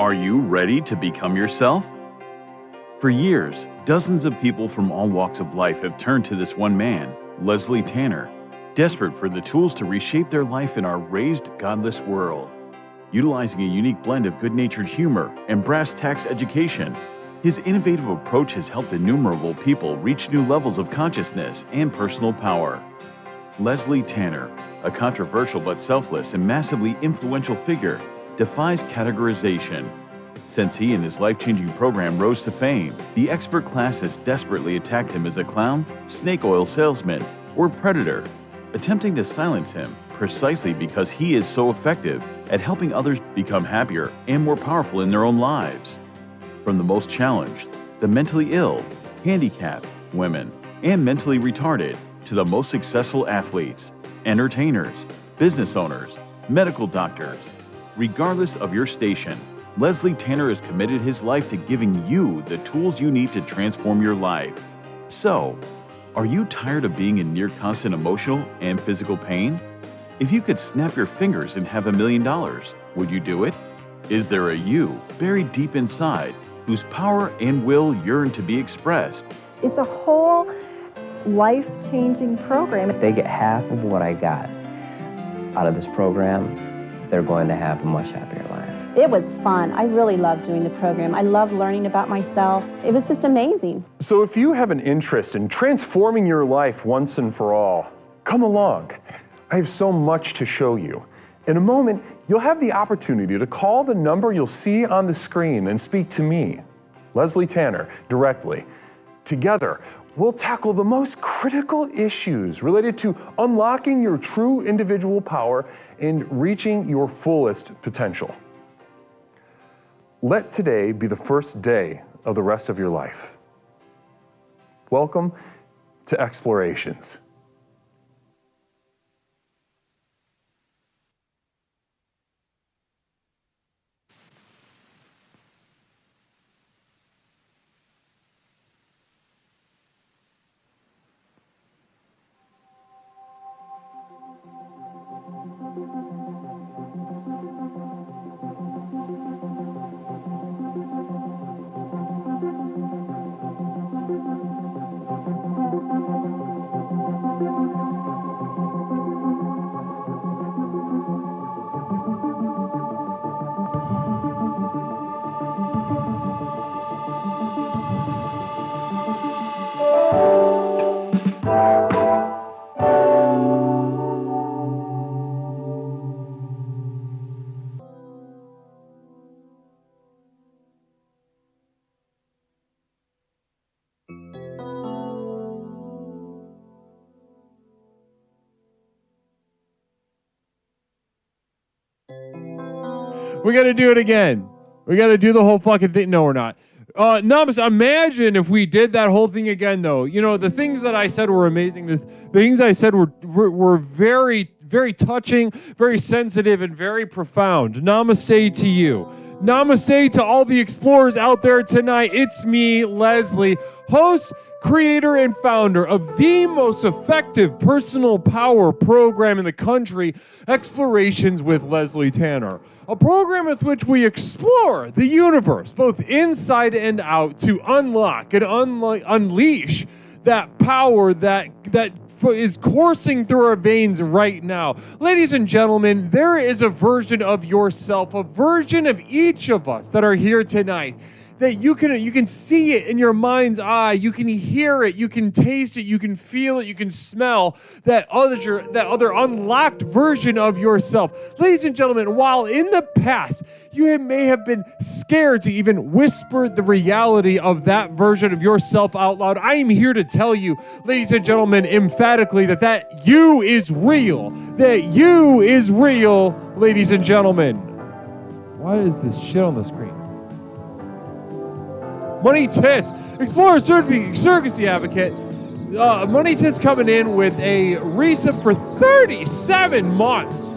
Are you ready to become yourself? For years, dozens of people from all walks of life have turned to this one man, Leslie Tanner, desperate for the tools to reshape their life in our raised, godless world. Utilizing a unique blend of good-natured humor and brass tacks education, his innovative approach has helped innumerable people reach new levels of consciousness and personal power. Leslie Tanner, a controversial but selfless and massively influential figure, defies categorization. Since he and his life-changing program rose to fame, the expert class has desperately attacked him as a clown, snake oil salesman, or predator, attempting to silence him precisely because he is so effective at helping others become happier and more powerful in their own lives. From the most challenged, the mentally ill, handicapped, women, and mentally retarded, to the most successful athletes, entertainers, business owners, medical doctors. Regardless of your station, Leslie Tanner has committed his life to giving you the tools you need to transform your life. So, are you tired of being in near constant emotional and physical pain? If you could snap your fingers and have $1 million, would you do it? Is there a you buried deep inside whose power and will yearn to be expressed? It's a whole life-changing program. If they get half of what I got out of this program, they're going to have a much happier life. It was fun. I really loved doing the program. I loved learning about myself. It was just amazing. So if you have an interest in transforming your life once and for all, come along. I have so much to show you. In a moment, you'll have the opportunity to call the number you'll see on the screen and speak to me, Leslie Tanner, directly. Together, we'll tackle the most critical issues related to unlocking your true individual power and reaching your fullest potential. Let today be the first day of the rest of your life. Welcome to Explorations. We got to do it again. We got to do the whole fucking thing. No, we're not. Namaste. Imagine if we did that whole thing again, though. You know, the things that I said were amazing. The things I said were very, very touching, very sensitive, and very profound. Namaste to you. Namaste to all the explorers out there tonight. It's me, Leslie, host, creator, and founder of the most effective personal power program in the country, Explorations with Leslie Tanner. A program with which we explore the universe, both inside and out, to unlock and unleash that power that is coursing through our veins right now. Ladies and gentlemen, there is a version of yourself, a version of each of us that are here tonight, that you can see it in your mind's eye, you can hear it, you can taste it, you can feel it, you can smell that other unlocked version of yourself. Ladies and gentlemen, while in the past you may have been scared to even whisper the reality of that version of yourself out loud, I am here to tell you, ladies and gentlemen, emphatically that you is real. That you is real, ladies and gentlemen. What is this shit on the screen? Money Tits, Explorer Surrogacy Advocate. Money Tits coming in with a resub for 37 months.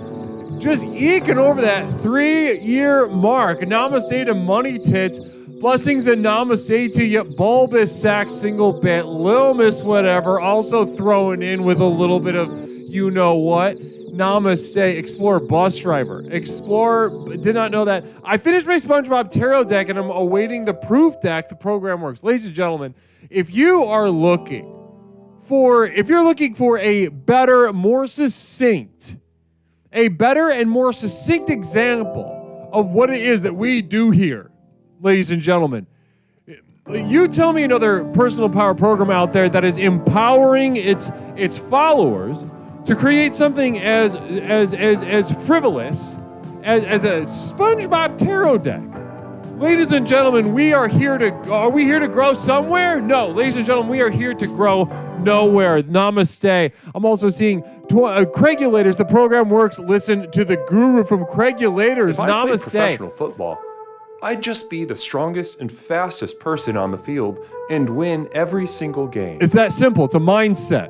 Just eking over that 3-year mark. Namaste to Money Tits. Blessings and namaste to you, Bulbous Sack Single Bit, Lil Miss Whatever, also throwing in with a little bit of you know what. Namaste. Explore bus driver. Explore, did not know that. I finished my SpongeBob Tarot deck and I'm awaiting the proof deck. The program works. Ladies and gentlemen, if you're looking for a better, more succinct, example of what it is that we do here, ladies and gentlemen, you tell me another personal power program out there that is empowering its followers to create something as frivolous as a SpongeBob Tarot deck. Ladies and gentlemen, are we here to grow somewhere? No, ladies and gentlemen, we are here to grow nowhere. Namaste. I'm also seeing Craigulators. The program works. Listen to the guru from Craigulators. If I Namaste. played professional football, I'd just be the strongest and fastest person on the field and win every single game. It's that simple. It's a mindset.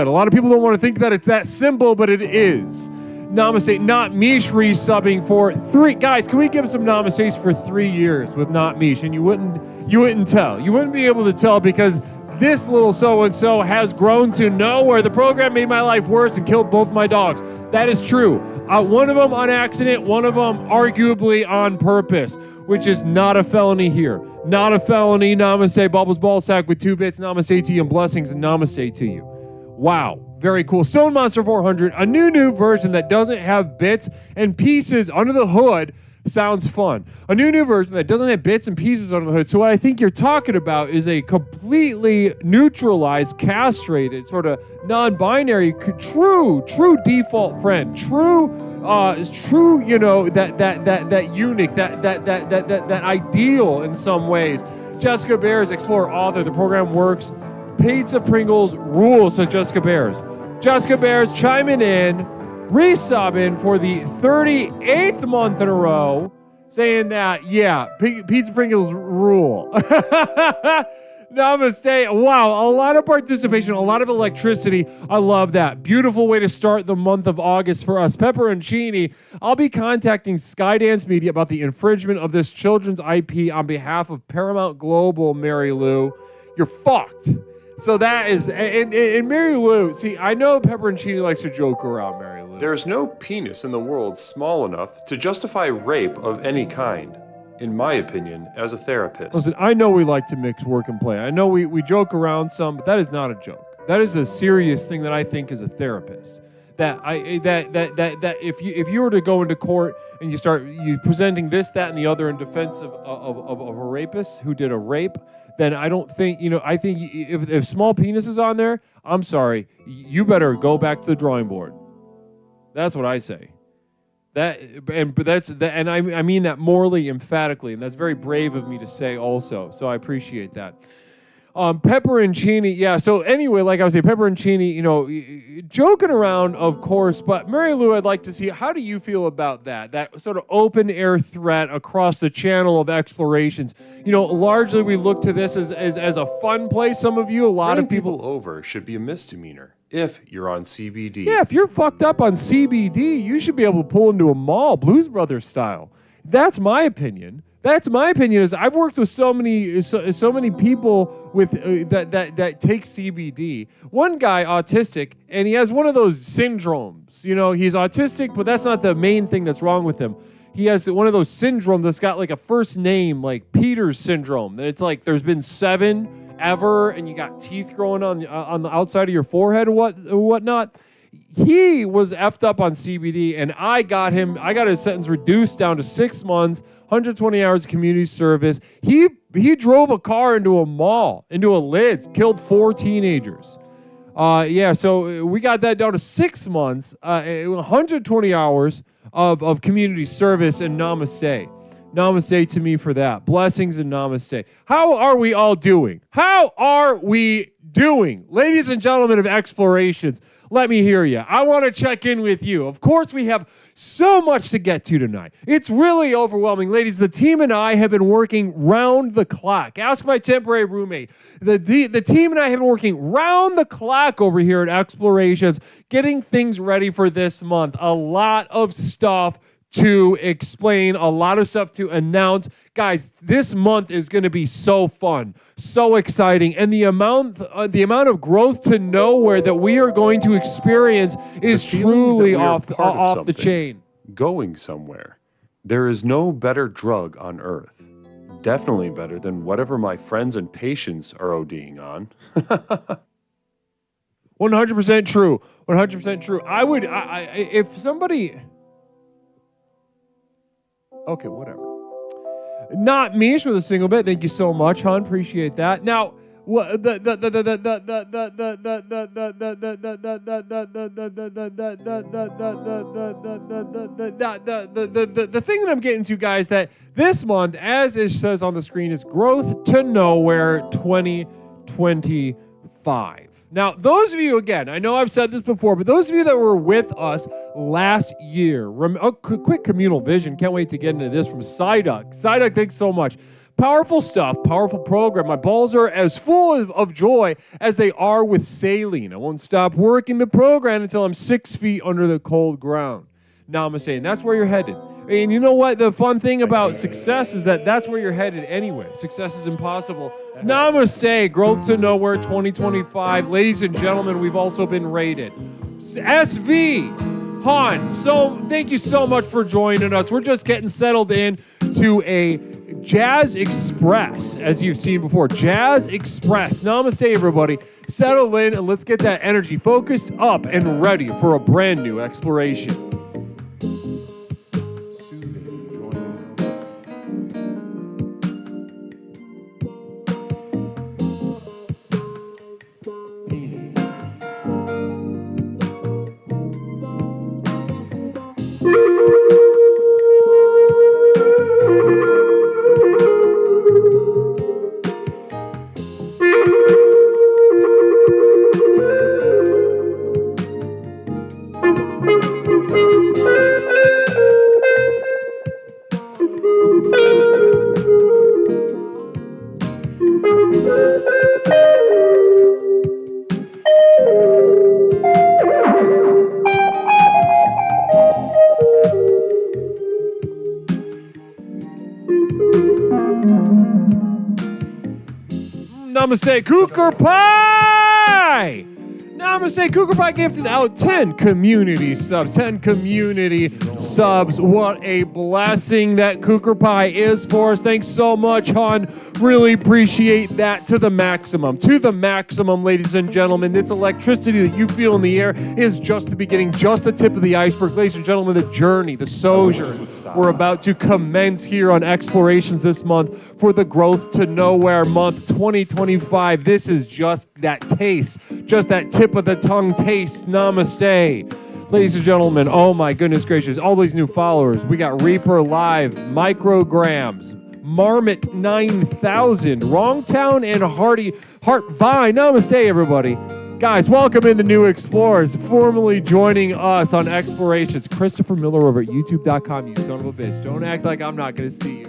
A lot of people don't want to think that it's that simple, but it is. Namaste. Not Mish resubbing for 3. Guys, can we give some namastes for 3 years with Not Mish? And you wouldn't tell. You wouldn't be able to tell because this little so-and-so has grown to nowhere. The program made my life worse and killed both my dogs. That is true. One of them on accident, one of them arguably on purpose, which is not a felony here. Not a felony. Namaste. Bubbles Ballsack with 2 bits. Namaste to you and blessings and namaste to you. Wow. Very cool. Stone Monster 400, a new version that doesn't have bits and pieces under the hood. Sounds fun. A new version that doesn't have bits and pieces under the hood. So what I think you're talking about is a completely neutralized, castrated, sort of non-binary, true default friend. True, you know, that unique, that ideal in some ways. Jessica Bears, Explorer author. The program works. Pizza Pringles rules, says Jessica Bears. Jessica Bears chiming in, resubbing for the 38th month in a row, saying that, yeah, Pizza Pringles rule. Namaste. Wow, a lot of participation, a lot of electricity. I love that. Beautiful way to start the month of August for us. Pepperoncini, I'll be contacting Skydance Media about the infringement of this children's IP on behalf of Paramount Global, Mary Lou. You're fucked. So that is, and Mary Lou, see, I know Pepperoncini likes to joke around, Mary Lou. There's no penis in the world small enough to justify rape of any kind, in my opinion, as a therapist. Listen, I know we like to mix work and play. I know we joke around some, but that is not a joke. That is a serious thing that I think as a therapist. That if you were to go into court and you presenting this, that, and the other in defense of a rapist who did a rape, then I don't think, I think if small penis is on there, I'm sorry, you better go back to the drawing board. That's what I say. I mean that morally, emphatically, and that's very brave of me to say also. So I appreciate that. Pepperoncini, yeah. So anyway, like I was saying, Pepperoncini, joking around, of course. But Mary Lou, I'd like to see, how do you feel about that sort of open air threat across the channel of explorations? Largely we look to this as a fun place. Some of you, a lot Running of people over should be a misdemeanor if you're on CBD. Yeah, if you're fucked up on CBD, you should be able to pull into a mall, Blues Brothers style. That's my opinion. Is I've worked with so many people with that take CBD. One guy, autistic, and he has one of those syndromes. He's autistic, but that's not the main thing that's wrong with him. He has one of those syndromes that's got like a first name, like Peter's syndrome. That it's like there's been 7 ever, and you got teeth growing on the outside of your forehead and whatnot. He was effed up on CBD, and I got his sentence reduced down to 6 months, 120 hours of community service. He drove a car into a mall, into a Lids, killed 4 teenagers. So we got that down to 6 months, 120 hours of community service, and namaste. Namaste to me for that. Blessings and namaste. How are we all doing? Ladies and gentlemen of Explorations, let me hear you. I want to check in with you. Of course, we have so much to get to tonight. It's really overwhelming. Ladies, the team and I have been working round the clock. Ask my temporary roommate. The team and I have been working round the clock over here at Explorations, getting things ready for this month. A lot of stuff to explain, a lot of stuff to announce. Guys, this month is going to be so fun, so exciting, and the amount of growth to nowhere that we are going to experience is truly off the chain. Going somewhere. There is no better drug on earth. Definitely better than whatever my friends and patients are ODing on. 100% true. 100% true. If somebody... Okay, whatever. Not Mish with a single bit. Thank you so much, hon. Appreciate that. Now, the thing that I'm getting to, guys, that this month, as it says on the screen, is Growth to Nowhere 2025. Now, those of you, again, I know I've said this before, but those of you that were with us last year, quick communal vision, can't wait to get into this from Psyduck. Psyduck, thanks so much. Powerful stuff, powerful program. My balls are as full of joy as they are with saline. I won't stop working the program until I'm 6 feet under the cold ground. Namaste. And that's where you're headed. And you know what? The fun thing about success is that that's where you're headed anyway. Success is impossible. Namaste. Growth to Nowhere 2025. Ladies and gentlemen, we've also been rated. SV Han, so thank you so much for joining us. We're just getting settled in to a Jazz Express, as you've seen before. Jazz Express. Namaste, everybody. Settle in and let's get that energy focused up and ready for a brand new exploration. Namaste, Cooker Pie! Namaste, Cooker Pie gifted out 10 community subs. 10 community subs. What a blessing that Cooker Pie is for us. Thanks so much, hon. Really appreciate that to the maximum. To the maximum, ladies and gentlemen. This electricity that you feel in the air is just the beginning, just the tip of the iceberg. Ladies and gentlemen, the journey, the sojourn, we're about to commence here on Explorations this month for the Growth to Nowhere month 2025. This is just that taste, just that tip of the tongue taste. Namaste. Ladies and gentlemen, oh my goodness gracious, all these new followers. We got Reaper Live, Micrograms, Marmot 9000, Wrongtown, and Heart Vine. Namaste, everybody. Guys, welcome in the new explorers. Formerly joining us on Explorations, Christopher Miller over at youtube.com. You son of a bitch. Don't act like I'm not going to see you.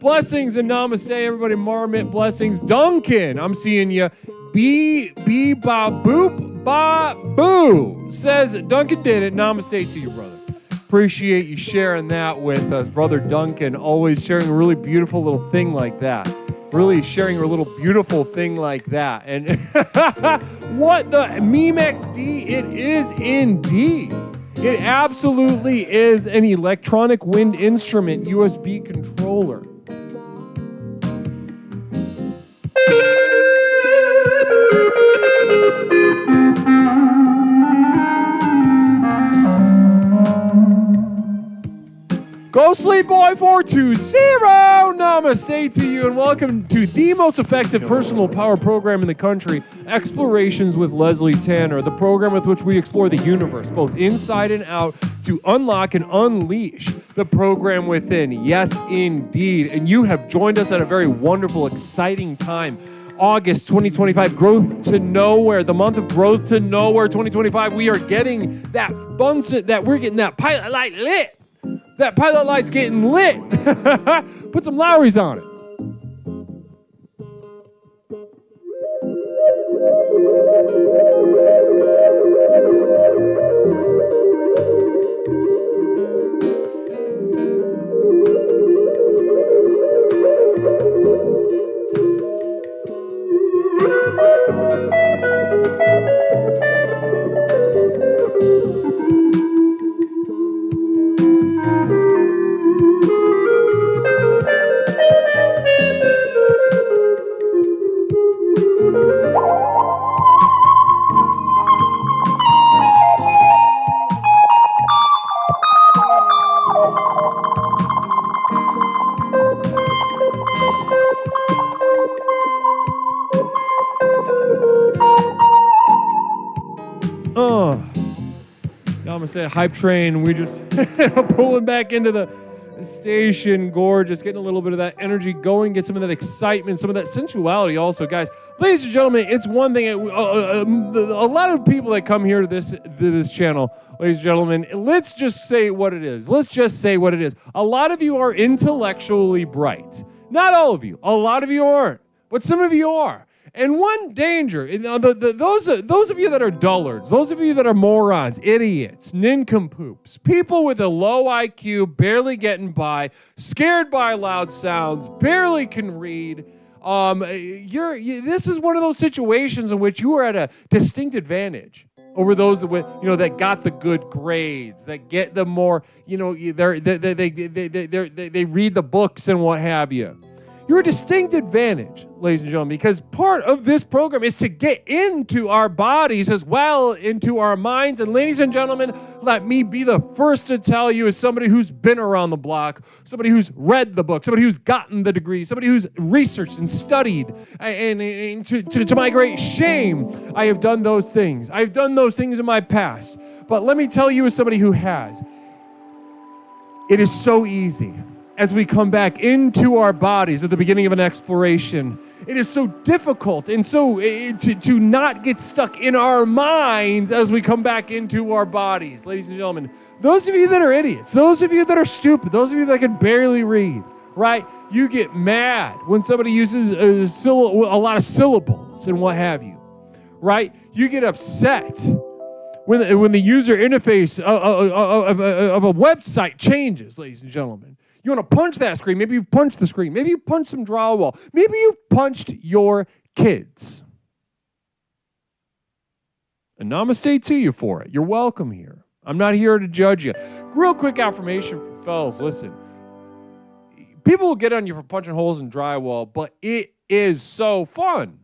Blessings and namaste, everybody. Marmot, blessings. Duncan, I'm seeing you. Ba boop ba boo says Duncan did it. Namaste to you, brother. Appreciate you sharing that with us. Brother Duncan, always sharing a really beautiful little thing like that. Really sharing a little beautiful thing like that. And what the MemeXD, it is indeed. It absolutely is an electronic wind instrument USB controller. Ghostly Boy 420, namaste to you, and welcome to the most effective personal power program in the country, Explorations with Leslie Tanner, the program with which we explore the universe, both inside and out, to unlock and unleash the program within. Yes, indeed. And you have joined us at a very wonderful, exciting time. August 2025, Growth to Nowhere, the month of Growth to Nowhere 2025. We are getting that we're getting that pilot light lit. That pilot light's getting lit. Put some Lowry's on it. I'm gonna say hype train. We just pulling back into the station, gorgeous, getting a little bit of that energy going, get some of that excitement, some of that sensuality also, guys. Ladies and gentlemen, it's one thing, a lot of people that come here to this channel, ladies and gentlemen, let's just say what it is. Let's just say what it is. A lot of you are intellectually bright. Not all of you. A lot of you aren't, but some of you are. And one danger, those of you that are dullards, those of you that are morons, idiots, nincompoops, people with a low IQ, barely getting by, scared by loud sounds, barely can read, this is one of those situations in which you are at a distinct advantage over those that got the good grades, that get the more, they read the books and what have you. You're a distinct advantage, ladies and gentlemen, because part of this program is to get into our bodies as well, into our minds. And ladies and gentlemen, let me be the first to tell you, as somebody who's been around the block, somebody who's read the book, somebody who's gotten the degree, somebody who's researched and studied, and to my great shame, I have done those things. I've done those things in my past. But let me tell you, as somebody who has, it is so easy. As we come back into our bodies at the beginning of an exploration, it is so difficult and so to not get stuck in our minds as we come back into our bodies. Ladies and gentlemen, those of you that are idiots, those of you that are stupid, those of you that can barely read, right? You get mad when somebody uses a lot of syllables and what have you, right? You get upset when the user interface of a website changes, ladies and gentlemen. You want to punch that screen. Maybe you've punched the screen. Maybe you punched some drywall. Maybe you've punched your kids. And namaste to you for it. You're welcome here. I'm not here to judge you. Real quick affirmation for fellas. Listen, people will get on you for punching holes in drywall, but it is so fun.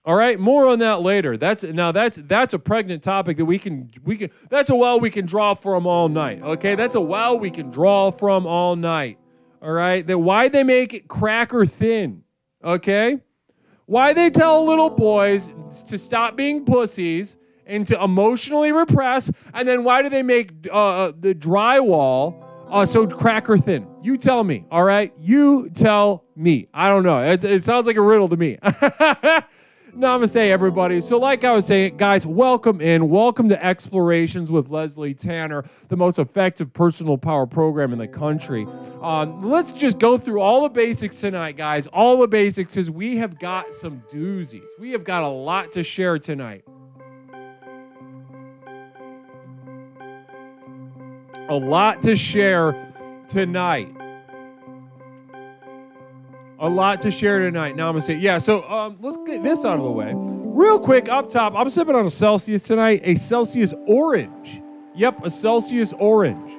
All right, more on that later. That's a pregnant topic that we can that's a well we can draw from all night. Okay, that's a well we can draw from all night. All right, that why they make it cracker thin. Okay, why they tell little boys to stop being pussies and to emotionally repress, and then why do they make the drywall so cracker thin? You tell me. All right, you tell me. I don't know. It sounds like a riddle to me. Namaste, everybody. So like I was saying, guys, welcome to Explorations with Leslie Tanner, the most effective personal power program in the country. Let's just go through all the basics tonight, guys, all the basics, because we have got some doozies. We have got a lot to share tonight. A lot to share tonight. Namaste. Yeah, so let's get this out of the way. Real quick, up top, I'm sipping on a Celsius tonight, a Celsius Orange. Yep, a Celsius Orange.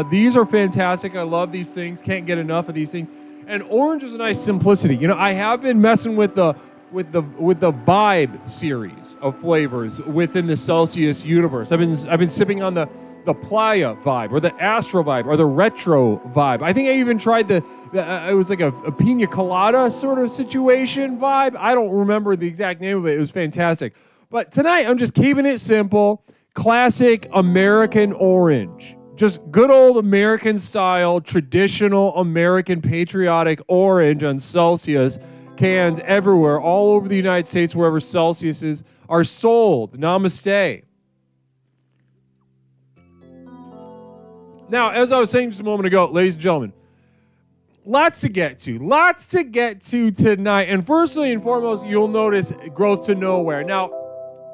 These are fantastic. I love these things. Can't get enough of these things. And orange is a nice simplicity. You know, I have been messing with the Vibe series of flavors within the Celsius universe. I've been sipping on the Playa Vibe or the Astro Vibe or the Retro Vibe. I think I even tried it was like a pina colada sort of situation vibe. I don't remember the exact name of it. It was fantastic. But tonight I'm just keeping it simple. Classic American orange. Just good old American style, traditional American patriotic orange on Celsius cans everywhere, all over the United States, wherever Celsiuses are sold. Namaste. Now, as I was saying just a moment ago, ladies and gentlemen, lots to get to tonight. And firstly and foremost, you'll notice growth to nowhere. Now,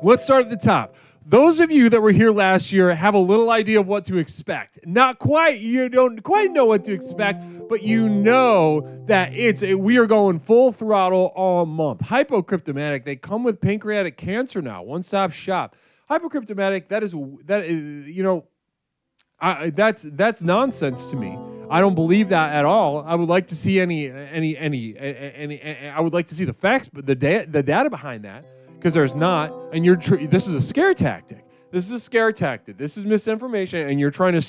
let's start at the top. Those of you that were here last year have a little idea of what to expect. Not quite, you don't quite know what to expect, but you know that we are going full throttle all month. Hypocryptomatic, they come with pancreatic cancer now, one-stop shop. Hypocryptomatic, that's nonsense to me. I don't believe that at all. I would like to see I would like to see the facts, but the data behind that. Because there's not, and this is a scare tactic. This is misinformation, and you're trying to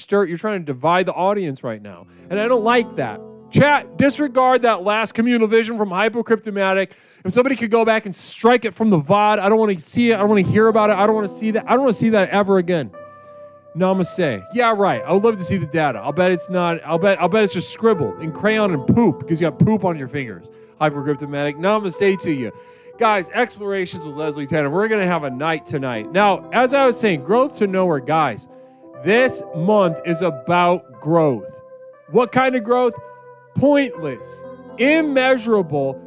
divide the audience right now. And I don't like that. Chat, disregard that last communal vision from Hypocryptomatic. If somebody could go back and strike it from the VOD, I don't want to see it, I don't want to hear about it, I don't want to see that. I don't want to see that ever again. Namaste. Yeah, right. I would love to see the data. I'll bet it's not, I'll bet it's just scribbled in crayon and poop, because you got poop on your fingers. Hypocryptomatic. Namaste to you. Guys, Explorations with Leslie Tanner. We're going to have a night tonight. Now, as I was saying, growth to nowhere. Guys, this month is about growth. What kind of growth? Pointless, immeasurable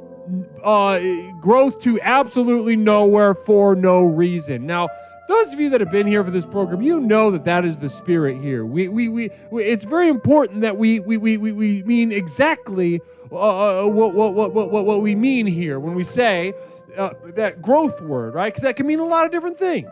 growth to absolutely nowhere for no reason. Now, those of you that have been here for this program, you know that is the spirit here. It's very important that we mean exactly what we mean here when we say that growth word, right? Because that can mean a lot of different things.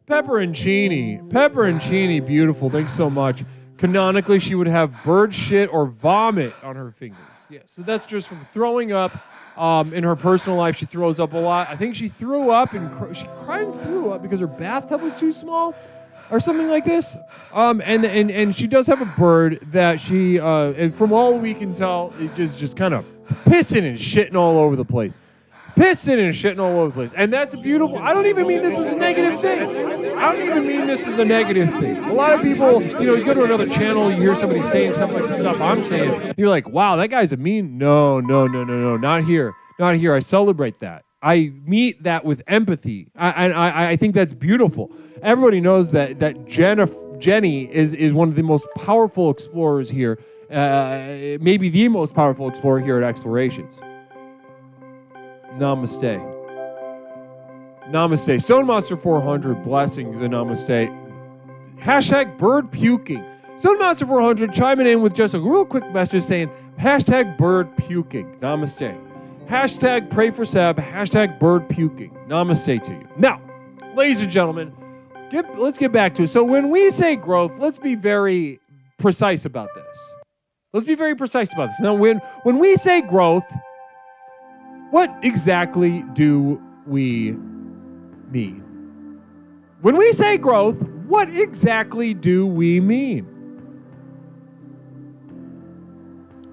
Pepperoncini, beautiful. Thanks so much. Canonically, she would have bird shit or vomit on her fingers. Yeah, so that's just from throwing up. In her personal life, she throws up a lot. I think she threw up and she cried and threw up because her bathtub was too small, or something like this. And she does have a bird that she, and from all we can tell, it just kind of pissing and shitting all over the place. And that's a beautiful, I don't even mean this as a negative thing. A lot of people, you go to another channel, you hear somebody saying something like the stuff I'm saying, you're like, wow, that guy's a mean. No, not here. I celebrate that. I meet that with empathy. I think that's beautiful. Everybody knows that Jenny is one of the most powerful explorers here, maybe the most powerful explorer here at Explorations. Namaste. Stone Monster 400, blessings and namaste. Hashtag bird puking. Stone Monster 400 chiming in with just a real quick message saying hashtag bird puking. Namaste. Hashtag pray for Seb. Hashtag bird puking. Namaste to you. Now, ladies and gentlemen, let's get back to it. So when we say growth, let's be very precise about this. Now, when we say growth, what exactly do we mean? When we say growth, what exactly do we mean?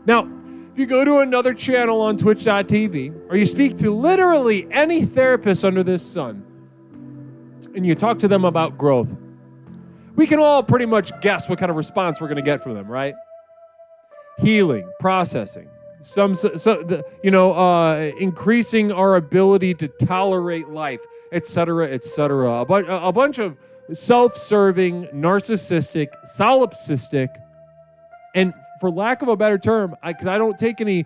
Now, if you go to another channel on twitch.tv, or you speak to literally any therapist under this sun, and you talk to them about growth, we can all pretty much guess what kind of response we're going to get from them, right? Healing, processing, increasing our ability to tolerate life, etc., etc. A bunch of self-serving, narcissistic, solipsistic, and for lack of a better term, because I don't take any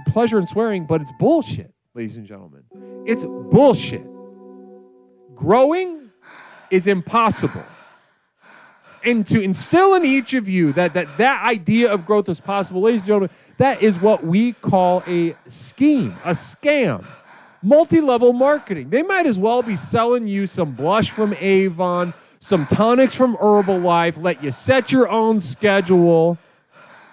pleasure in swearing, but it's bullshit, ladies and gentlemen. It's bullshit. growing is impossible. And to instill in each of you that idea of growth is possible, ladies and gentlemen, that is what we call a scheme, a scam. Multi-level marketing. They might as well be selling you some blush from Avon, some tonics from Herbalife, let you set your own schedule,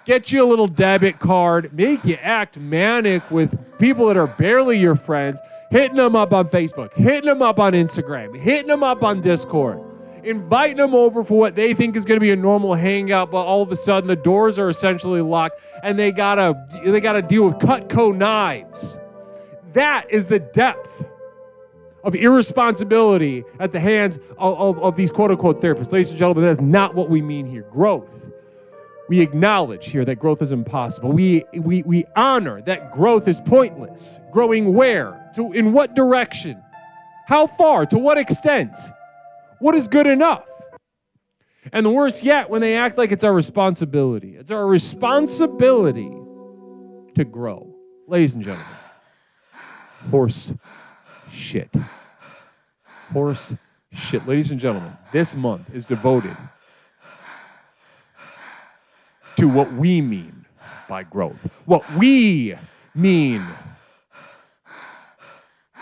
get you a little debit card, make you act manic with people that are barely your friends, hitting them up on Facebook, hitting them up on Instagram, hitting them up on Discord, inviting them over for what they think is going to be a normal hangout, but all of a sudden the doors are essentially locked and they gotta deal with Cutco knives. That is the depth of irresponsibility at the hands of these quote-unquote therapists. Ladies and gentlemen, that is not what we mean here. Growth. We acknowledge here that growth is impossible. We honor that growth is pointless. Growing where? In what direction? How far? To what extent? What is good enough? And the worst yet, when they act like it's our responsibility. It's our responsibility to grow. Ladies and gentlemen, horse shit. Horse shit. Ladies and gentlemen, this month is devoted to what we mean by growth. What we mean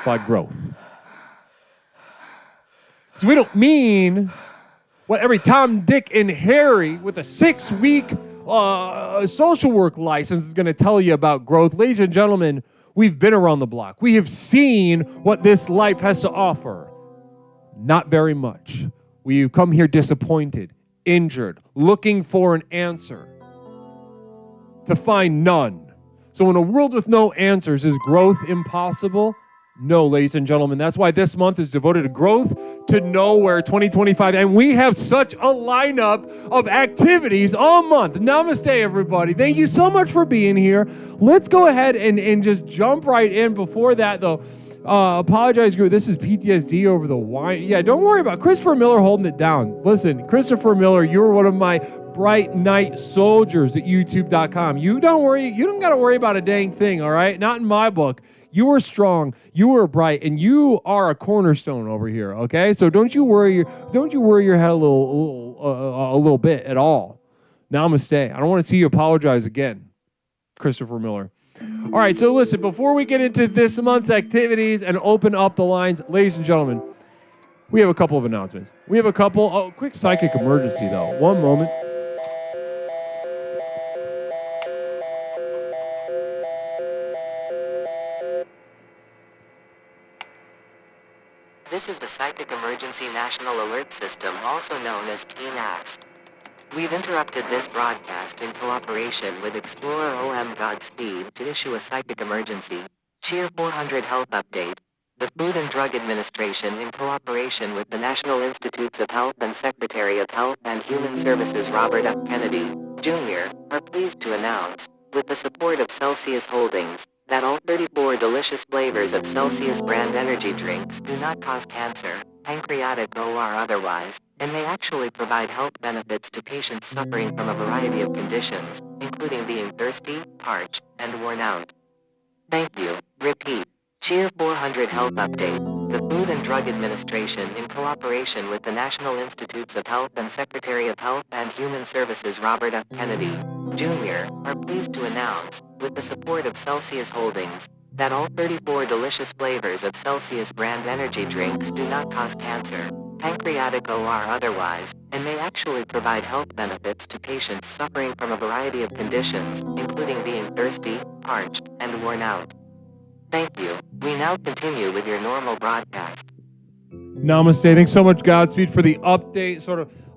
by growth. So we don't mean what every Tom, Dick, and Harry with a 6-week social work license is going to tell you about growth. Ladies and gentlemen, we've been around the block. We have seen what this life has to offer. Not very much. We've come here disappointed, injured, looking for an answer, to find none. So in a world with no answers, is growth impossible? No, ladies and gentlemen. That's why this month is devoted to growth to nowhere 2025. And we have such a lineup of activities all month. Namaste, everybody. Thank you so much for being here. Let's go ahead and just jump right in. Before that, though, apologize, group. This is PTSD over the wine. Yeah, don't worry about it. Christopher Miller holding it down. Listen, Christopher Miller, you were one of my bright night soldiers at youtube.com. You don't got to worry about a dang thing, all right? Not in my book. You were strong, you were bright, and you are a cornerstone over here, okay? So don't you worry your head a little bit at all. Namaste. I don't want to see you apologize again, Christopher Miller. All right, so listen, before we get into this month's activities and open up the lines, ladies and gentlemen, we have a couple of announcements. Quick psychic emergency, though. One moment. This is the Psychic Emergency National Alert System, also known as PNAS. We've interrupted this broadcast in cooperation with Explorer OM Godspeed to issue a psychic emergency. Cheer 400 Health Update. The Food and Drug Administration, in cooperation with the National Institutes of Health and Secretary of Health and Human Services Robert F. Kennedy, Jr., are pleased to announce, with the support of Celsius Holdings, that all 34 delicious flavors of Celsius brand energy drinks do not cause cancer, pancreatic or otherwise, and may actually provide health benefits to patients suffering from a variety of conditions, including being thirsty, parched, and worn out. Thank you. Repeat. Cheer 400 Health Update. The Food and Drug Administration, in cooperation with the National Institutes of Health and Secretary of Health and Human Services Robert F. Kennedy, Jr., are pleased to announce, with the support of Celsius Holdings, that all 34 delicious flavors of Celsius brand energy drinks do not cause cancer, pancreatic or otherwise, and may actually provide health benefits to patients suffering from a variety of conditions, including being thirsty, parched, and worn out. Thank you. We now continue with your normal broadcast. Namaste. Thanks so much, Godspeed, for the update.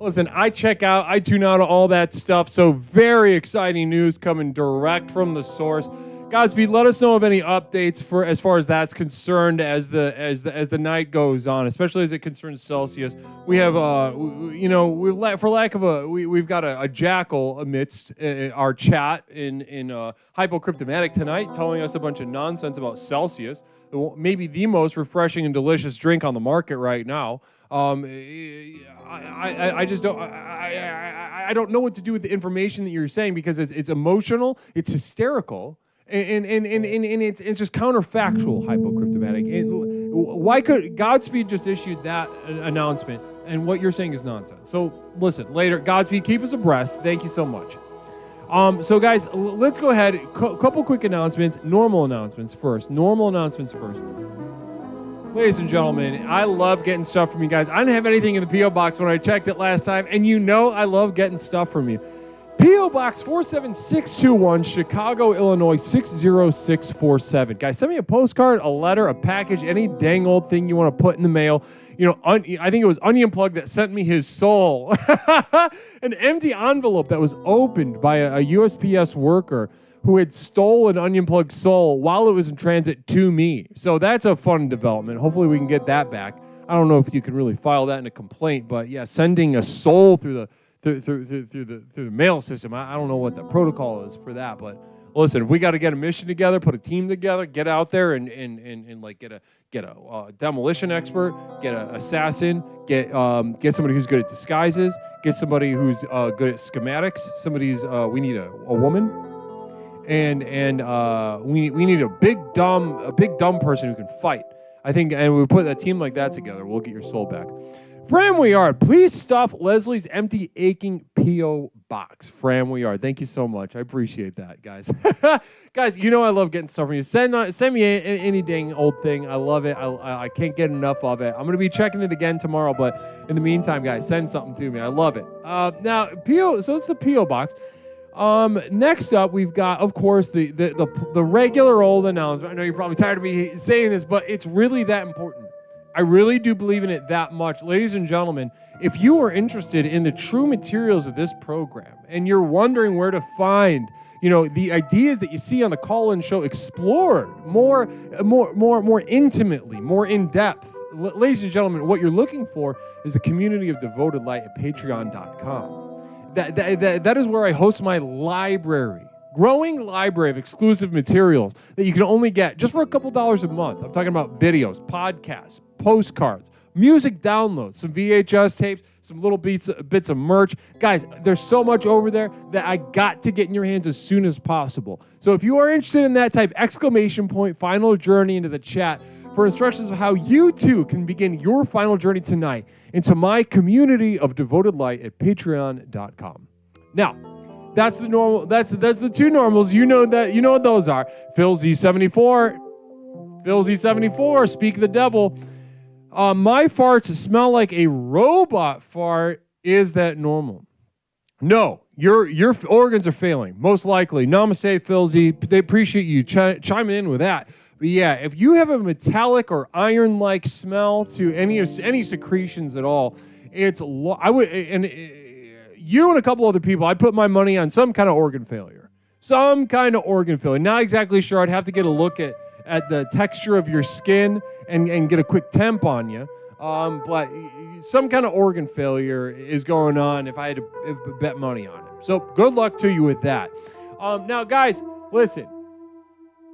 Listen, I tune out all that stuff. So very exciting news coming direct from the source. Godspeed, let us know of any updates for as far as that's concerned as the night goes on, especially as it concerns Celsius. We have we've got a jackal amidst our chat in Hypocryptomatic tonight, telling us a bunch of nonsense about Celsius, maybe the most refreshing and delicious drink on the market right now. I just don't. I don't know what to do with the information that you're saying, because it's emotional, it's hysterical. And it's just counterfactual, Hypocryptomatic. why could Godspeed just issued that announcement, and what you're saying is nonsense. So listen, later, Godspeed, keep us abreast. Thank you so much. So guys, let's go ahead. Couple quick announcements. Normal announcements first. Ladies and gentlemen, I love getting stuff from you guys. I didn't have anything in the P.O. box when I checked it last time, and you know I love getting stuff from you. P.O. Box 47621, Chicago, Illinois 60647. Guys, send me a postcard, a letter, a package, any dang old thing you want to put in the mail. You know, I think it was Onion Plug that sent me his soul. An empty envelope that was opened by a USPS worker who had stolen Onion Plug's soul while it was in transit to me. So that's a fun development. Hopefully we can get that back. I don't know if you can really file that in a complaint, but yeah, sending a soul through the mail system. I don't know what the protocol is for that, but listen, if we got to get a mission together, put a team together, get out there and like get a demolition expert, get an assassin, get somebody who's good at disguises, get somebody who's good at schematics. We need a woman, and we need a big dumb person who can fight. I think, and we put a team like that together, we'll get your soul back. Fram We Are, please stuff Leslie's empty, aching P.O. box. Fram We Are. Thank you so much. I appreciate that, guys. Guys, you know I love getting stuff from you. Send me any dang old thing. I love it. I can't get enough of it. I'm going to be checking it again tomorrow, but in the meantime, guys, send something to me. I love it. Now, so it's the P.O. box. Next up, we've got, of course, the regular old announcement. I know you're probably tired of me saying this, but it's really that important. I really do believe in it that much. Ladies and gentlemen, if you are interested in the true materials of this program and you're wondering where to find, the ideas that you see on the call-in show explored more intimately, more in depth, ladies and gentlemen, what you're looking for is the community of devoted light at patreon.com. That is where I host my growing library of exclusive materials that you can only get just for a couple dollars a month. I'm talking about videos, podcasts, postcards, music downloads, some VHS tapes, some little bits of merch. Guys, there's so much over there that I got to get in your hands as soon as possible. So if you are interested in that type, ! Final Journey into the chat for instructions of how you too can begin your final journey tonight into my community of devoted light at patreon.com. Now, that's the normal. That's the two normals. You know what those are. Phil Z74. Speak of the devil. My farts smell like a robot fart. Is that normal? No, your organs are failing, most likely. Namaste, Phil Z. They appreciate you chiming in with that. But yeah, if you have a metallic or iron-like smell to any secretions at all, you and a couple other people, I put my money on some kind of organ failure. Not exactly sure. I'd have to get a look at the texture of your skin and get a quick temp on you. But some kind of organ failure is going on if I had to bet money on it. So good luck to you with that. Now, guys, listen.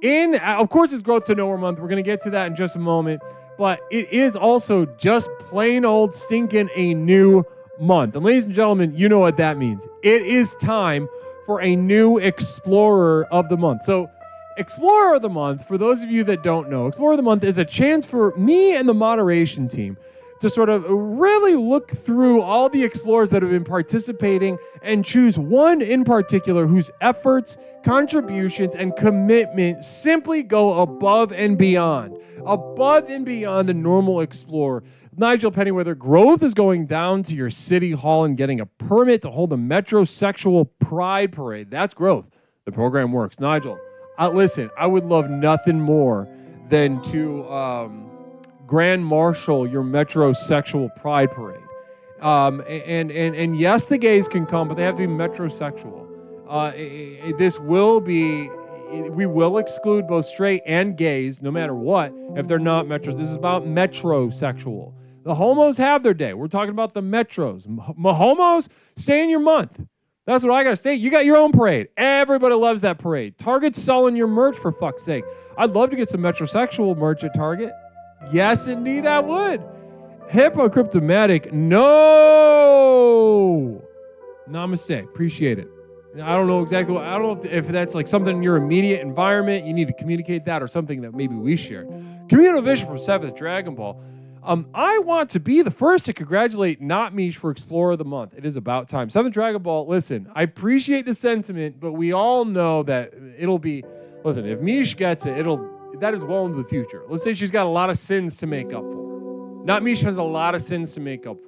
Of course, it's Growth to Nowhere Month. We're going to get to that in just a moment. But it is also just plain old stinking a new month. And ladies and gentlemen, you know what that means. It is time for a new Explorer of the Month. So Explorer of the Month, for those of you that don't know, Explorer of the Month is a chance for me and the moderation team to sort of really look through all the explorers that have been participating and choose one in particular whose efforts, contributions, and commitment simply go above and beyond the normal explorer. Nigel Pennyweather, growth is going down to your city hall and getting a permit to hold a metrosexual pride parade. That's growth. The program works. Nigel, listen, I would love nothing more than to grand marshal your metrosexual pride parade. And yes, the gays can come, but they have to be metrosexual. We will exclude both straight and gays, no matter what, if they're not metros. This is about metrosexual. The homos have their day. We're talking about the metros. Homos, stay in your month. That's what I got to say. You got your own parade. Everybody loves that parade. Target's selling your merch, for fuck's sake. I'd love to get some metrosexual merch at Target. Yes, indeed, I would. Hypocryptomatic, no. Namaste. Appreciate it. I don't know exactly I don't know if that's like something in your immediate environment, you need to communicate that, or something that maybe we shared. Communal Vision from 7th Dragon Ball. I want to be the first to congratulate Not Mish for Explorer of the Month. It is about time. 7th Dragon Ball, listen, I appreciate the sentiment, but we all know that it'll be, listen, if Mish gets it, that is well into the future. Let's say she's got a lot of sins to make up for. Not Mish has a lot of sins to make up for.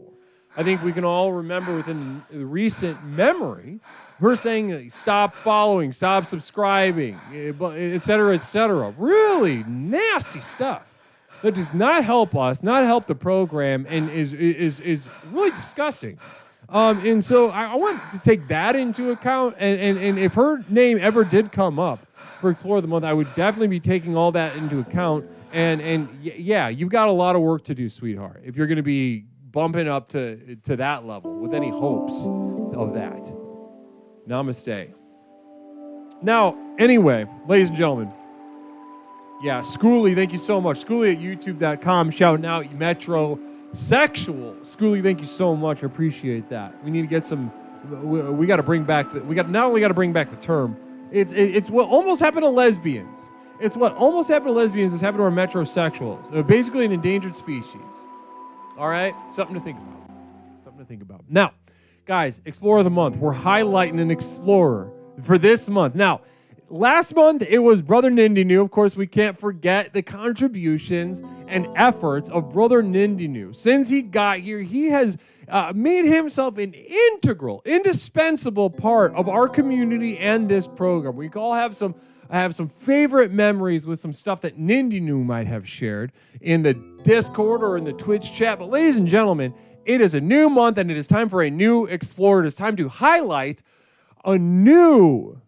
I think we can all remember within the recent memory, her saying, stop following, stop subscribing, et cetera, really nasty stuff. That does not help us, not help the program, and is really disgusting. And so I want to take that into account, and if her name ever did come up for Explorer of the Month, I would definitely be taking all that into account. And yeah, you've got a lot of work to do, sweetheart, if you're going to be bumping up to that level with any hopes of that. Namaste. Now, anyway, ladies and gentlemen, yeah, Schooly, thank you so much. Schooly at youtube.com, shouting out Metrosexual. Schooly, thank you so much. I appreciate that. We need to get some, we got to bring back, not only got to bring back the term, it's what almost happened to lesbians. It's what almost happened to lesbians is happened to our metrosexuals. They're basically an endangered species. All right? Something to think about. Something to think about. Now, guys, Explorer of the Month. We're highlighting an Explorer for this month. Now, last month, it was Brother Nindinu. Of course, we can't forget the contributions and efforts of Brother Nindinu. Since he got here, he has made himself an integral, indispensable part of our community and this program. We all have some favorite memories with some stuff that Nindinu might have shared in the Discord or in the Twitch chat. But ladies and gentlemen, it is a new month and it is time for a new Explorer. It is time to highlight a new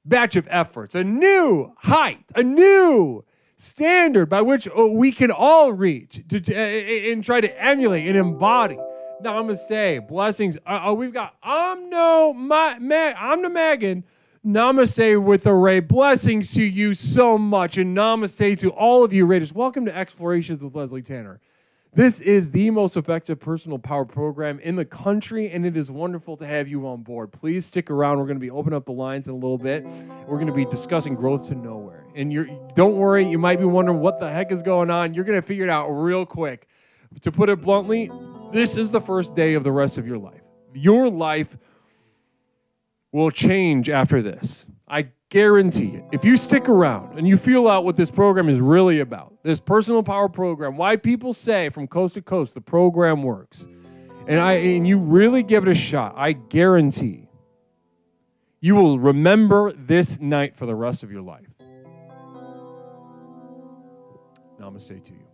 batch of efforts, a new height, a new standard by which we can all reach and try to emulate and embody. Namaste, blessings. We've got Omno Megan. Namaste with a ray. Blessings to you so much, and namaste to all of you Raiders. Welcome to Explorations with Leslie Tanner. This is the most effective personal power program in the country, and it is wonderful to have you on board. Please stick around. We're going to be opening up the lines in a little bit. We're going to be discussing growth to nowhere. And don't worry, you might be wondering what the heck is going on. You're going to figure it out real quick. To put it bluntly, this is the first day of the rest of your life. Your life will change after this. I guarantee it. If you stick around and you feel out what this program is really about, this personal power program, why people say from coast to coast the program works, and you really give it a shot, I guarantee you will remember this night for the rest of your life. Namaste to you.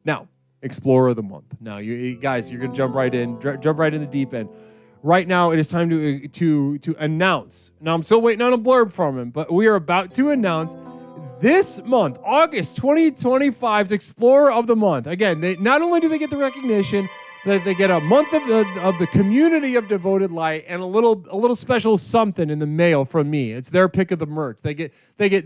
Now, Explorer of the Month. Now, you guys, you're going to jump right in the deep end. Right now, it is time to announce. Now, I'm still waiting on a blurb from him, but we are about to announce this month, August 2025's Explorer of the Month. Again, not only do they get the recognition, that they get a month of the community of devoted light and a little special something in the mail from me. It's their pick of the merch. They get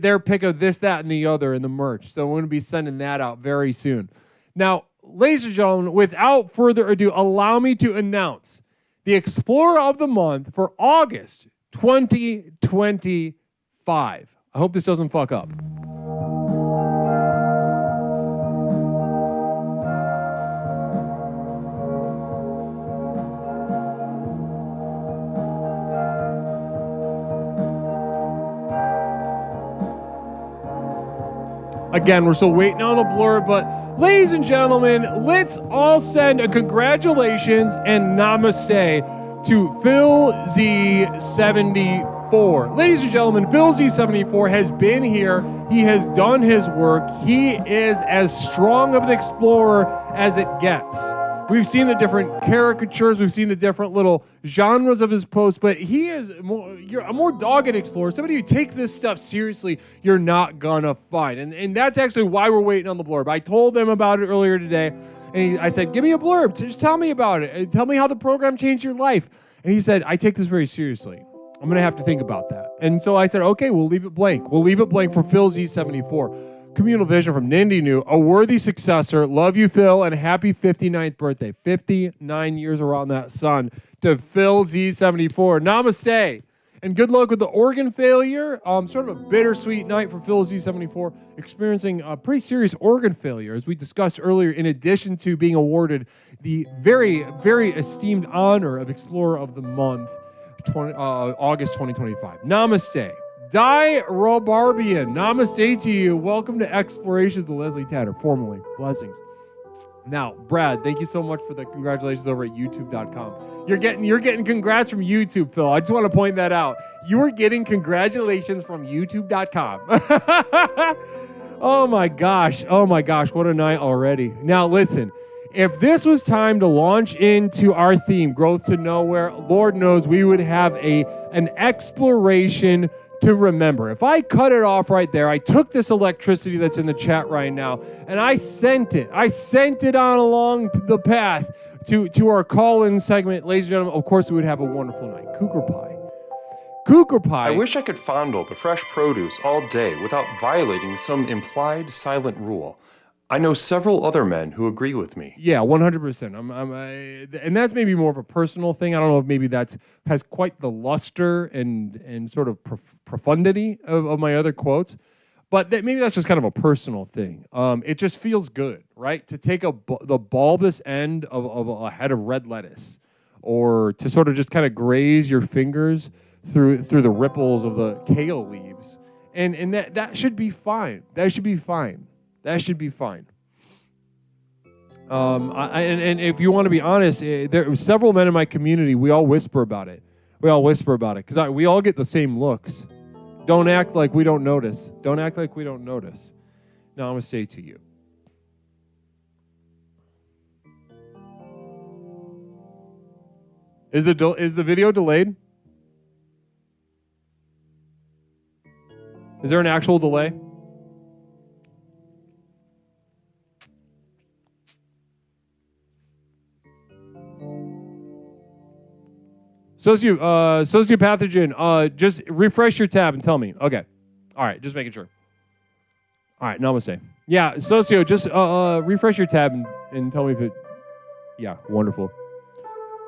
their pick of this, that, and the other in the merch. So we're going to be sending that out very soon. Now, ladies and gentlemen, without further ado, allow me to announce the Explorer of the Month for August 2025. I hope this doesn't fuck up. Again, we're still waiting on a blur, but ladies and gentlemen, let's all send a congratulations and namaste to Phil Z74. Ladies and gentlemen, Phil Z74 has been here. He has done his work. He is as strong of an explorer as it gets. We've seen the different caricatures. We've seen the different little genres of his posts, but he is you're a more dogged explorer. Somebody who takes this stuff seriously, you're not gonna find. And that's actually why we're waiting on the blurb. I told them about it earlier today, and I said, give me a blurb. Just tell me about it. Tell me how the program changed your life. And he said, I take this very seriously. I'm gonna have to think about that. And so I said, okay, we'll leave it blank. We'll leave it blank for Phil Z74. Communal Vision from Nindinu, a worthy successor. Love you, Phil, and happy 59th birthday. 59 years around that sun to Phil Z74. Namaste. And good luck with the organ failure. Sort of a bittersweet night for Phil Z74, experiencing a pretty serious organ failure, as we discussed earlier, in addition to being awarded the very, very esteemed honor of Explorer of the Month, August 2025. Namaste. Di Robarbian, namaste to you. Welcome to Explorations with Leslie Tanner, formally. Blessings. Now, Brad, thank you so much for the congratulations over at youtube.com. You're getting congrats from YouTube, Phil. I just want to point that out. You are getting congratulations from youtube.com. Oh my gosh, what a night already. Now listen, if this was time to launch into our theme, Growth to Nowhere, Lord knows we would have an exploration to remember. If I cut it off right there, I took this electricity that's in the chat right now, and I sent it on along the path to our call-in segment. Ladies and gentlemen, of course, we would have a wonderful night. Cougar pie. I wish I could fondle the fresh produce all day without violating some implied silent rule. I know several other men who agree with me. Yeah, 100%. And that's maybe more of a personal thing. I don't know if maybe that has quite the luster and sort of profundity of my other quotes, but maybe that's just kind of a personal thing. It just feels good, right? To take the bulbous end of a head of red lettuce, or to sort of just kind of graze your fingers through the ripples of the kale leaves, and that should be fine. That should be fine. And if you want to be honest, there are several men in my community. We all whisper about it. Because we all get the same looks. Don't act like we don't notice. Namaste to you. Is the video delayed? Is there an actual delay? Sociopathogen, just refresh your tab and tell me. Okay. All right, just making sure. All right, namaste. Yeah, Socio, just refresh your tab and tell me if it... Yeah, wonderful.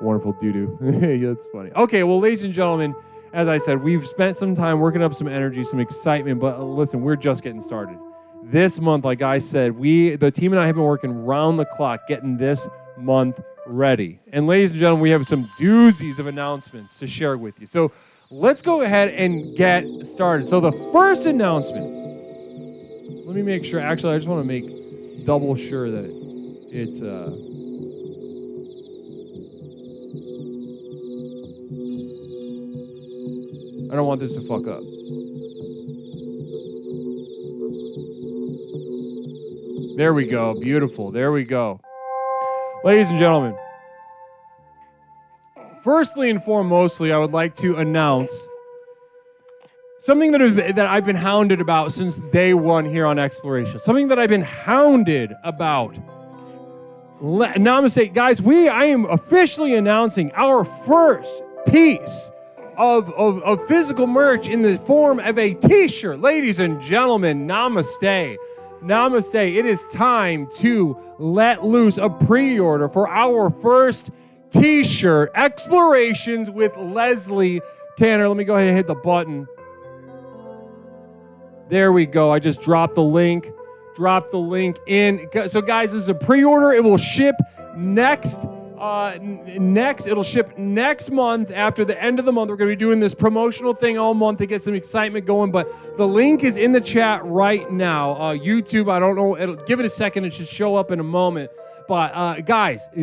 Wonderful doo-doo. Yeah, that's funny. Okay, well, ladies and gentlemen, as I said, we've spent some time working up some energy, some excitement, but listen, we're just getting started. This month, like I said, the team and I have been working round the clock getting this month ready. And ladies and gentlemen, we have some doozies of announcements to share with you. So let's go ahead and get started. So the first announcement, let me make sure, actually, I just want to make double sure that it's... I don't want this to fuck up. There we go. Beautiful. There we go. Ladies and gentlemen, firstly and foremostly, I would like to announce something that I've been hounded about since day one here on Exploration. Something that I've been hounded about. Namaste. Guys, I am officially announcing our first piece of physical merch in the form of a t-shirt. Ladies and gentlemen, namaste. Namaste. It is time to let loose a pre-order for our first t-shirt, Explorations with Leslie Tanner. Let me go ahead and hit the button. There we go. I just dropped the link. In. So guys, this is a pre-order. It will ship next month. After the end of the month, we're going to be doing this promotional thing all month to get some excitement going, but the link is in the chat right now. YouTube, I don't know, give it a second, it should show up in a moment. But guys, the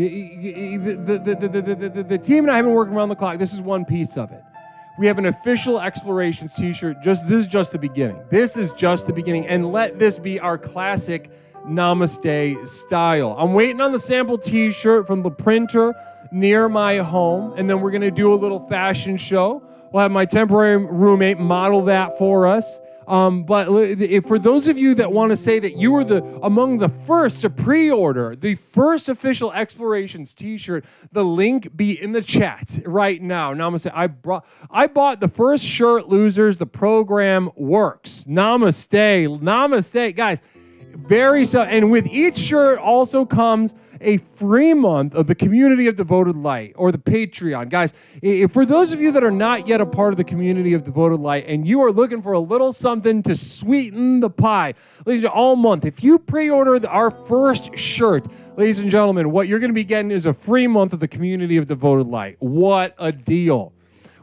team and I have been working around the clock. This is one piece of it. We have an official Explorations t-shirt. This is just the beginning. And let this be our classic Namaste style. I'm waiting on the sample t-shirt from the printer near my home, and then we're going to do a little fashion show. We'll have my temporary roommate model that for us. But for those of you that want to say that you were among the first to pre-order the first official Explorations t-shirt, the link be in the chat right now. Namaste. I bought the first shirt, losers. The program works. Namaste. Guys. And with each shirt also comes a free month of the Community of Devoted Light, or the Patreon. Guys, for those of you that are not yet a part of the Community of Devoted Light and you are looking for a little something to sweeten the pie, ladies and gentlemen, all month, if you pre-order our first shirt, ladies and gentlemen, what you're going to be getting is a free month of the Community of Devoted Light. What a deal.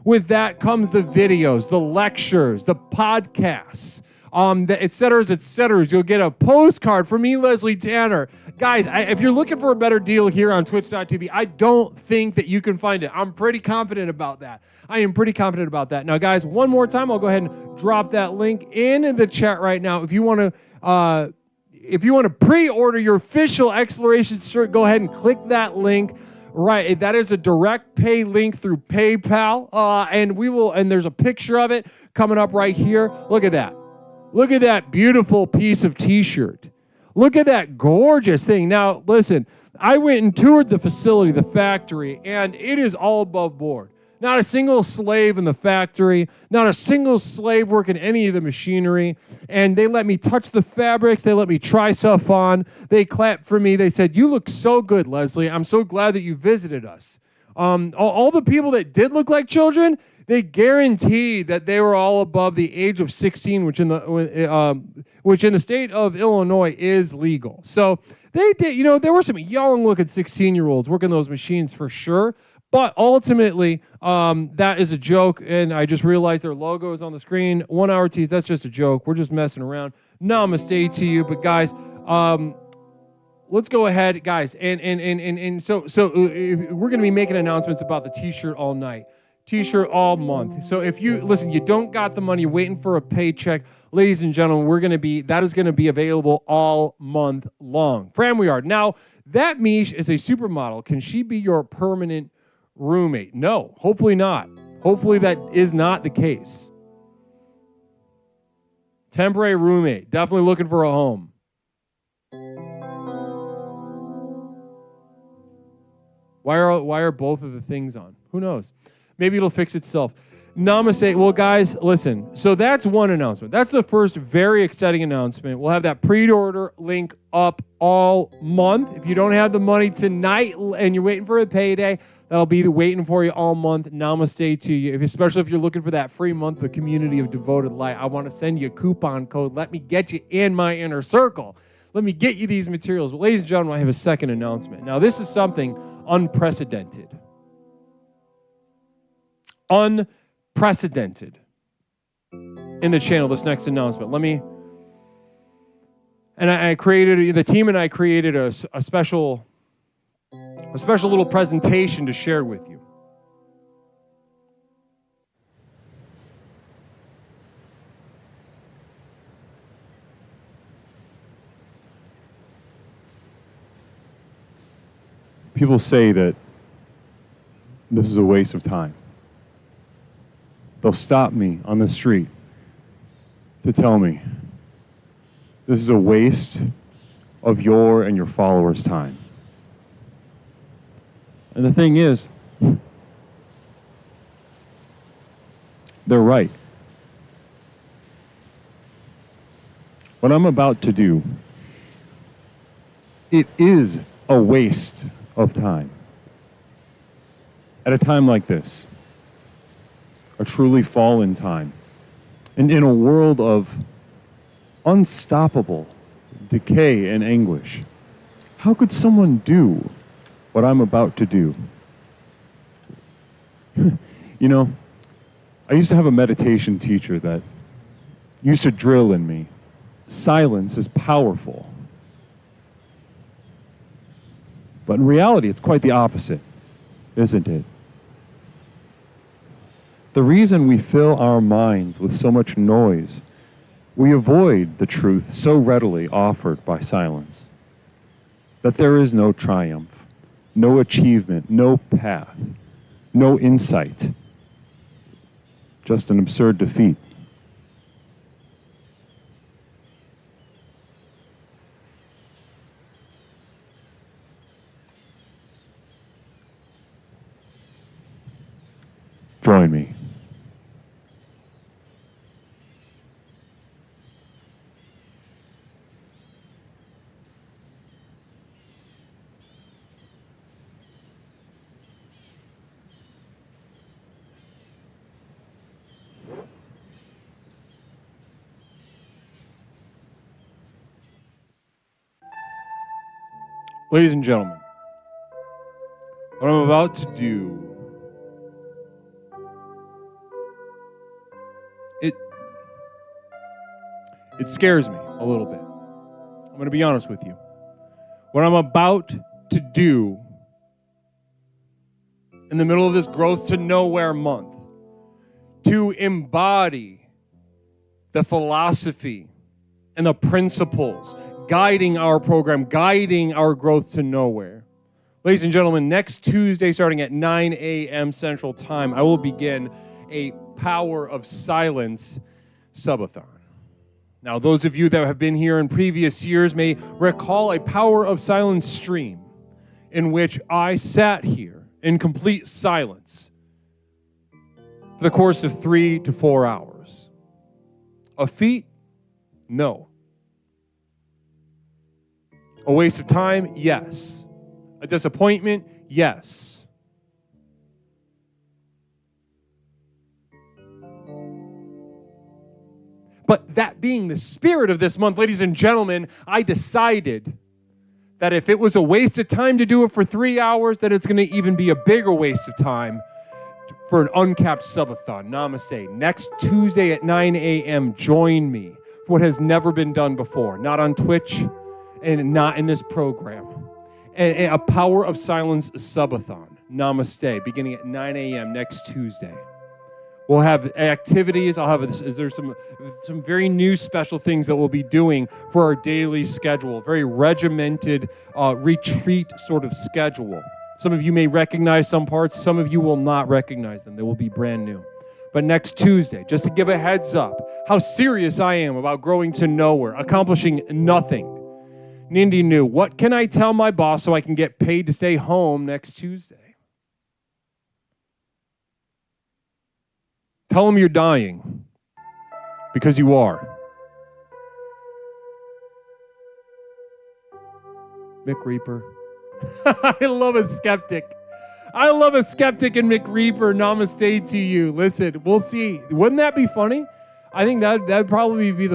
With that comes the videos, the lectures, the podcasts, the et ceteras. You'll get a postcard from me, Leslie Tanner. Guys, if you're looking for a better deal here on Twitch.tv, I don't think that you can find it. I'm pretty confident about that. I am pretty confident about that. Now, guys, one more time, I'll go ahead and drop that link in the chat right now. If you want to pre-order your official Exploration shirt, go ahead and click that link. Right, that is a direct pay link through PayPal, and there's a picture of it coming up right here. Look at that. Look at that beautiful piece of t-shirt. Look at that gorgeous thing. Now, listen, I went and toured the facility, the factory, and it is all above board. Not a single slave in the factory, not a single slave working any of the machinery. And they let me touch the fabrics. They let me try stuff on. They clapped for me. They said, "You look so good, Leslie. I'm so glad that you visited us." All the people that did look like children, they guaranteed that they were all above the age of 16, which in the state of Illinois is legal. So they did, there were some young-looking 16-year-olds working those machines for sure. But ultimately, that is a joke, and I just realized their logo is on the screen. 1 Hour Tees, that's just a joke. We're just messing around. Namaste to you. But guys, let's go ahead, guys. And so we're going to be making announcements about the T-shirt all night, T-shirt all month. So if you listen, you don't got the money, you're waiting for a paycheck, ladies and gentlemen, that is going to be available all month long. Fran, we are now. That Mish is a supermodel. Can she be your permanent roommate? No, hopefully not. Hopefully that is not the case. Temporary roommate, definitely looking for a home. Why are both of the things on? Who knows? Maybe it'll fix itself. Namaste. Well, guys, listen. So that's one announcement. That's the first very exciting announcement. We'll have that pre-order link up all month. If you don't have the money tonight and you're waiting for a payday, that'll be waiting for you all month. Namaste to you. Especially if you're looking for that free month of the Community of Devoted Light, I want to send you a coupon code. Let me get you in my inner circle. Let me get you these materials. Well, ladies and gentlemen, I have a second announcement. Now, this is something unprecedented. Unprecedented in the channel, this next announcement. The team and I created a special little presentation to share with you. People say that this is a waste of time. They'll stop me on the street to tell me this is a waste of your and your followers' time. And the thing is, they're right. What I'm about to do, it is a waste of time. At a time like this, a truly fallen time, and in a world of unstoppable decay and anguish, how could someone do what I'm about to do? I used to have a meditation teacher that used to drill in me, silence is powerful. But in reality, it's quite the opposite, isn't it? The reason we fill our minds with so much noise, we avoid the truth so readily offered by silence, that there is no triumph, no achievement, no path, no insight, just an absurd defeat. Join me. Ladies and gentlemen, what I'm about to do, it scares me a little bit. I'm going to be honest with you. What I'm about to do in the middle of this Growth to Nowhere month, to embody the philosophy and the principles guiding our program, guiding our Growth to Nowhere. Ladies and gentlemen, next Tuesday, starting at 9 a.m. Central Time, I will begin a Power of Silence subathon. Now, those of you that have been here in previous years may recall a Power of Silence stream in which I sat here in complete silence for the course of 3 to 4 hours. A feat? No. A waste of time? Yes. A disappointment? Yes. But that being the spirit of this month, ladies and gentlemen, I decided that if it was a waste of time to do it for 3 hours, that it's going to even be a bigger waste of time for an uncapped subathon. Namaste. Next Tuesday at 9 a.m., join me for what has never been done before, not on Twitch and not in this program. And a Power of Silence subathon. Namaste, beginning at 9 a.m. next Tuesday. We'll have activities. There's some very new special things that we'll be doing for our daily schedule. Very regimented retreat sort of schedule. Some of you may recognize some parts. Some of you will not recognize them. They will be brand new. But next Tuesday, just to give a heads up, how serious I am about growing to nowhere, accomplishing nothing. Nindy knew, what can I tell my boss so I can get paid to stay home next Tuesday? Tell him you're dying, because you are. Mick Reaper. I love a skeptic. I love a skeptic and Mick Reaper. Namaste to you. Listen, we'll see. Wouldn't that be funny? I think that'd probably be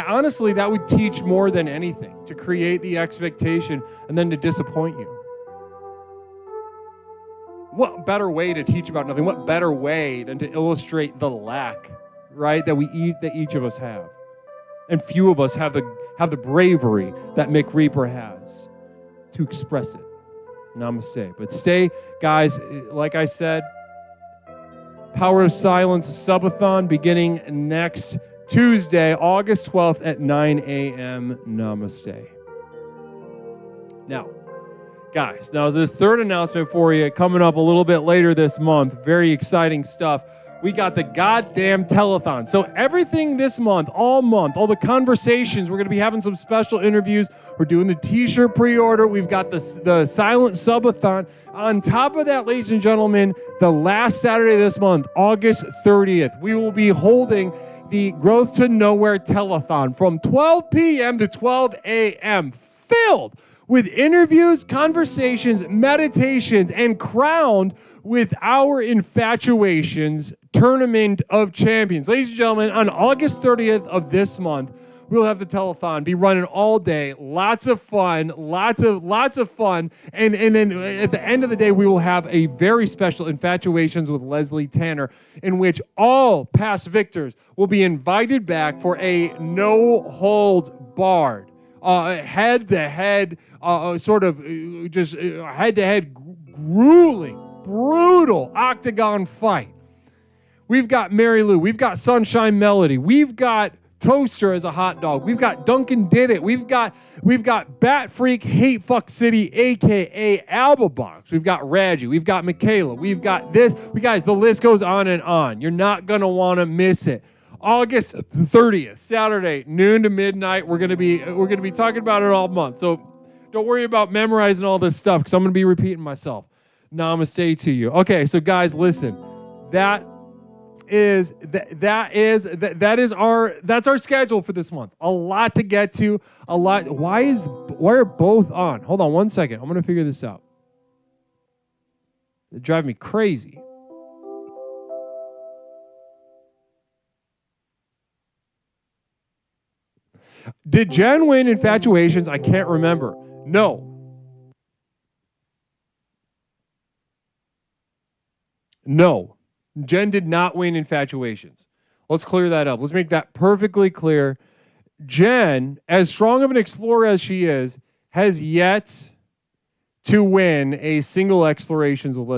honestly, that would teach more than anything, to create the expectation and then to disappoint you. What better way to teach about nothing? What better way than to illustrate the lack, right, that each of us have? And few of us have the bravery that Mick Reaper has to express it. Namaste. But stay, guys, like I said, Power of Silence subathon beginning next Tuesday, August 12th at 9 a.m. Namaste. Now, guys, this third announcement for you coming up a little bit later this month. Very exciting stuff. We got the goddamn telethon. So everything this month, all the conversations, we're going to be having some special interviews. We're doing the t-shirt pre-order. We've got the silent subathon. On top of that, ladies and gentlemen, the last Saturday this month, August 30th, we will be holding the Growth to Nowhere telethon from 12 p.m. to 12 a.m. filled with interviews, conversations, meditations, and crowned with our Infatuations Tournament of Champions. Ladies and gentlemen, on August 30th of this month, we'll have the telethon be running all day. Lots of fun, lots of fun. And then at the end of the day, we will have a very special Infatuations with Leslie Tanner, in which all past victors will be invited back for a no-hold-barred, head-to-head, head-to-head grueling, brutal octagon fight. We've got Mary Lou. We've got Sunshine Melody. We've got Toaster as a hot dog. We've got Duncan Did It. We've got Bat Freak Hate Fuck City, a.k.a. Alba Box. We've got Reggie. We've got Michaela. We've got this. Guys, the list goes on and on. You're not going to want to miss it. August 30th, Saturday, noon to midnight. We're going to be talking about it all month. So don't worry about memorizing all this stuff, because I'm going to be repeating myself. Namaste to you. Okay, so guys, listen. That's our schedule for this month. A lot to get to. A lot. Why are both on? Hold on one second. I'm going to figure this out. It drives me crazy. Did Jen win Infatuations? I can't remember. No. No, Jen did not win Infatuations. Let's clear that up. Let's make that perfectly clear. Jen, as strong of an explorer as she is, has yet to win a single Infatuations with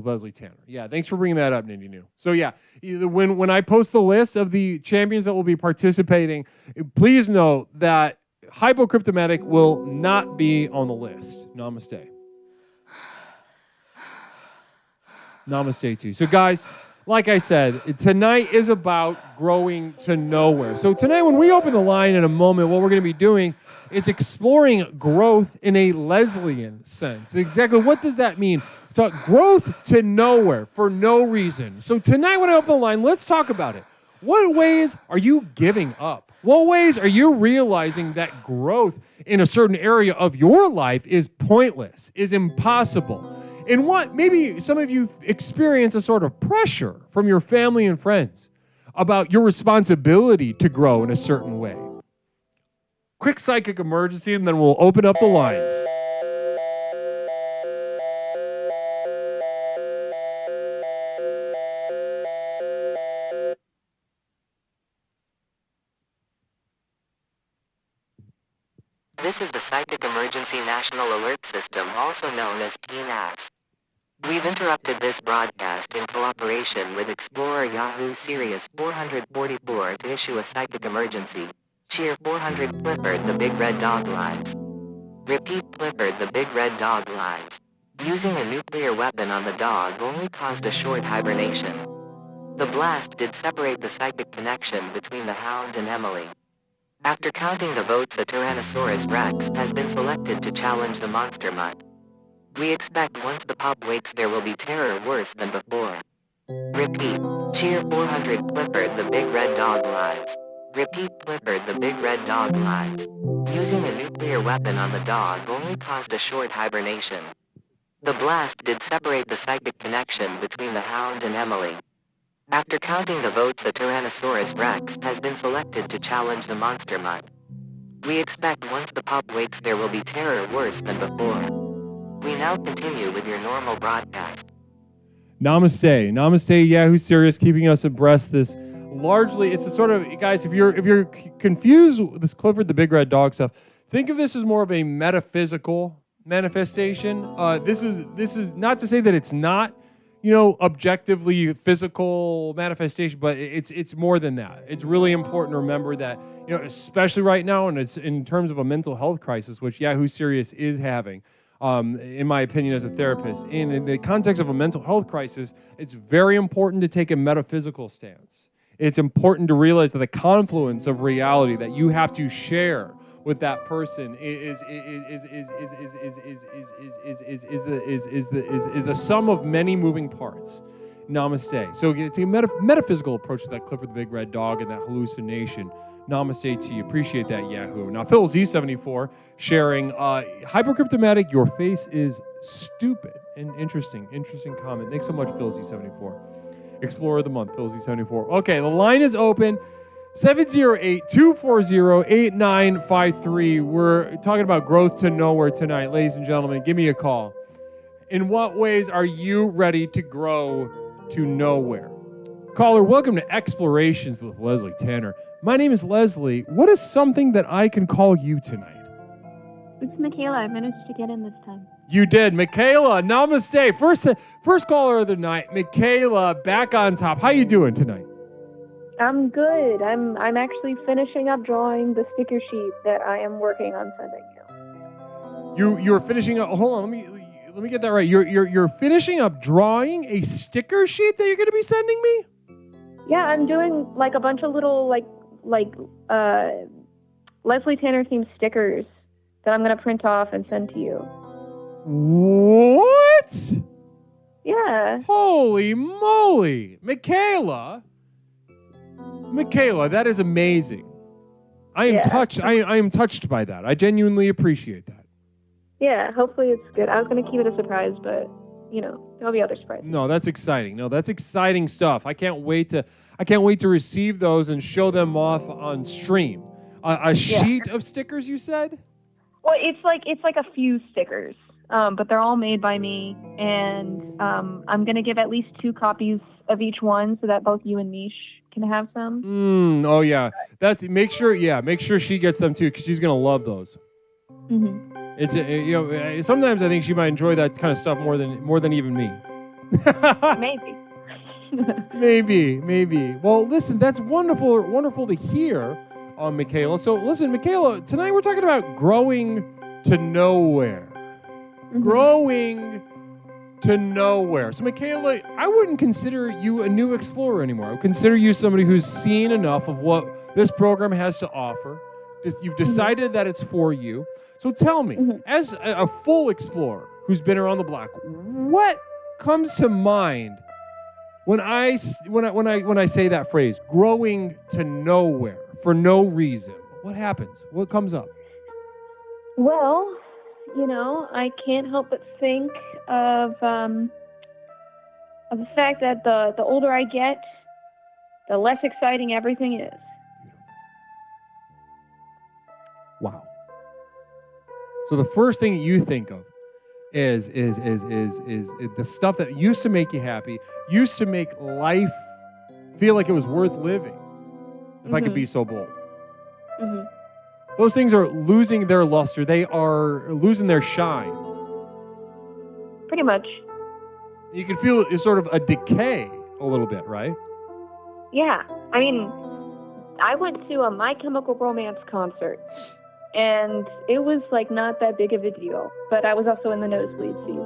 Leslie Tanner. Yeah, thanks for bringing that up, Nindy New. So yeah, when I post the list of the champions that will be participating, please note that Hypocryptomatic will not be on the list. Namaste. Namaste to you. So guys, like I said, tonight is about growing to nowhere. So tonight when we open the line in a moment, what we're going to be doing is exploring growth in a Leslian sense. Exactly what does that mean? Talk growth to nowhere for no reason. So tonight when I open the line, let's talk about it. What ways are you giving up? What ways are you realizing that growth in a certain area of your life is pointless, is impossible? And what maybe some of you experience a sort of pressure from your family and friends about your responsibility to grow in a certain way. Quick psychic emergency, and then we'll open up the lines. This is the Psychic Emergency National Alert System, also known as PNAS. We've interrupted this broadcast in cooperation with Explorer Yahoo Sirius 444 to issue a psychic emergency. Cheer 400 Clifford the Big Red Dog lives. Repeat, Clifford the Big Red Dog lives. Using a nuclear weapon on the dog only caused a short hibernation. The blast did separate the psychic connection between the hound and Emily. After counting the votes, a Tyrannosaurus Rex has been selected to challenge the Monster Mutt. We expect once the pup wakes there will be terror worse than before. Repeat, cheer 400 Clifford the Big Red Dog lives. Repeat, Clifford the Big Red Dog lives. Using a nuclear weapon on the dog only caused a short hibernation. The blast did separate the psychic connection between the hound and Emily. After counting the votes, a Tyrannosaurus Rex has been selected to challenge the Monster Mutt. We expect once the pup wakes there will be terror worse than before. We now continue with your normal broadcast. Namaste. Namaste, Yahoo Sirius, keeping us abreast this. Largely, it's a sort of, guys, if you're confused with this Clifford the Big Red Dog stuff, think of this as more of a metaphysical manifestation. This is not to say that it's not, objectively physical manifestation, but it's more than that. It's really important to remember that, especially right now, and it's in terms of a mental health crisis, which Yahoo Sirius is having. In my opinion, as a therapist, in the context of a mental health crisis, it's very important to take a metaphysical stance. It's important to realize that the confluence of reality that you have to share with that person is the sum of many moving parts. Namaste. So take a metaphysical approach to that Clifford the Big Red Dog and that hallucination. Namaste to you. Appreciate that, Yahoo. Now, Phil Z74 sharing, Hypercryptomatic, your face is stupid. And interesting comment. Thanks so much, Phil Z74. Explorer of the Month, Phil Z74. Okay, the line is open. 708-240-8953. We're talking about growth to nowhere tonight. Ladies and gentlemen, give me a call. In what ways are you ready to grow to nowhere? Caller, welcome to Explorations with Leslie Tanner. My name is Leslie. What is something that I can call you tonight? It's Michaela. I managed to get in this time. You did. Michaela, namaste. First caller of the night. Michaela, back on top. How you doing tonight? I'm good. I'm actually finishing up drawing the sticker sheet that I am working on sending you. You're finishing up. Hold on. Let me get that right. You're finishing up drawing a sticker sheet that you're going to be sending me? Yeah, I'm doing like a bunch of little like Leslie Tanner themed stickers that I'm going to print off and send to you. What? Yeah. Holy moly. Michaela, that is amazing. I am touched. I am touched by that. I genuinely appreciate that. Yeah, hopefully it's good. I was going to keep it a surprise, but there'll be other surprises. No, that's exciting. No, that's exciting stuff. I can't wait to receive those and show them off on stream. A sheet of stickers, you said? Well, it's like a few stickers. but they're all made by me, and I'm going to give at least 2 copies of each one so that both you and Mish can have some. Oh yeah, make sure she gets them too, because she's gonna love those. Mm-hmm. It's sometimes I think she might enjoy that kind of stuff more than even me. Maybe. Well, listen, that's wonderful to hear, Michaela. So listen, Michaela, tonight we're talking about growing to nowhere. Mm-hmm. Growing to nowhere. So, Michaela, I wouldn't consider you a new explorer anymore. I would consider you somebody who's seen enough of what this program has to offer. You've decided that it's for you. So tell me, as a full explorer who's been around the block, what comes to mind when I say that phrase, growing to nowhere for no reason? What happens? What comes up? Well, I can't help but think of the fact that the older I get, the less exciting everything is. Wow. So the first thing you think of is the stuff that used to make you happy, used to make life feel like it was worth living, if I could be so bold. Mm-hmm. Those things are losing their luster. They are losing their shine. Pretty much. You can feel it's sort of a decay a little bit, right? Yeah. I mean, I went to a My Chemical Romance concert, and it was like not that big of a deal, but I was also in the nosebleed seats.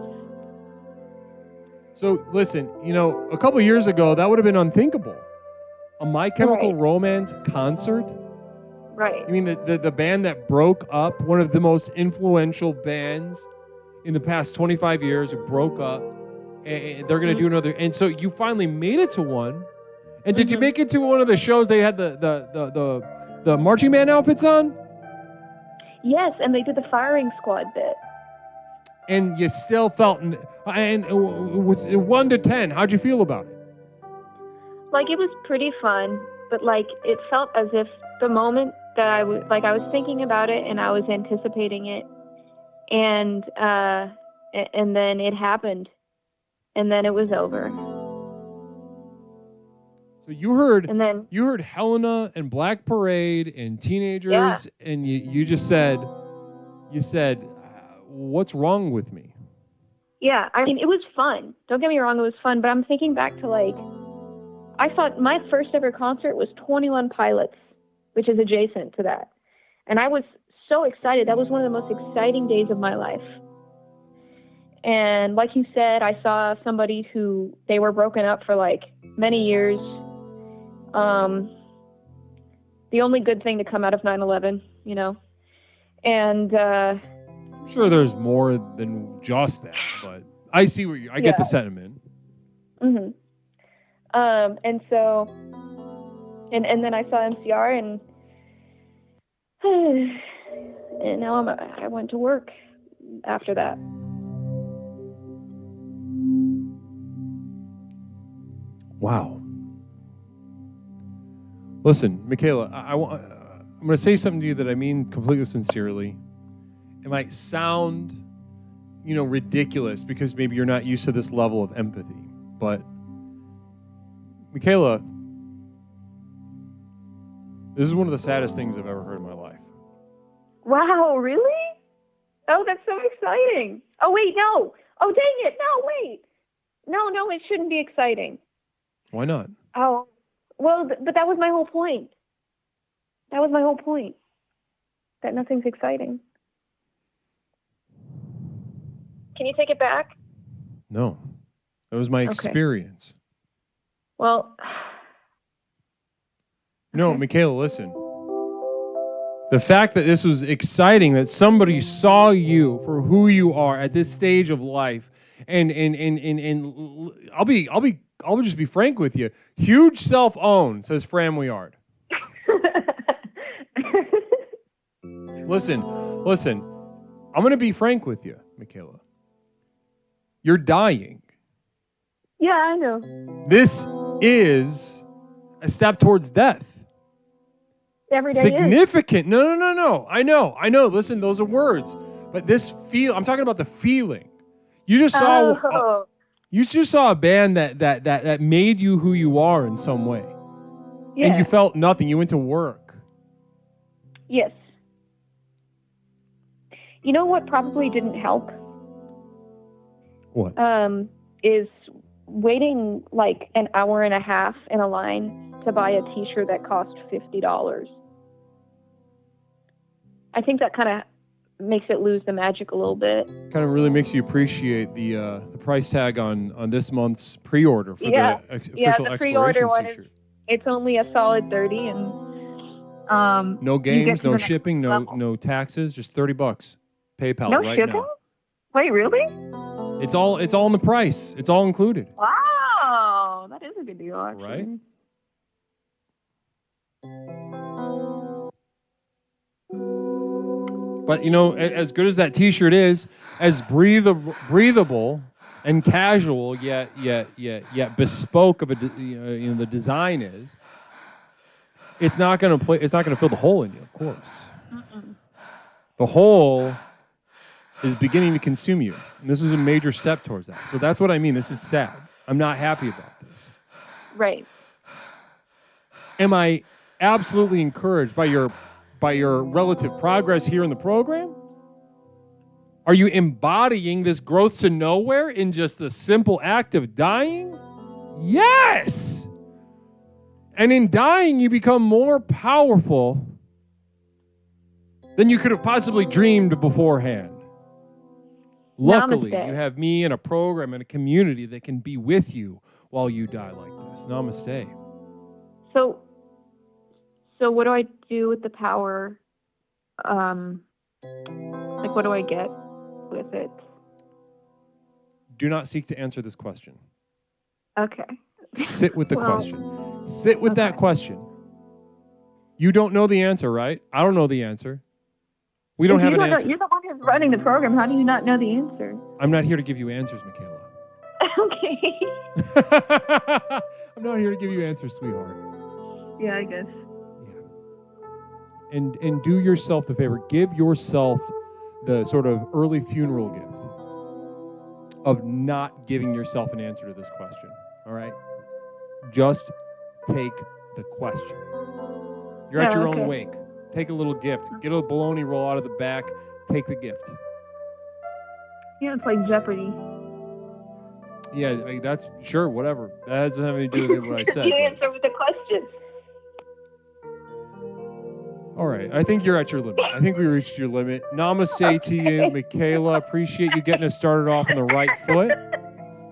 So listen, a couple years ago, that would have been unthinkable. A My Chemical Romance concert? Right. You mean the band that broke up, one of the most influential bands in the past 25 years, who broke up, and they're going to do another. And so you finally made it to one. And did you make it to one of the shows they had the marching band outfits on? Yes, and they did the firing squad bit. And you still felt, and it was 1 to 10. How'd you feel about it? Like, it was pretty fun, but it felt as if the moment that I was thinking about it and I was anticipating it, and then it happened, and then it was over. So you heard Helena and Black Parade and Teenagers, and you said, what's wrong with me? Yeah, I mean, it was fun. Don't get me wrong, it was fun, but I'm thinking back to I thought my first ever concert was 21 Pilots, which is adjacent to that. And I was so excited. That was one of the most exciting days of my life. And like you said, I saw somebody who they were broken up for many years. The only good thing to come out of 9/11, And I'm sure there's more than just that, but I see I get the sentiment. Mm-hmm. And so, and then I saw MCR, and now I went to work after that. Wow. Listen, Michaela, I'm going to say something to you that I mean completely sincerely. It might sound, ridiculous because maybe you're not used to this level of empathy, but Michaela, this is one of the saddest things I've ever heard in my life. Wow, really? Oh, that's so exciting. Oh, wait, no. Oh, dang it. No, wait. No, it shouldn't be exciting. Why not? Oh, well, but that was my whole point. That nothing's exciting. Can you take it back? No. That was my experience. Well, no, Michaela, listen. The fact that this was exciting, that somebody saw you for who you are at this stage of life, and I'll just be frank with you. Huge self-own, says Fran Wiard. Listen. I'm going to be frank with you, Michaela. You're dying. Yeah, I know. This is a step towards death. Every day significant. No. I know. Listen, those are words. But I'm talking about the feeling. You just saw a band that made you who you are in some way. Yeah. And you felt nothing. You went to work. Yes. You know what probably didn't help? What? Is waiting like an hour and a half in a line to buy a t-shirt that cost $50. I think that kind of makes it lose the magic a little bit. Kind of really makes you appreciate the price tag on this month's pre-order for the official the pre-order Explorations one t-shirt. It's only a solid $30, and no games, no shipping, no taxes, just $30. PayPal no right shipping? now. Wait, really? It's all in the price. It's all included. Wow, that is a good deal, actually. Right? But as good as that t-shirt is, as breathable and casual yet bespoke of the design is, it's not going to fill the hole in you, of course. Mm-mm. The hole is beginning to consume you. And this is a major step towards that. So that's what I mean. This is sad. I'm not happy about this. Right. Am I absolutely encouraged by your relative progress here in the program? Are you embodying this growth to nowhere in just the simple act of dying? Yes! And in dying, you become more powerful than you could have possibly dreamed beforehand. Luckily, Namaste. you have me and a program and a community that can be with you while you die like this. Namaste. So what do I do with the power? What do I get with it? Do not seek to answer this question. Okay. Sit with the question. Sit with that question. You don't know the answer, right? I don't know the answer. We don't have an answer. You're the one who's running the program. How do you not know the answer? I'm not here to give you answers, Michaela. Okay. I'm not here to give you answers, sweetheart. Yeah, I guess. Yeah. And do yourself the favor. Give yourself the sort of early funeral gift of not giving yourself an answer to this question. All right? Just take the question. You're at your own wake. Take a little gift. Get a bologna roll out of the back. Take the gift. Yeah, it's like Jeopardy. Yeah, that's sure, whatever. That doesn't have anything to do with what I said. You answer with a question. All right, I think you're at your limit. I think we reached your limit. Namaste to you, Michaela. Appreciate you getting us started off on the right foot.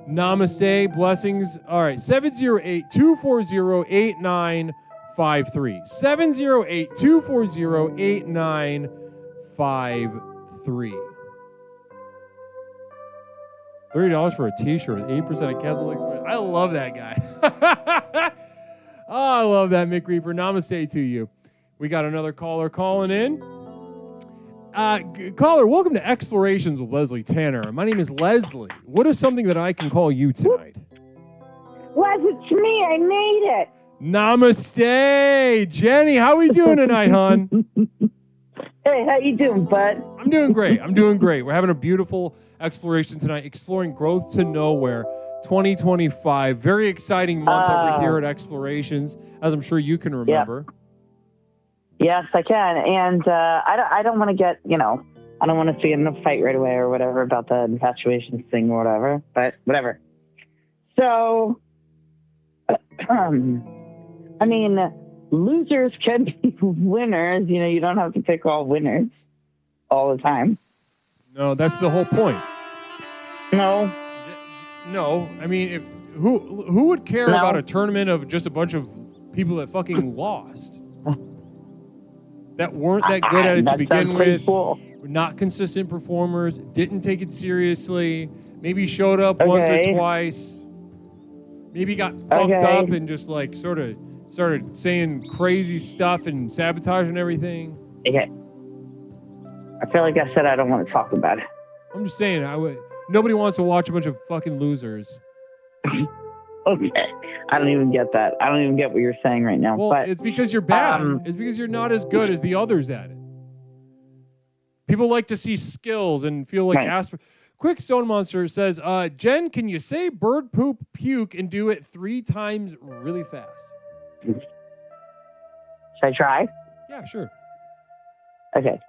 Namaste, blessings. All right, 708-240-8953. 708-240-8953. $30 for a t-shirt with 8% of cancel expiration. I love that guy. Oh, I love that, Mick Reaper. Namaste to you. We got another caller calling in. Caller, welcome to Explorations with Leslie Tanner. My name is Leslie. What is something that I can call you tonight? Les, it's me. I made it. Namaste. Jenny, how we doing tonight, hon? Hey, how you doing, bud? I'm doing great. We're having a beautiful exploration tonight, exploring growth to nowhere 2025. Very exciting month over here at Explorations, as I'm sure you can remember. Yes, I can. And I don't want to get, I don't want to see in a fight right away or whatever about the infatuation thing or whatever, but whatever. So, losers can be winners. You don't have to pick all winners all the time. No, that's the whole point. No. I mean, who would care about a tournament of just a bunch of people that fucking lost? That weren't that good at it to begin with. Cool. Not consistent performers, didn't take it seriously, maybe showed up once or twice, maybe got fucked up and just sort of started saying crazy stuff and sabotaging everything. Okay. I feel like I said I don't want to talk about it. I'm just saying, nobody wants to watch a bunch of fucking losers. Okay. I don't even get that. I don't even get what you're saying right now. Well, it's because you're bad. It's because you're not as good as the others at it. People like to see skills and feel like Quick Stone Monster says, Jen, can you say bird poop puke and do it 3 times really fast? Should I try? Yeah, sure. Okay.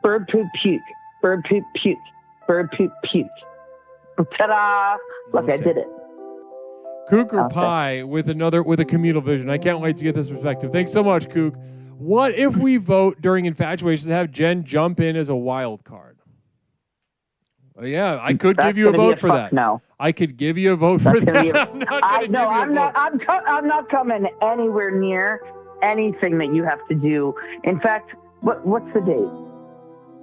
Bird poop puke. Bird poop puke. Bird poop puke. Ta-da! Look, I did it. Cougar Pie with a communal vision. I can't wait to get this perspective. Thanks so much, Kook. What if we vote during infatuation to have Jen jump in as a wild card? Yeah, I could give you a vote for that. No. I could give you a vote for that. I'm not coming anywhere near anything that you have to do. In fact, what's the date?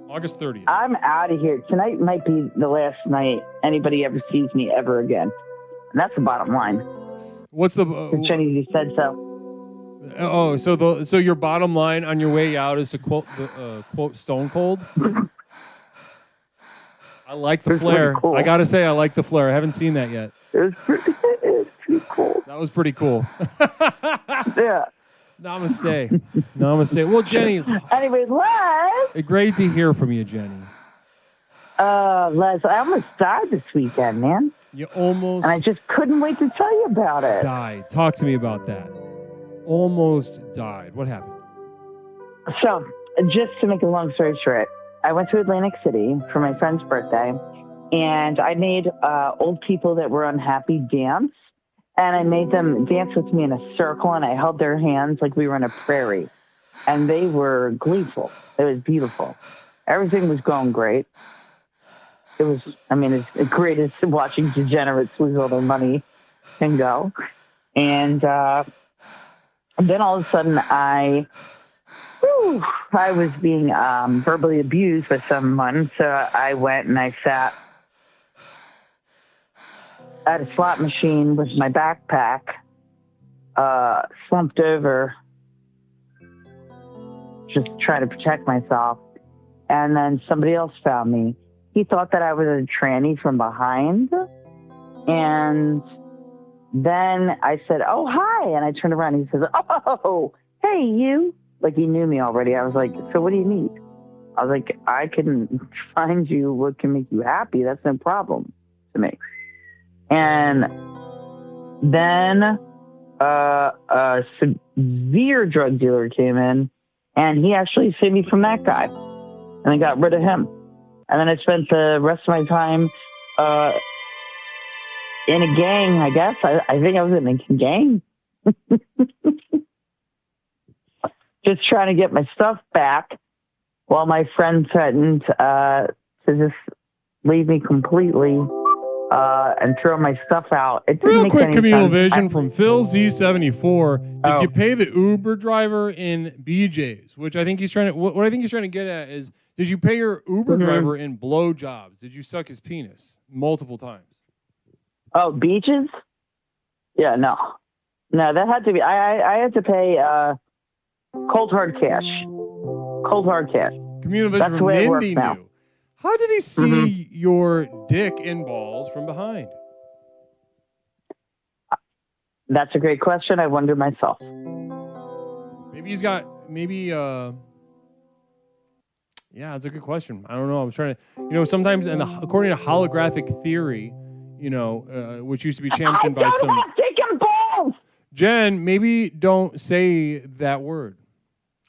August 30th. I'm out of here. Tonight might be the last night anybody ever sees me ever again. And that's the bottom line. What's the Jenny said so. Oh, so your bottom line on your way out is to quote Stone Cold? I like the flare. Cool. I gotta say, I like the flare. I haven't seen that yet. It was pretty cool. That was pretty cool. Yeah. Namaste. Namaste. Well, Jenny. Anyway, Les. Great to hear from you, Jenny. Les, I almost died this weekend, man. You almost. And I just couldn't wait to tell you about it. Died. Talk to me about that. Almost died. What happened? So, just to make a long story short, I went to Atlantic City for my friend's birthday, and I made old people that were unhappy dance, and I made them dance with me in a circle, and I held their hands like we were in a prairie, and they were gleeful. It was beautiful. Everything was going great. It was, it's great as watching degenerates lose all their money and go. And then all of a sudden I was being verbally abused by someone, so I went and I sat at a slot machine with my backpack slumped over, just trying to protect myself. And then somebody else found me. He thought that I was a tranny from behind. And then I said, "Oh, hi." And I turned around and he says, "Oh, hey, you." Like he knew me already. I was like, "So what do you need?" I was like, "I can find you what can make you happy. That's no problem to me." And then a severe drug dealer came in, and he actually saved me from that guy. And I got rid of him. And then I spent the rest of my time in a gang, I guess. I think I was in a gang. Just trying to get my stuff back while my friend threatened to just leave me completely and throw my stuff out. It didn't Real make quick any communal sense. vision from Phil Z74. Did you pay the Uber driver in BJ's? Which I think he's trying to. What I think he's trying to get at is, did you pay your Uber driver in blowjobs? Did you suck his penis multiple times? Oh, beaches? Yeah, no, that had to be. I had to pay cold hard cash. Cold hard cash. Communal vision from Mindy knew. How did he see your dick and balls from behind? That's a great question. I wonder myself. Maybe he's got, yeah, that's a good question. I don't know. I was trying to, sometimes, according to holographic theory, which used to be championed by some. Dick and balls! Jen, maybe don't say that word.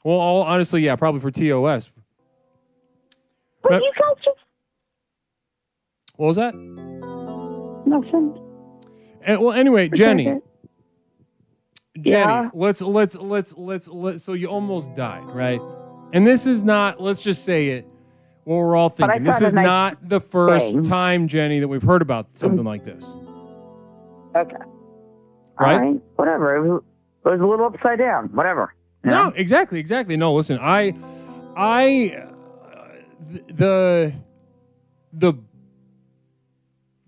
Well, honestly, yeah, probably for TOS. But you guys just... What was that? Nothing. Well, anyway, Jenny. Yeah. Let's. So you almost died, right? And this is not. Let's just say it. What we're all thinking. This is not the first time, Jenny, that we've heard about something like this. Okay. Right? All right. Whatever. It was a little upside down. Whatever. No, exactly. No, listen.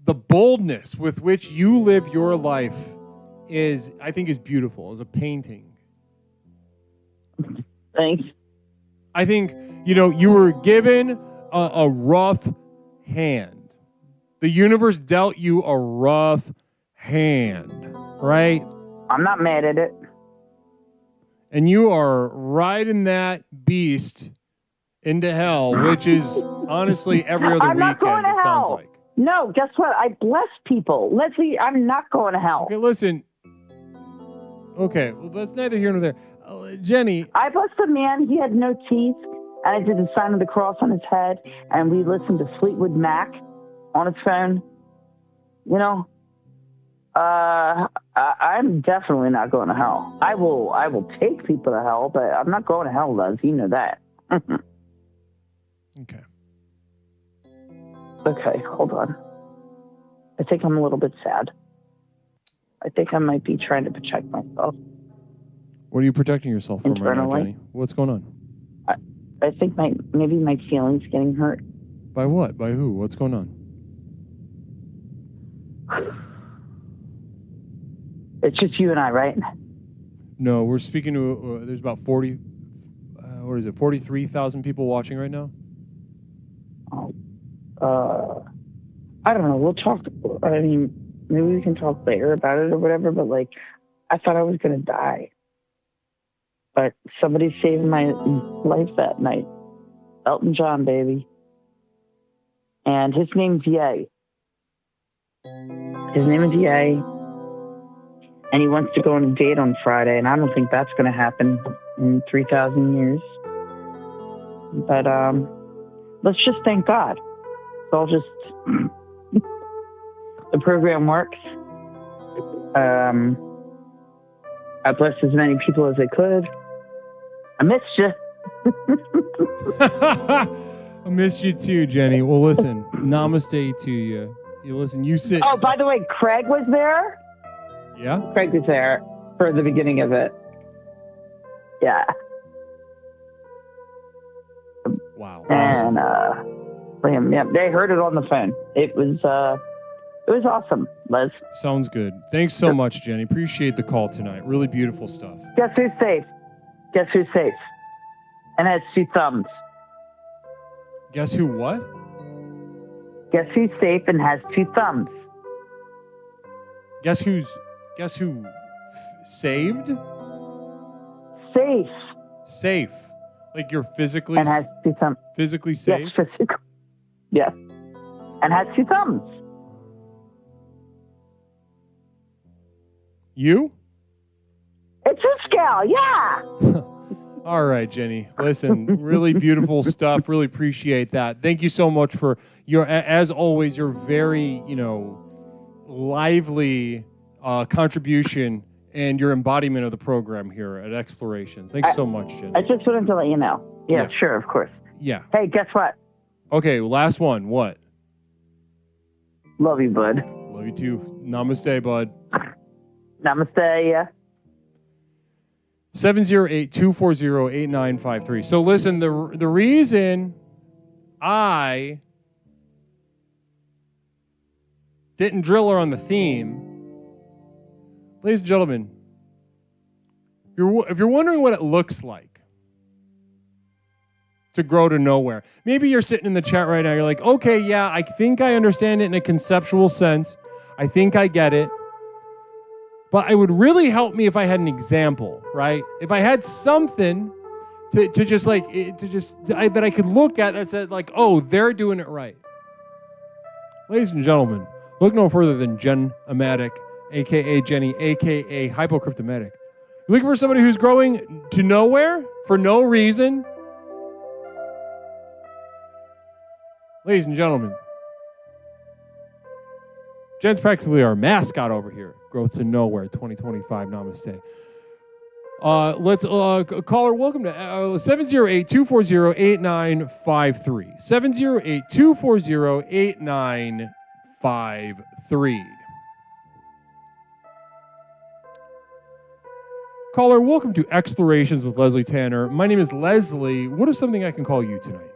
The boldness with which you live your life I think is beautiful as a painting. Thanks. I think, you were given a rough hand. The universe dealt you a rough hand, right? I'm not mad at it. And you are riding that beast into hell, which is honestly every other I'm not going weekend, to it sounds hell. like. No, guess what? I bless people. Leslie, I'm not going to hell. Okay, listen. Okay, well, that's neither here nor there. Jenny. I blessed a man. He had no teeth, and I did the sign of the cross on his head, and we listened to Fleetwood Mac on his phone. You know, I'm definitely not going to hell. I will take people to hell, but I'm not going to hell, Les. You know that. Okay. Okay, hold on. I think I'm a little bit sad. I think I might be trying to protect myself. What are you protecting yourself from right now, Internally. Jenny? What's going on? I think maybe my feelings getting hurt. By what? By who? What's going on? It's just you and I, right? No, we're speaking to, there's about 43,000 people watching right now? I don't know. We'll talk. I mean, maybe we can talk later about it or whatever, but like, I thought I was going to die. But somebody saved my life that night. Elton John, baby. And his name's Ye. His name is Ye. And he wants to go on a date on Friday, and I don't think that's going to happen in 3,000 years. But let's just thank God. So I'll just... the program works. I blessed as many people as I could. I missed you. I missed you too, Jenny. Well, listen, namaste to you. You sit. Oh, by the way, Craig was there. Yeah? Craig was there for the beginning of it. Yeah. Wow. And Liam, yeah, they heard it on the phone. It was awesome, Les. Sounds good. Thanks so much, Jenny. Appreciate the call tonight. Really beautiful stuff. Guess who's safe? Guess who's safe? And has two thumbs. Guess who what? Guess who's safe and has two thumbs? Guess who saved? Safe. Safe. Like you're physically And has two thumbs. physically safe? Yes, physical. Yes. And has two thumbs. You? It's a scale, yeah. All right, Jenny. Listen, really beautiful stuff. Really appreciate that. Thank you so much for your, as always, your very, lively contribution and your embodiment of the program here at Exploration. Thanks so much, Jenny. I just wanted to let you know. Yeah, sure, of course. Yeah. Hey, guess what? Okay, last one. What? Love you, bud. Love you too. Namaste, bud. Namaste, yeah. 708-240-8953. So listen, the reason I didn't drill her on the theme, ladies and gentlemen, if you're wondering what it looks like to grow to nowhere, maybe you're sitting in the chat right now, you're like, okay, yeah, I think I understand it in a conceptual sense. I think I get it. But it would really help me if I had an example, right? If I had something that I could look at that said like, oh, they're doing it right. Ladies and gentlemen, look no further than Jen Amatic, aka Jenny, aka Hypocryptomatic. You're looking for somebody who's growing to nowhere for no reason. Ladies and gentlemen, Jen's practically our mascot over here. Growth to Nowhere 2025. Namaste. Let's caller. Welcome to 708-240-8953. 708-240-8953. Caller, welcome to Explorations with Leslie Tanner. My name is Leslie. What is something I can call you tonight?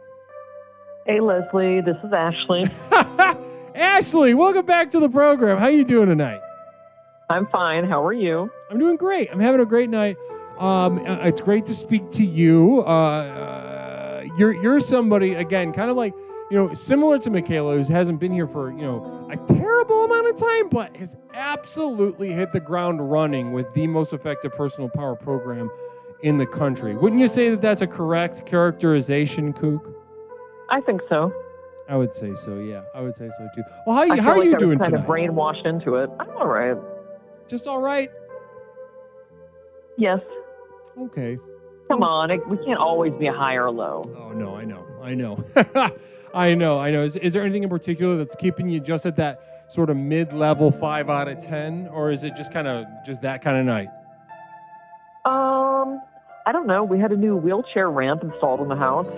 Hey, Leslie. This is Ashley. Ashley, welcome back to the program. How you doing tonight? I'm fine. How are you? I'm doing great. I'm having a great night. It's great to speak to you. You're somebody, again, kind of like, similar to Michaela, who hasn't been here for, a terrible amount of time, but has absolutely hit the ground running with the most effective personal power program in the country. Wouldn't you say that that's a correct characterization, Kook? I think so. I would say so, yeah. I would say so, too. Well, how I are feel you like I doing was kind tonight? of brainwashed into it. I'm all right. Just all right? Yes. Okay. Come on. We can't always be high or low. Oh, no, I know. I know. Is there anything in particular that's keeping you just at that sort of mid-level 5 out of 10? Or is it just that kind of night? I don't know. We had a new wheelchair ramp installed in the house.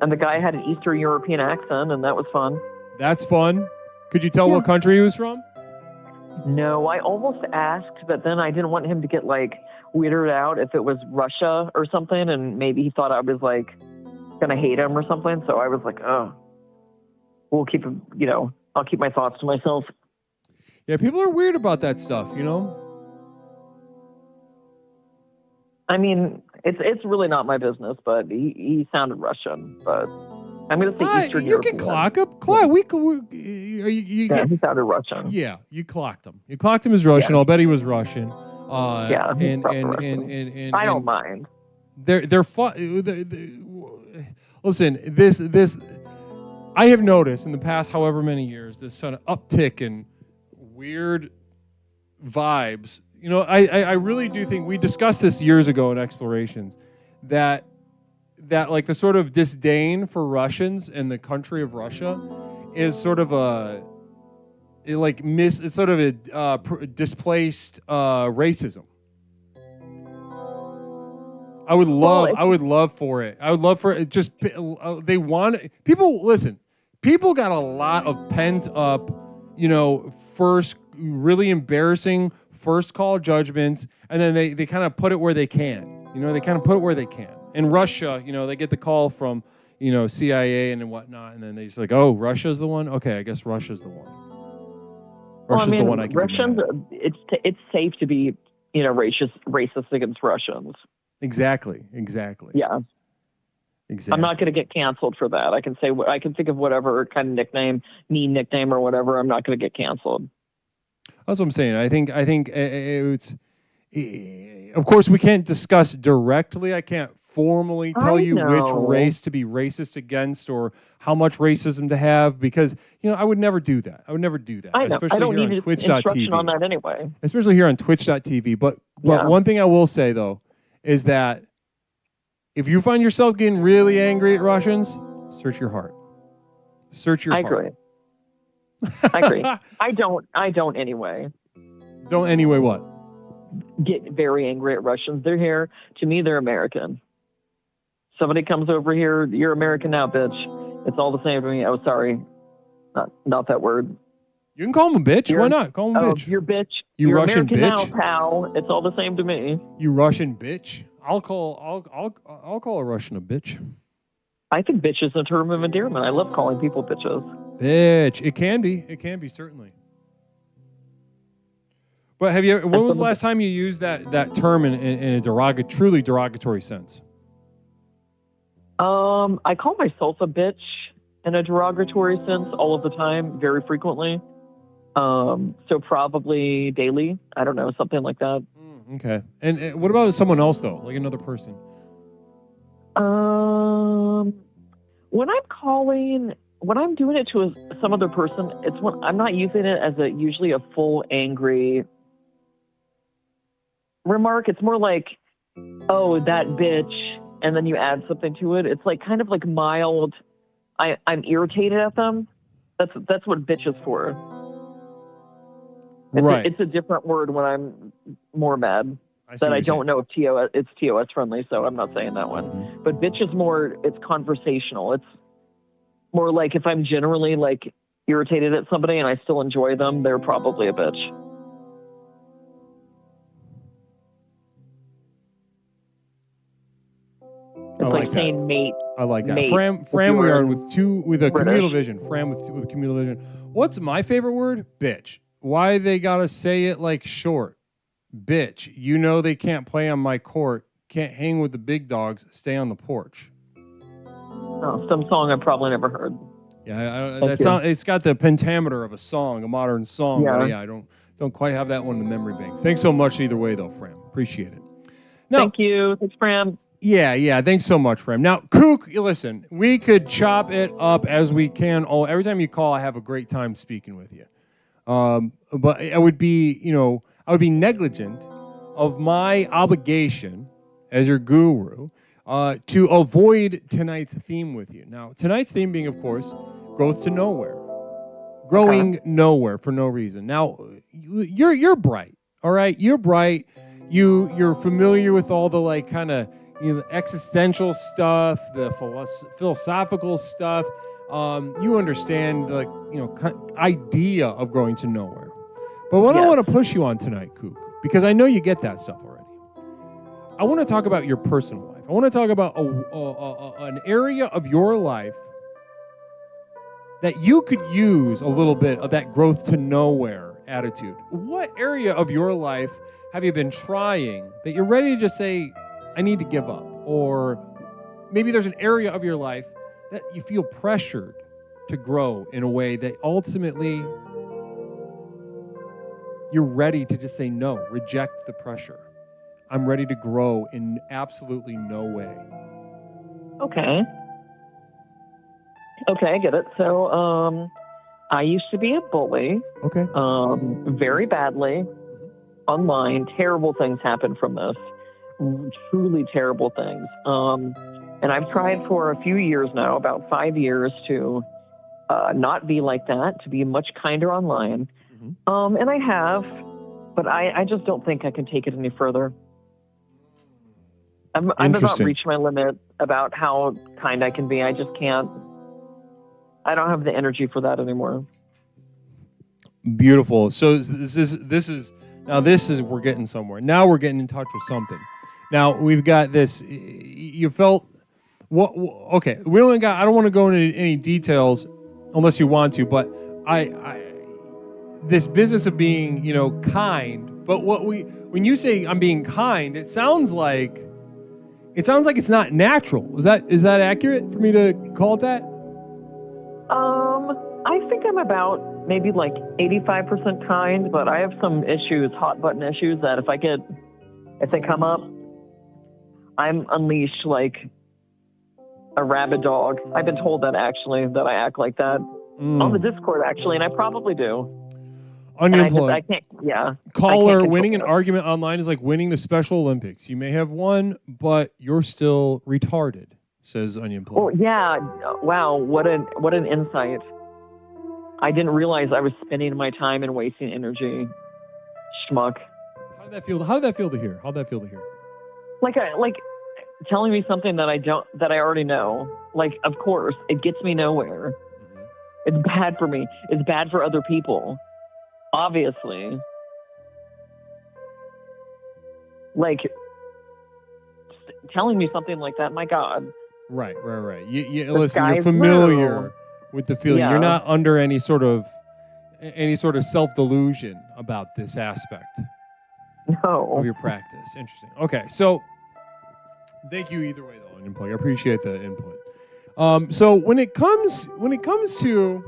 And the guy had an Eastern European accent, and that was fun. That's fun. Could you tell what country he was from? No, I almost asked, but then I didn't want him to get, like, weirded out if it was Russia or something, and maybe he thought I was, like, going to hate him or something. So I was like, oh, we'll keep him, I'll keep my thoughts to myself. Yeah, people are weird about that stuff, I mean, it's really not my business, but he sounded Russian. But I'm going to say Eastern European. You can clock him. He sounded Russian. Yeah, you clocked him. You clocked him as Russian. Yeah. I'll bet he was Russian. And I don't mind. They're fun. Listen, this I have noticed in the past however many years this sort of uptick in weird vibes. I really do think we discussed this years ago in Explorations that like the sort of disdain for Russians and the country of Russia is sort of displaced racism. I would love for it. I would love for it. Just they want people. Listen, people got a lot of pent up, first really embarrassing first call judgments, and then they kind of put it where they can. They kind of put it where they can. In Russia, they get the call from CIA and whatnot, and then they just like, oh, Russia's the one. Okay, I guess Russia's the one. Russia's the one I can. Russians, it's safe to be racist against Russians. Exactly. Yeah. Exactly. I'm not going to get canceled for that. I can think of whatever kind of mean nickname or whatever. I'm not going to get canceled. That's what I'm saying. I think it's. Of course, we can't discuss directly. I can't formally tell you which race to be racist against or how much racism to have because I would never do that. I know. Especially I don't here need on Twitch.tv. instruction on that anyway. Especially here on Twitch.tv. But one thing I will say though is that if you find yourself getting really angry at Russians, search your heart. Search your heart. I agree. I don't anyway. Don't anyway what? Get very angry at Russians. They're here. To me, they're American. Somebody comes over here, you're American now, bitch. It's all the same to me. Oh, sorry. Not that word. You can call him a bitch. Why not? Call him a bitch. You're bitch. You're Russian American bitch. now, pal. It's all the same to me. You Russian bitch. I'll call a Russian a bitch. I think bitch is a term of endearment. I love calling people bitches. Bitch. It can be certainly. But when was the last time you used that term in a truly derogatory sense? I call myself a bitch in a derogatory sense all of the time, very frequently. So probably daily. I don't know, something like that. Okay. And what about someone else though, like another person? When I'm doing it to some other person, it's when I'm not using it as usually a full angry remark. It's more like, oh, that bitch, and then you add something to it. It's like kind of like mild. I'm irritated at them. That's what bitch is for. Right. It's a different word when I'm more mad. I don't know if it's TOS friendly, so I'm not saying that one. But bitch is more. It's conversational. It's more like if I'm generally like irritated at somebody and I still enjoy them, they're probably a bitch. It's like saying mate. I like that. Mate, Fram, we are with a British. communal vision. Fram with a communal vision. What's my favorite word? Bitch. Why they gotta say it like short? Bitch. They can't play on my court. Can't hang with the big dogs. Stay on the porch. Oh, some song I've probably never heard. Yeah, it's got the pentameter of a song, a modern song. Yeah. But yeah, I don't quite have that one in the memory bank. Thanks so much either way though, Fram. Appreciate it. Thank you. Thanks, Fram. Yeah. Thanks so much, Fram. Now, Kook, listen, we could chop it up as we can. Every time you call, I have a great time speaking with you. But I would be negligent of my obligation as your guru to avoid tonight's theme with you. Now, tonight's theme being, of course, growth to nowhere. Growing nowhere for no reason. Now, you're bright, all right? You're bright. You're familiar with all the like kind of existential stuff, the philosophical stuff. You understand the idea of growing to nowhere. But what I want to push you on tonight, Kook, because I know you get that stuff already. I want to talk about your personal life. I want to talk about an area of your life that you could use a little bit of that growth to nowhere attitude. What area of your life have you been trying that you're ready to just say, I need to give up? Or maybe there's an area of your life that you feel pressured to grow in a way that ultimately you're ready to just say no, reject the pressure. I'm ready to grow in absolutely no way. Okay, I get it. So, I used to be a bully. Okay. Very badly. Online, terrible things happen from this. Truly terrible things. And I've tried for a few years now, about 5 years, to not be like that, to be much kinder online. And I have, but I just don't think I can take it any further. I'm about to reach my limit about how kind I can be. I just can't. I don't have the energy for that anymore. Beautiful. So this is we're getting somewhere. Now we're getting in touch with something. Now we've got this. You felt what? Okay, I don't want to go into any details unless you want to. But this business of being kind. But when you say I'm being kind, it sounds like it's not natural. Is that accurate for me to call it that? I think I'm about maybe like 85% kind, but I have some issues, hot button issues, that if they come up, I'm unleashed like a rabid dog. I've been told that actually, that I act like that on the Discord actually, and I probably do. Unemployed. I can't, yeah. Caller, winning an argument online is like winning the Special Olympics. You may have won, but you're still retarded, says Unemployed. Oh, yeah. Wow, what an insight. I didn't realize I was spending my time and wasting energy. Schmuck. How did that feel? How did that feel to hear? Like telling me something that I already know. Like, of course, it gets me nowhere. It's bad for me. It's bad for other people. Obviously. Like, telling me something like that, my God. Right. Listen, you're familiar with the feeling. Yeah. You're not under any sort of self-delusion about this aspect of your practice. Interesting. Okay, so thank you either way, though, Unemployed. I appreciate the input. So when it comes to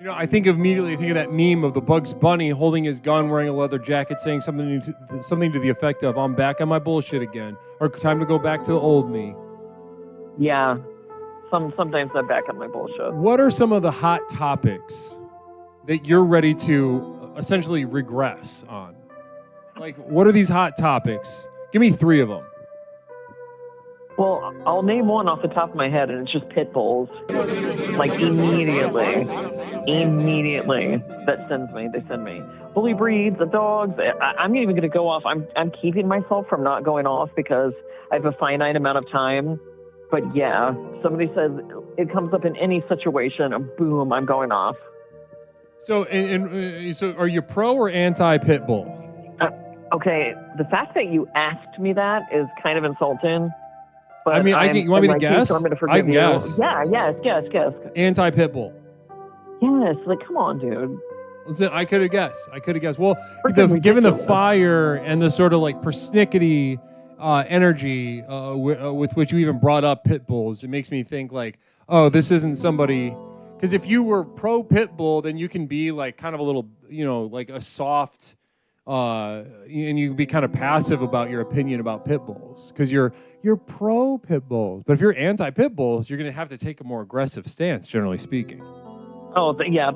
I think of that meme of the Bugs Bunny holding his gun, wearing a leather jacket, saying something to the effect of, I'm back on my bullshit again, or time to go back to the old me. Yeah. Sometimes I'm back on my bullshit. What are some of the hot topics that you're ready to essentially regress on? Like, what are these hot topics? Give me 3 of them. Well, I'll name one off the top of my head, and it's just pit bulls. Like, immediately, they send me bully breeds of dogs. I'm even going to go off. I'm keeping myself from not going off because I have a finite amount of time. But yeah, somebody says it comes up in any situation, and boom, I'm going off. So, so are you pro or anti pit bull? Okay, the fact that you asked me that is kind of insulting. But I mean, you want me to guess? I can guess. Yeah, yes, guess. Anti-pit bull. Yes, like, come on, dude. Listen, I could have guessed. Well, given the fire and the sort of like persnickety energy with which you even brought up pit bulls, it makes me think like, oh, this isn't somebody. Because if you were pro pit bull, then you can be like kind of a little, like a soft, and you can be kind of passive about your opinion about pit bulls because you're pro pit bulls. But if you're anti pit bulls, you're going to have to take a more aggressive stance, generally speaking. Oh, yeah,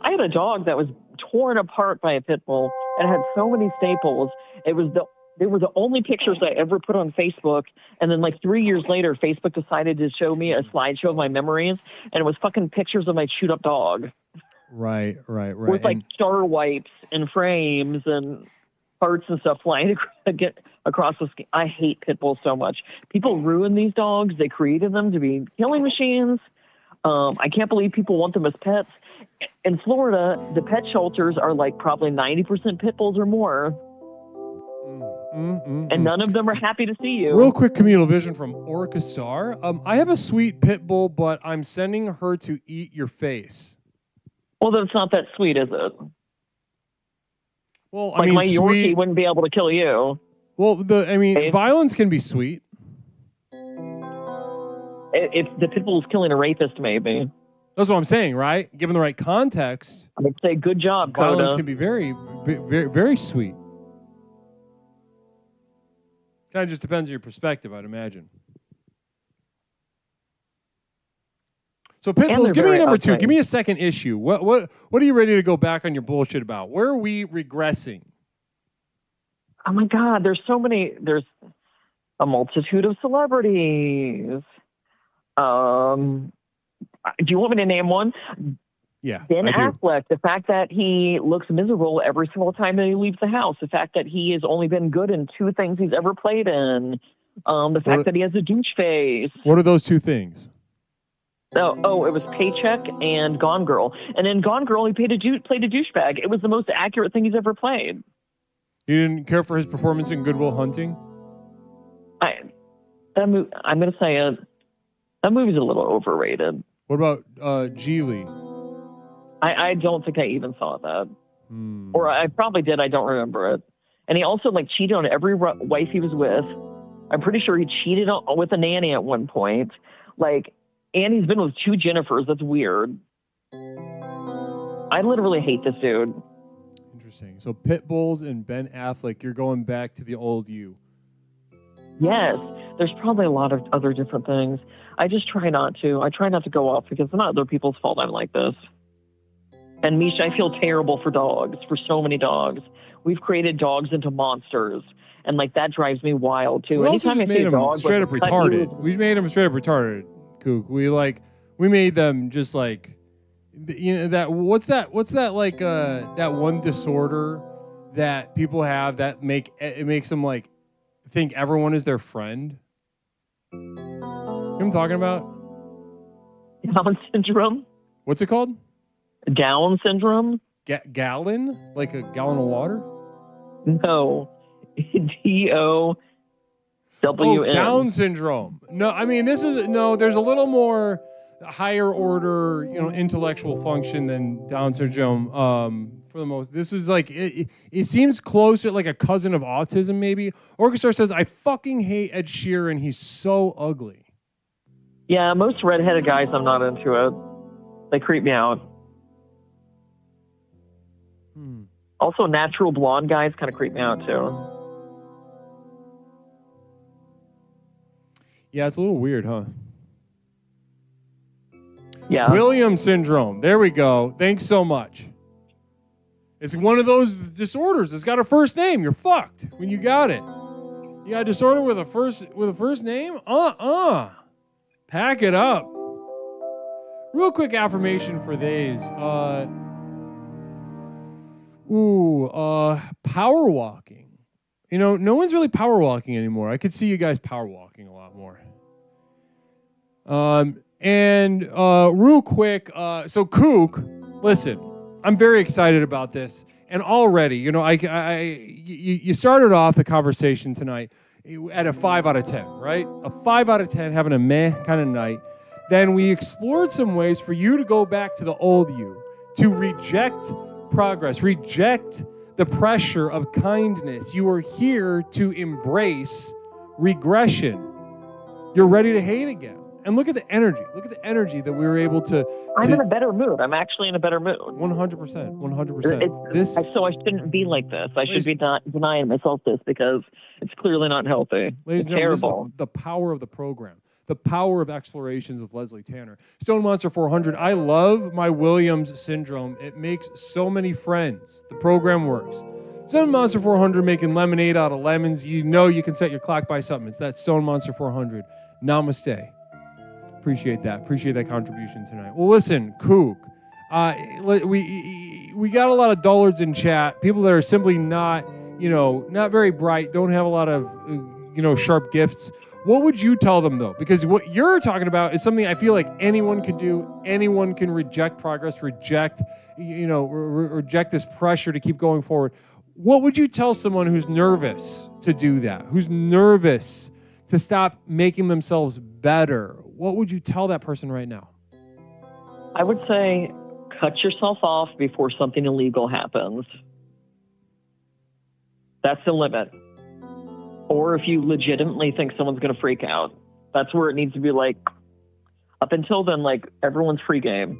I had a dog that was torn apart by a pit bull and had so many staples. They were the only pictures I ever put on Facebook. And then like 3 years later, Facebook decided to show me a slideshow of my memories. And it was fucking pictures of my chewed up dog. Right. With like star wipes and frames and parts and stuff flying across the skin. I hate pit bulls so much. People ruin these dogs. They created them to be killing machines. I can't believe people want them as pets. In Florida, the pet shelters are like probably 90% pit bulls or more. And none of them are happy to see you. Real quick communal vision from Orcasar. I have a sweet pit bull, but I'm sending her to eat your face. Well, that's not that sweet, is it? Well, like my Yorkie wouldn't be able to kill you. Well, violence can be sweet. If the pit bull is killing a rapist, maybe. That's what I'm saying, right? Given the right context, I would say good job, violence Coda. can be very, very, very sweet. Kind of just depends on your perspective, I'd imagine. So pit bulls, give me a number two. Give me a second issue. What are you ready to go back on your bullshit about? Where are we regressing? Oh my God, there's so many. There's a multitude of celebrities. Do you want me to name one? Yeah, Ben Affleck. The fact that he looks miserable every single time that he leaves the house. The fact that he has only been good in 2 things he's ever played in. The fact that he has a douche face. What are those 2 things? Oh, it was Paycheck and Gone Girl. And in Gone Girl, he played a douchebag. It was the most accurate thing he's ever played. You didn't care for his performance in Good Will Hunting? I'm going to say that movie's a little overrated. What about Geely? I don't think I even saw that. Or I probably did. I don't remember it. And he also cheated on every wife he was with. I'm pretty sure he cheated with a nanny at one point. And he's been with 2 Jennifers. That's weird. I literally hate this dude. Interesting. So pit bulls and Ben Affleck, you're going back to the old you. Yes. There's probably a lot of other different things. I just try not to. I try not to go off because it's not other people's fault I'm like this. And Misha, I feel terrible for dogs, for so many dogs. We've created dogs into monsters. And that drives me wild too. Anytime I see a dog straight up retarded. We made them straight up retarded. Kook. We made them just that what's that that one disorder that people have that makes them think everyone is their friend. You know what I'm talking about? Down syndrome. What's it called? Down syndrome. Gallon? Like a gallon of water? No. DOWN. Oh, Down syndrome. No, there's a little more higher order, intellectual function than Down syndrome. For the most, this is it seems closer like a cousin of autism, maybe. Orchestra says, I fucking hate Ed Sheeran. He's so ugly. Yeah, most redheaded guys, I'm not into it. They creep me out. Also, natural blonde guys kind of creep me out too. Yeah, it's a little weird, huh? Yeah. Williams syndrome. There we go. Thanks so much. It's one of those disorders. It's got a first name. You're fucked when you got it. You got a disorder with a first name? Pack it up. Real quick affirmation for these. Power walking. No one's really power walking anymore. I could see you guys power walking a lot more. Real quick, so Kook, listen, I'm very excited about this. And already, you started off the conversation tonight at a 5 out of 10, right? A 5 out of 10, having a meh kind of night. Then we explored some ways for you to go back to the old you, to reject progress, reject the pressure of kindness. You are here to embrace regression. You're ready to hate again. And look at the energy. Look at the energy that we were able to. I'm in a better mood. I'm actually in a better mood. 100%. 100%. So I shouldn't be like this. I should be not denying myself this because it's clearly not healthy. Ladies and it's gentlemen, terrible. this is the power of the program. The power of explorations with Leslie Tanner. Stone Monster 400. I love my Williams syndrome. It makes so many friends. The program works. Stone Monster 400 making lemonade out of lemons. You know you can set your clock by something. It's that Stone Monster 400. Namaste. Appreciate that. Appreciate that contribution tonight. Well, listen, Kook. We got a lot of dullards in chat. People that are simply not very bright, don't have a lot of, sharp gifts. What would you tell them, though? Because what you're talking about is something I feel like anyone can do. Anyone can reject progress, reject this pressure to keep going forward. What would you tell someone who's nervous to do that, who's nervous to stop making themselves better? What would you tell that person right now? I would say cut yourself off before something illegal happens. That's the limit. Or if you legitimately think someone's going to freak out, that's where it needs to be like, up until then, like, everyone's free game.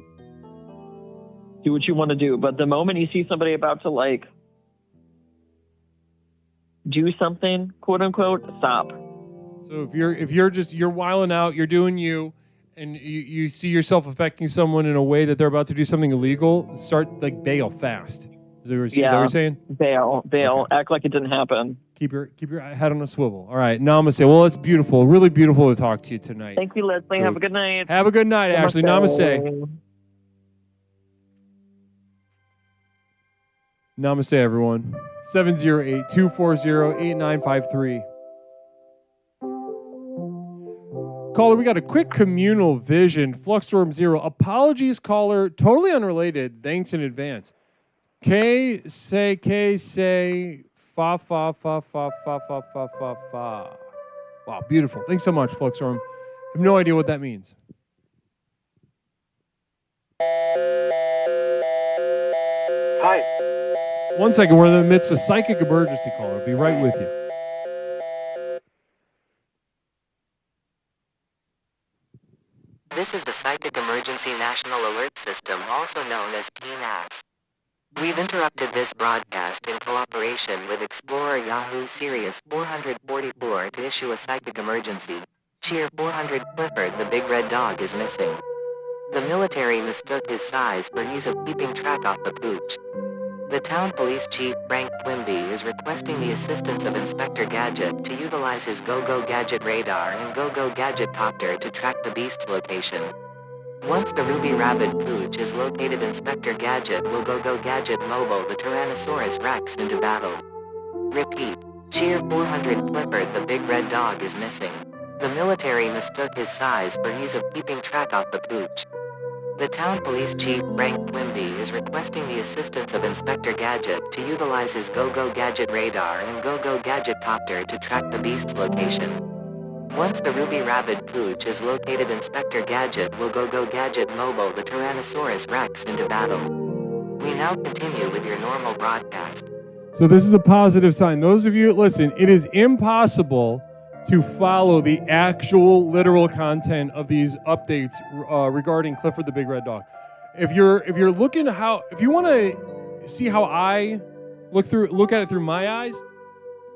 Do what you want to do. But the moment you see somebody about to, like, do something, quote unquote, stop. So if you're wilding out, you're doing you, and you see yourself affecting someone in a way that they're about to do something illegal, bail fast. Is that what you're saying? Bail. Okay. Act like it didn't happen. Keep your head on a swivel. All right, namaste. Well, it's beautiful, really beautiful to talk to you tonight. Thank you, Leslie. So, have a good night. Have a good night, Ashley. Namaste. Namaste, everyone. 708-240-8953. Caller, we got a quick communal vision. Fluxstorm 0. Apologies, caller. Totally unrelated. Thanks in advance. K say fa fa fa fa fa fa fa fa fa. Wow, beautiful. Thanks so much, Fluxstorm. I have no idea what that means. Hi. 1 second, we're in the midst of psychic emergency, caller. I'll be right with you. This is the Psychic Emergency National Alert System, also known as PNAS. We've interrupted this broadcast in cooperation with Explorer Yahoo Sirius 444 to issue a psychic emergency. Cheer 400 Clifford the Big Red Dog is missing. The military mistook his size for ease of keeping track of the pooch. The town police chief Frank Quimby is requesting the assistance of Inspector Gadget to utilize his Go-Go Gadget radar and Go-Go Gadget copter to track the beast's location. Once the Ruby Rabbit pooch is located, Inspector Gadget will Go-Go Gadget mobile the Tyrannosaurus Rex into battle. Repeat. Cheer 400 Clifford the Big Red Dog is missing. The military mistook his size for ease of keeping track of the pooch. The town police chief Frank Quimby is requesting the assistance of Inspector Gadget to utilize his Go-Go Gadget radar and Go-Go Gadget copter to track the beast's location. Once the Ruby Rabbit pooch is located, Inspector Gadget will Go-Go Gadget mobile the Tyrannosaurus Rex into battle. We now continue with your normal broadcast. So this is a positive sign. Those of you, listen, it is impossible to follow the actual literal content of these updates regarding Clifford the Big Red Dog. If you're looking if you want to see how I look at it through my eyes,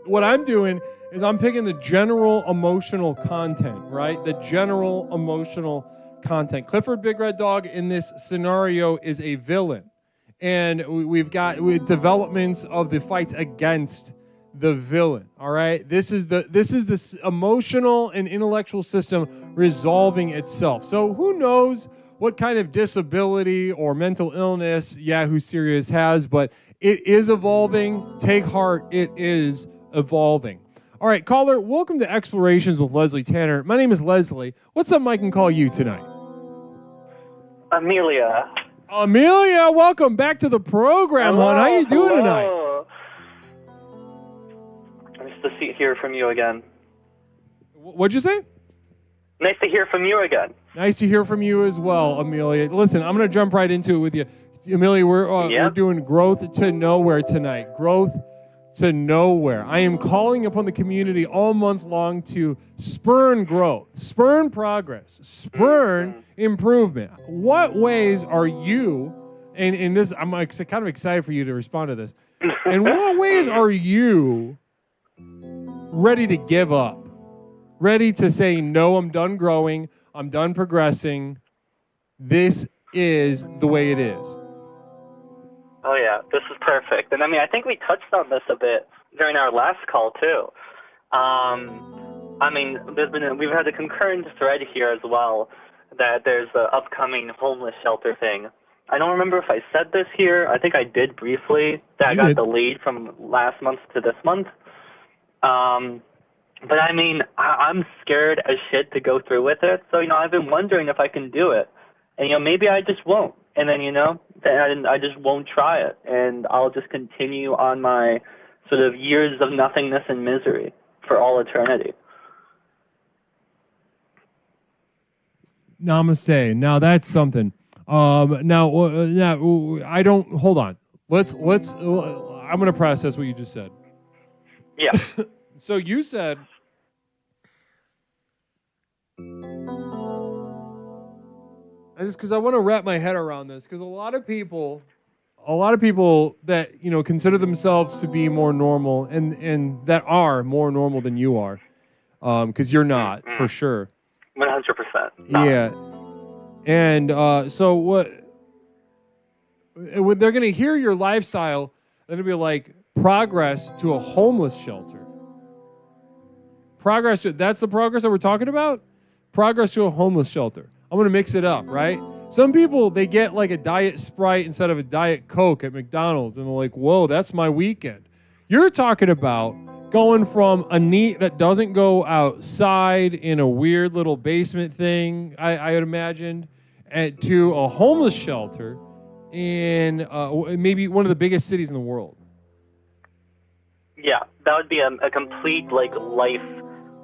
what I'm doing is I'm picking the general emotional content, right? The general emotional content. Clifford Big Red Dog in this scenario is a villain. And we've got developments of the fights against the villain, all right? This is the emotional and intellectual system resolving itself. So who knows what kind of disability or mental illness Yahoo Serious has, but it is evolving. Take heart, it is evolving. All right, caller, welcome to Explorations with Leslie Tanner. My name is Leslie. What's up, Mike, can call you tonight? Amelia. Amelia, welcome back to the program, hon. How you doing tonight? Nice to hear from you again. What'd you say? Nice to hear from you again. Nice to hear from you as well, Amelia. Listen, I'm going to jump right into it with you. Amelia, we're doing Growth to Nowhere tonight. Growth to nowhere. I am calling upon the community all month long to spurn growth, spurn progress, spurn improvement. What ways are you, and this, I'm kind of excited for you to respond to this. In what ways are you ready to give up? Ready to say, no, I'm done growing, I'm done progressing. This is the way it is. Oh, yeah, this is perfect. And I mean, I think we touched on this a bit during our last call, too. I mean, we've had a concurrent thread here as well that there's the upcoming homeless shelter thing. I don't remember if I said this here. I think I did briefly, that I got delayed from last month to this month. But I mean, I'm scared as shit to go through with it. So, I've been wondering if I can do it. And, maybe I just won't. And then, then I just won't try it. And I'll just continue on my sort of years of nothingness and misery for all eternity. Namaste. Now that's something. Now I don't, hold on. I'm going to process what you just said. Yeah. So you said, just because I want to wrap my head around this, because a lot of people that consider themselves to be more normal and that are more normal than you are, because you're not for sure. 100%. Yeah, and so what? When they're gonna hear your lifestyle, they're gonna be like, progress to a homeless shelter. That's the progress that we're talking about. Progress to a homeless shelter. I'm going to mix it up, right? Some people, they get like a Diet Sprite instead of a Diet Coke at McDonald's, and they're like, whoa, that's my weekend. You're talking about going from a NEAT that doesn't go outside in a weird little basement thing, I would imagine, to a homeless shelter in maybe one of the biggest cities in the world. Yeah, that would be a complete, life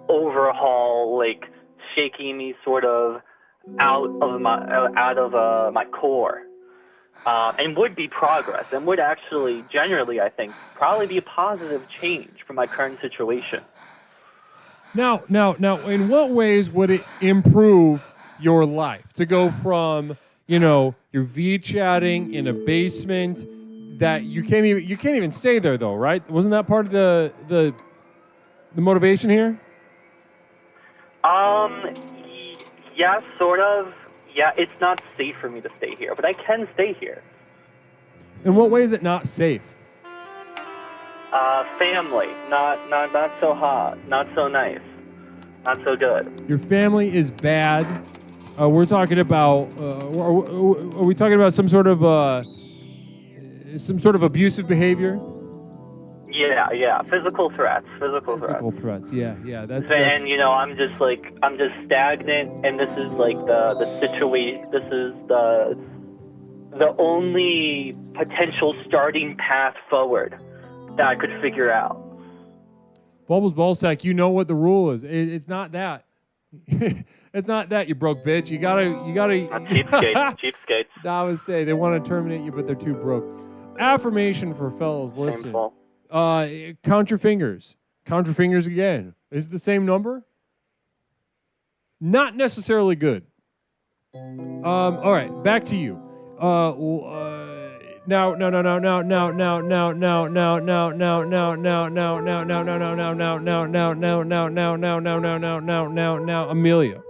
overhaul, shaking me sort of out of my core, and would be progress, and would actually, generally, I think, probably be a positive change from my current situation. Now, in what ways would it improve your life to go from, your V-chatting in a basement that you can't even stay there though, right? Wasn't that part of the motivation here? Yeah, sort of. Yeah, it's not safe for me to stay here, but I can stay here. In what way is it not safe? Family, not so hot, not so nice, not so good. Your family is bad. We're talking about. Are we talking about some sort of abusive behavior? Yeah. Physical threats. Yeah. That's. And I'm just stagnant, and this is the situation. This is the only potential starting path forward that I could figure out. Bubbles Ballsack, you know what the rule is. It's not that. It's not that, you broke bitch. You gotta. Cheapskates. I would say they want to terminate you, but they're too broke. Affirmation for fellows. Listen. Shameful. Count your fingers. Count your fingers again. Is it the same number? Not necessarily good. All right, back to you. Now, Amelia.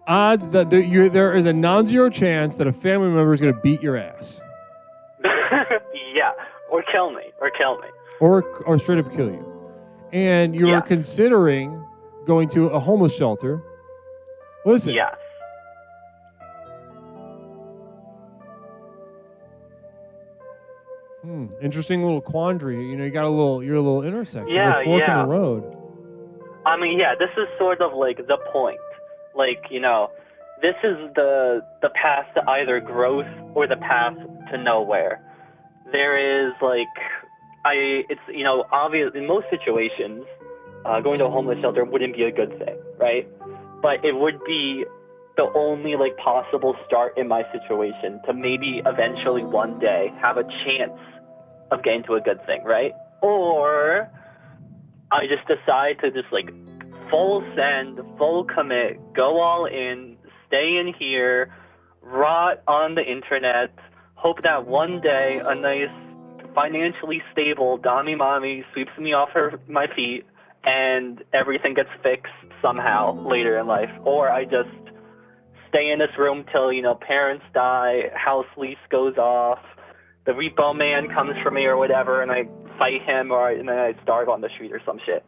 Odds that there is a non-zero chance that a family member is going to beat your ass. Yeah, or kill me. Or straight up kill you. And you're considering going to a homeless shelter. Listen. Yes. Interesting little quandary. You got you're a little intersection. Yeah, a fork in the road. I mean, yeah, this is sort of the point. This is the path to either growth or the path to nowhere. There is obvious in most situations, going to a homeless shelter wouldn't be a good thing, right? But it would be the only possible start in my situation to maybe eventually one day have a chance of getting to a good thing, right? Or I just decide to just like full send, full commit, go all in, stay in here, rot on the internet, hope that one day a nice, financially stable Dami Mommy sweeps me off my feet and everything gets fixed somehow later in life. Or I just stay in this room till, parents die, house lease goes off, the repo man comes for me or whatever, and I fight him, and then I starve on the street or some shit,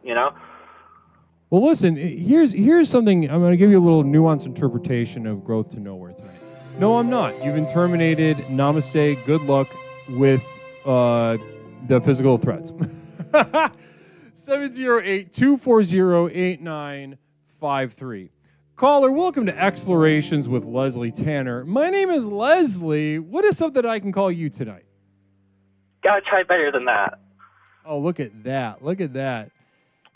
Well, listen, here's something. I'm going to give you a little nuanced interpretation of Growth to Nowhere tonight. No, I'm not. You've been terminated. Namaste. Good luck with the physical threats. 708-240-8953. Caller, welcome to Explorations with Leslie Tanner. My name is Leslie. What is something I can call you tonight? Gotta try better than that. Oh, look at that. Look at that.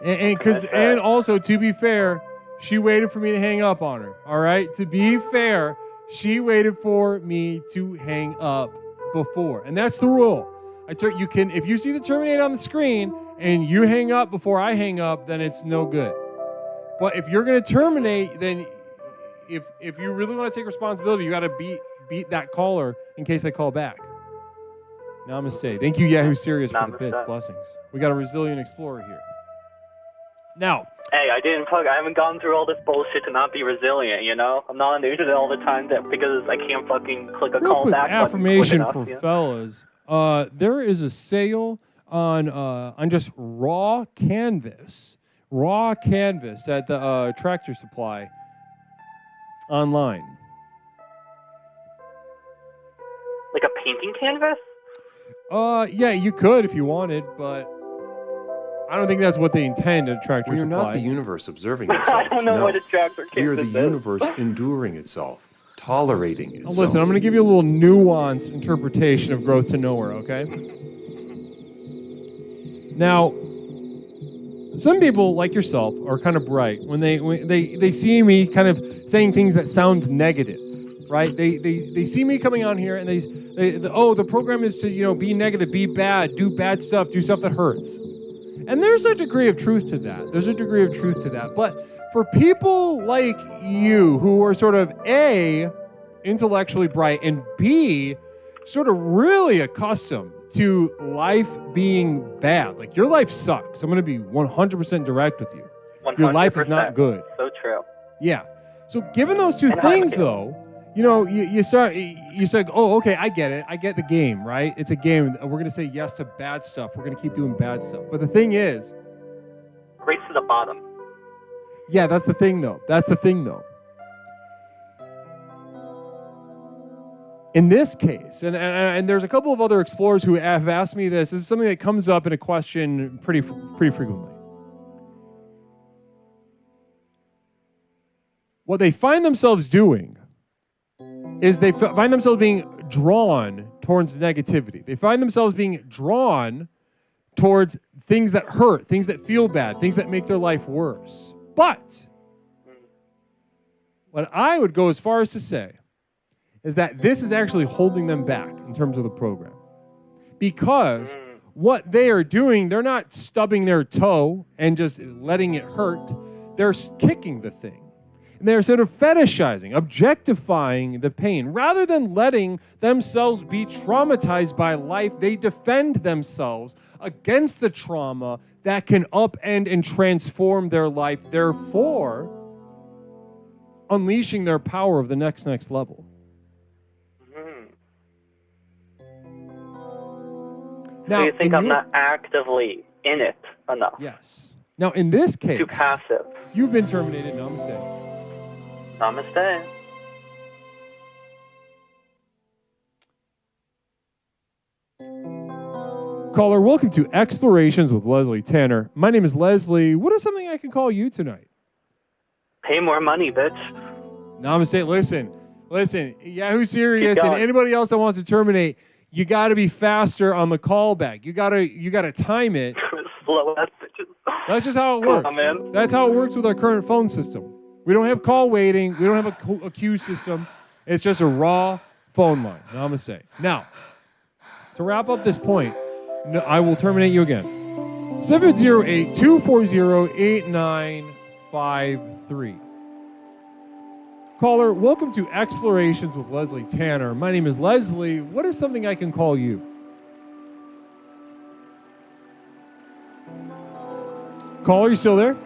And also, to be fair, she waited for me to hang up on her. All right? To be fair, she waited for me to hang up before. And that's the rule. If you see the terminate on the screen and you hang up before I hang up, then it's no good. But if you're going to terminate, then if you really want to take responsibility, you got to beat that caller in case they call back. Namaste. Thank you, Yahoo Serious, for the bits. Blessings. We got a resilient explorer here. Now. Hey, I haven't gone through all this bullshit to not be resilient, I'm not on the internet all the time because I can't fucking click a call back button. Affirmation for fellas. There is a sale on just raw canvas at the Tractor Supply online. Like a painting canvas? Yeah, you could if you wanted, but I don't think that's what they intend at Tractor Supply. We are not the universe observing itself. I don't know what a tractor canvas is. We are the universe enduring itself, tolerating itself. Listen, I'm going to give you a little nuanced interpretation of Growth to Nowhere, okay? Now, some people, like yourself, are kind of bright when they see me kind of saying things that sound negative, right? They see me coming on here and the program is to, be negative, be bad, do bad stuff, do stuff that hurts. And there's a degree of truth to that. But for people like you who are sort of A, intellectually bright, and B, sort of really accustomed to life being bad. Like, your life sucks. I'm going to be 100% direct with you. 100%. Your life is not good. So true. Yeah. So given those two things, though, you said, oh, okay, I get it. I get the game, right? It's a game. We're going to say yes to bad stuff. We're going to keep doing bad stuff. But the thing is... Race to the bottom. Yeah, that's the thing, though. In this case, and there's a couple of other explorers who have asked me this. This is something that comes up in a question pretty frequently. What they find themselves doing is they find themselves being drawn towards negativity. They find themselves being drawn towards things that hurt, things that feel bad, things that make their life worse. But what I would go as far as to say is that this is actually holding them back in terms of the program. Because what they are doing, they're not stubbing their toe and just letting it hurt. They're kicking the thing. And they're sort of fetishizing, objectifying the pain. Rather than letting themselves be traumatized by life, they defend themselves against the trauma that can upend and transform their life, therefore unleashing their power of the next level. Now, so you think I'm not actively in it enough? Yes. Now, in this case, too passive. You've been terminated. Namaste. Namaste. Caller, welcome to Explorations with Leslie Tanner. My name is Leslie. What is something I can call you tonight? Pay more money, bitch. Namaste. Listen. Yahoo Serious and anybody else that wants to terminate, you got to be faster on the callback. You got to time it. Slow ass bitches. That's just how it works. Man. That's how it works with our current phone system. We don't have call waiting. We don't have a queue system. It's just a raw phone line. Namaste. Now, to wrap up this point, No, I will terminate you again. 708-240-8953. Caller, welcome to Explorations with Leslie Tanner. My name is Leslie. What is something I can call you? Caller, you still there?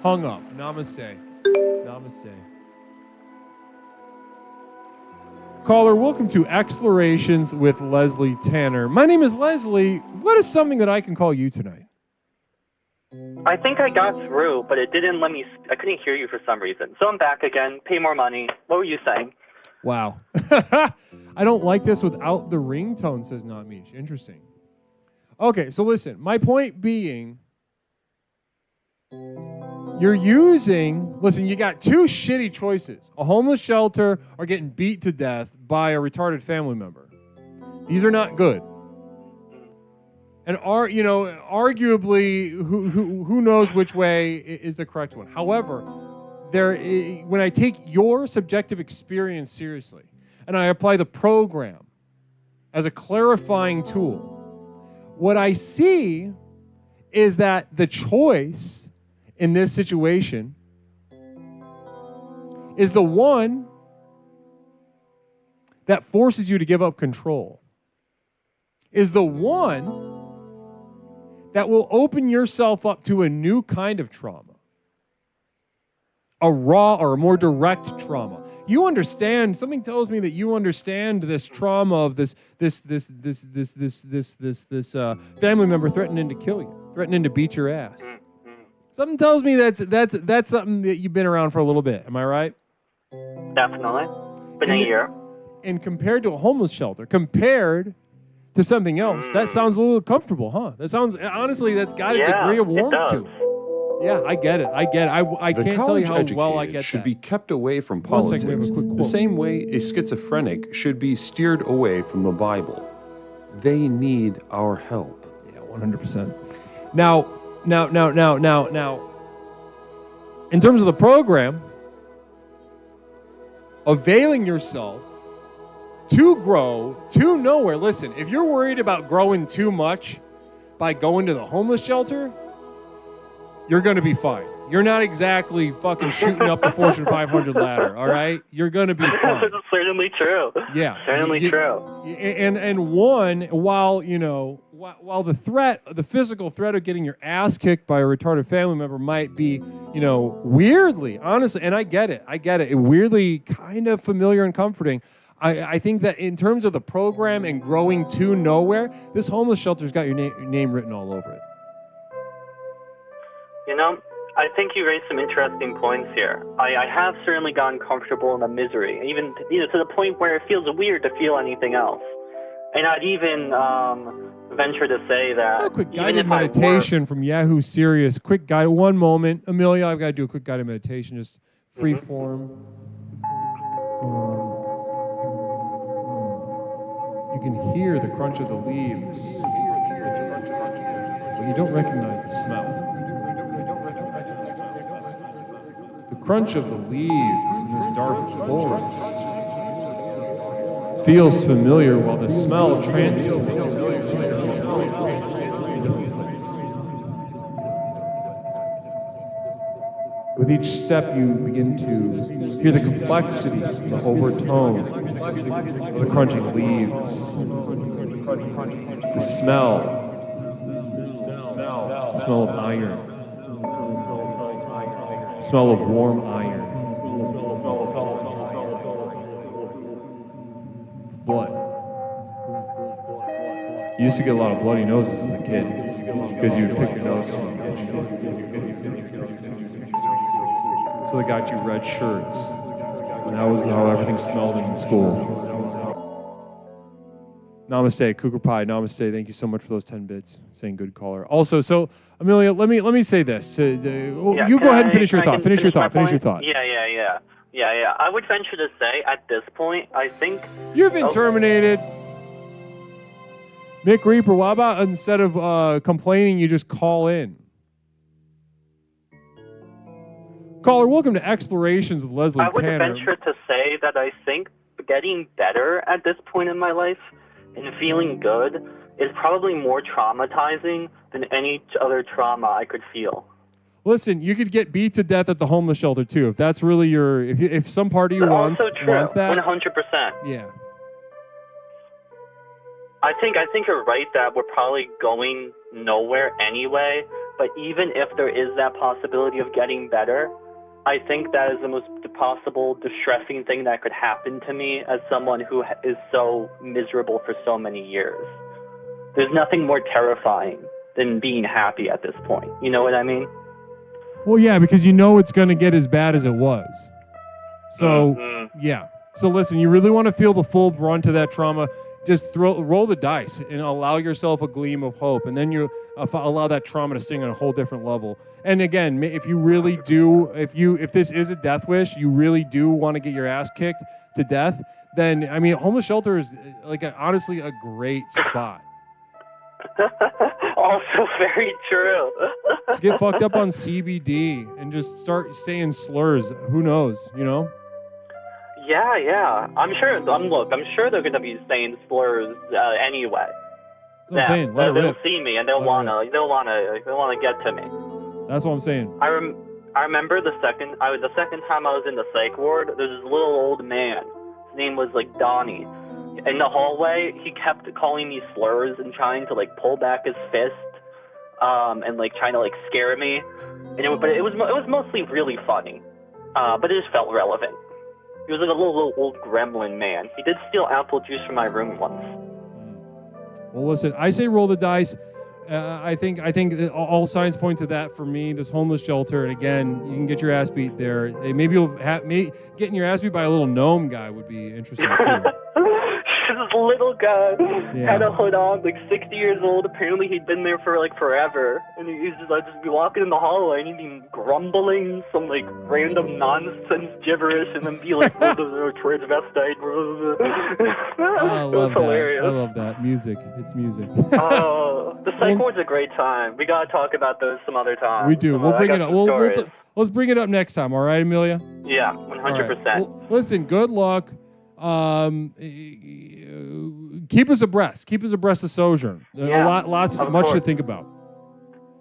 Hung up. Namaste. Namaste. Caller, welcome to Explorations with Leslie Tanner. My name is Leslie. What is something that I can call you tonight? I think I got through, but it didn't let me. I couldn't hear you for some reason. So I'm back again. Pay more money. What were you saying? Wow. I don't like this without the ringtone, says Namish. Interesting. Okay, so listen. My point being, you're using, listen, you got two shitty choices. A homeless shelter or getting beat to death by a retarded family member. These are not good. And arguably, who knows which way is the correct one. However, when I take your subjective experience seriously and I apply the program as a clarifying tool, what I see is that the choice in this situation is the one that forces you to give up control, is the one that will open yourself up to a new kind of trauma, a raw or a more direct trauma. You understand, something tells me that you understand this trauma of this family member threatening to kill you, threatening to beat your ass. Something tells me that's something that you've been around for a little bit. Am I right? Definitely. Been a year. And compared to a homeless shelter, compared to something else, that sounds a little comfortable, huh? That sounds, honestly, that's got a degree of warmth to it. Yeah, I get it. I can't tell you how well I get that. Should be kept away from politics. The same way a schizophrenic should be steered away from the Bible. They need our help. Yeah, 100%. Now, in terms of the program, availing yourself to grow to nowhere. Listen, if you're worried about growing too much by going to the homeless shelter, you're going to be fine. You're not exactly fucking shooting up the Fortune 500 ladder, all right? You're going to be fine. It's certainly true. Yeah. Certainly true. And while the physical threat of getting your ass kicked by a retarded family member might be, weirdly, honestly, and I get it, weirdly kind of familiar and comforting, I think that in terms of the program and growing to nowhere, this homeless shelter's got your name written all over it. I think you raised some interesting points here. I have certainly gotten comfortable in the misery, even to the point where it feels weird to feel anything else. And I'd even venture to say that. A quick guided meditation from Yahoo Serious. Quick guide. One moment, Amelia. I've got to do a quick guided meditation, just free form. You can hear the crunch of the leaves, but you don't recognize the smell. The crunch of the leaves in this dark forest feels familiar while the smell transcends. With each step, you begin to hear the complexity, the overtone of the crunching leaves, the smell of iron, smell of warm iron. It's blood. You used to get a lot of bloody noses as a kid because you'd pick your nose too much. So they got you red shirts, and that was how everything smelled in school. Namaste, Cougar Pie. Namaste. Thank you so much for those 10 bits. Saying good caller. Also, so Amelia, let me say this. You go ahead and finish your thought. Finish your thought. Yeah. I would venture to say at this point, I think you've been terminated. Mick Reaper, what about instead of complaining, you just call in? Caller, welcome to Explorations with Leslie Tanner. I would venture to say that I think getting better at this point in my life and feeling good is probably more traumatizing than any other trauma I could feel. Listen, you could get beat to death at the homeless shelter too. If that's really your, if some part of you wants that. 100%. Yeah. I think you're right that we're probably going nowhere anyway. But even if there is that possibility of getting better, I think that is the most possible distressing thing that could happen to me as someone who is so miserable for so many years. There's nothing more terrifying than being happy at this point. You know what I mean? Well, yeah, because you know it's going to get as bad as it was. So, yeah. So listen, you really want to feel the full brunt of that trauma, just roll the dice and allow yourself a gleam of hope. And then you allow that trauma to sting on a whole different level. And again, if you really do, if this is a death wish, you really do want to get your ass kicked to death, then, I mean, homeless shelter is honestly a great spot. Also very true. Just get fucked up on CBD and just start saying slurs. Who knows, you know? Yeah. I'm sure they're going to be saying slurs anyway. That's what I'm saying. Let it they'll rip. see me and they'll want to get to me. That's what I'm saying. I remember the second time I was in the psych ward, there's this little old man. His name was like Donnie. In the hallway, he kept calling me slurs and trying to like pull back his fist, and like trying to like scare me. And it was mostly really funny, but it just felt relevant. He was like a little old gremlin man. He did steal apple juice from my room once. Well, listen, I say roll the dice. I think all signs point to that for me. This homeless shelter, and again, you can get your ass beat there. Maybe getting your ass beat by a little gnome guy would be interesting too. This little guy had a hood on, like 60 years old. Apparently, he'd been there for like forever, and I'd just be walking in the hallway, and he'd be grumbling some like random nonsense gibberish, and then be like, transvestite. I love that. I love that music. It's music. Oh, the psych ward's a great time. We gotta talk about those some other time. We do. We'll bring it up. Let's bring it up next time. All right, Amelia? Yeah, 100%. Well, listen, good luck. Keep us abreast. Keep us abreast of Sojourn. Much to think about.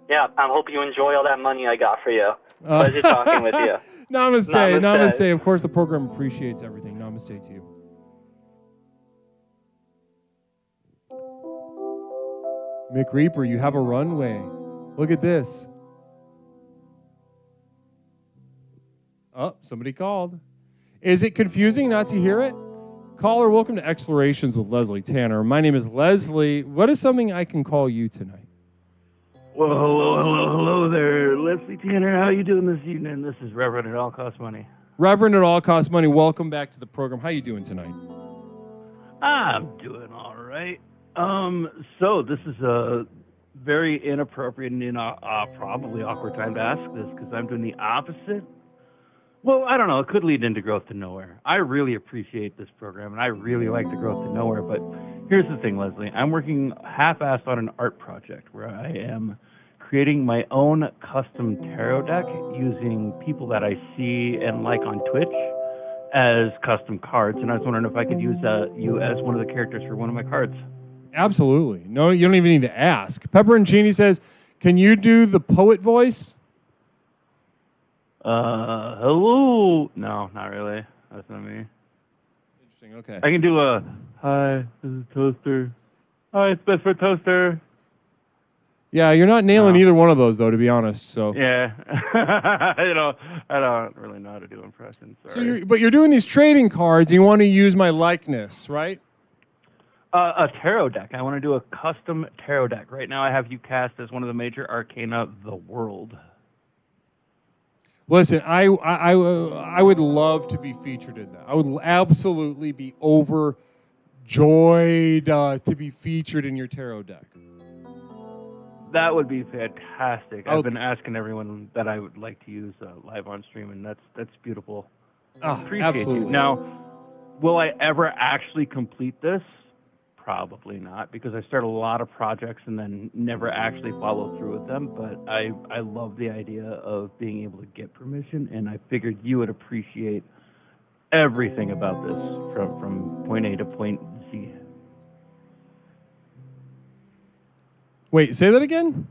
Yeah, I hope you enjoy all that money I got for you. Pleasure talking with you. Namaste. Of course, the program appreciates everything. Namaste to you. Mick Reaper, you have a runway. Look at this. Oh, somebody called. Is it confusing not to hear it? Caller, welcome to Explorations with Leslie Tanner. My name is Leslie. What is something I can call you tonight? Well, hello there, Leslie Tanner. How you doing this evening? This is Reverend at All Cost Money. Reverend at All Cost Money, welcome back to the program. How you doing tonight? I'm doing all right. So this is a very inappropriate and probably awkward time to ask this because I'm doing the opposite. Well, I don't know. It could lead into Growth to Nowhere. I really appreciate this program, and I really like the Growth to Nowhere. But here's the thing, Leslie. I'm working half-assed on an art project where I am creating my own custom tarot deck using people that I see and like on Twitch as custom cards. And I was wondering if I could use you as one of the characters for one of my cards. Absolutely. No, you don't even need to ask. Pepper and Chini says, can you do the poet voice? Hello? No, not really. That's not me. Interesting, okay. I can do a, hi, this is Toaster. Hi, it's best for Toaster. Yeah, you're not nailing either one of those, though, to be honest. So yeah, I don't really know how to do impressions. Sorry. But you're doing these trading cards, and you want to use my likeness, right? A tarot deck. I want to do a custom tarot deck. Right now, I have you cast as one of the major arcana of the world. Listen, I would love to be featured in that. I would absolutely be overjoyed to be featured in your tarot deck. That would be fantastic. I've been asking everyone that I would like to use live on stream, and that's beautiful. Appreciate absolutely. You. Now, will I ever actually complete this? Probably not, because I start a lot of projects and then never actually follow through with them. But I love the idea of being able to get permission, and I figured you would appreciate everything about this from point A to point Z. Wait, say that again?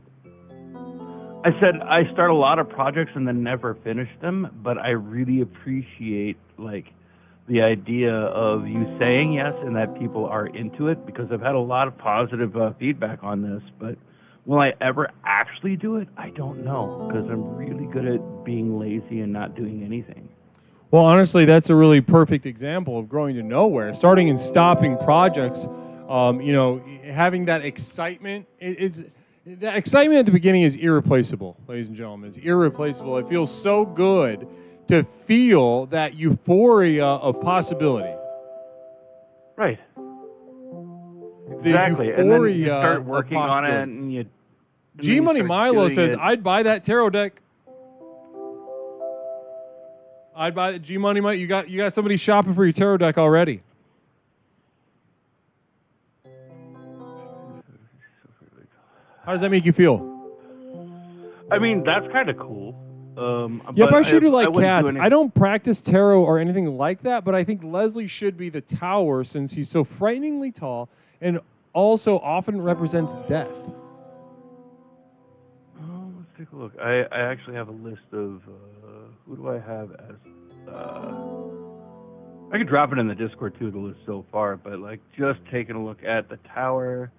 I said I start a lot of projects and then never finish them, but I really appreciate the idea of you saying yes and that people are into it, because I've had a lot of positive feedback on this, but will I ever actually do it? I don't know, because I'm really good at being lazy and not doing anything. Well, honestly, that's a really perfect example of growing to nowhere. Starting and stopping projects, having that excitement. The excitement at the beginning is irreplaceable, ladies and gentlemen. It's irreplaceable. It feels so good to feel that euphoria of possibility. Right. The exactly. And then you euphoria start working of on it, possibility. and you. G Money Milo says, "I'd buy that tarot deck. I'd buy the G Money. You got somebody shopping for your tarot deck already." How does that make you feel? I mean, that's kind of cool. Yep, I should do like wouldn't cats. do anything- I don't practice tarot or anything like that, but I think Leslie should be the tower since he's so frighteningly tall and also often represents death. Let's take a look. I actually have a list of who do I have as. I could drop it in the Discord too, the list so far, but just taking a look at the tower.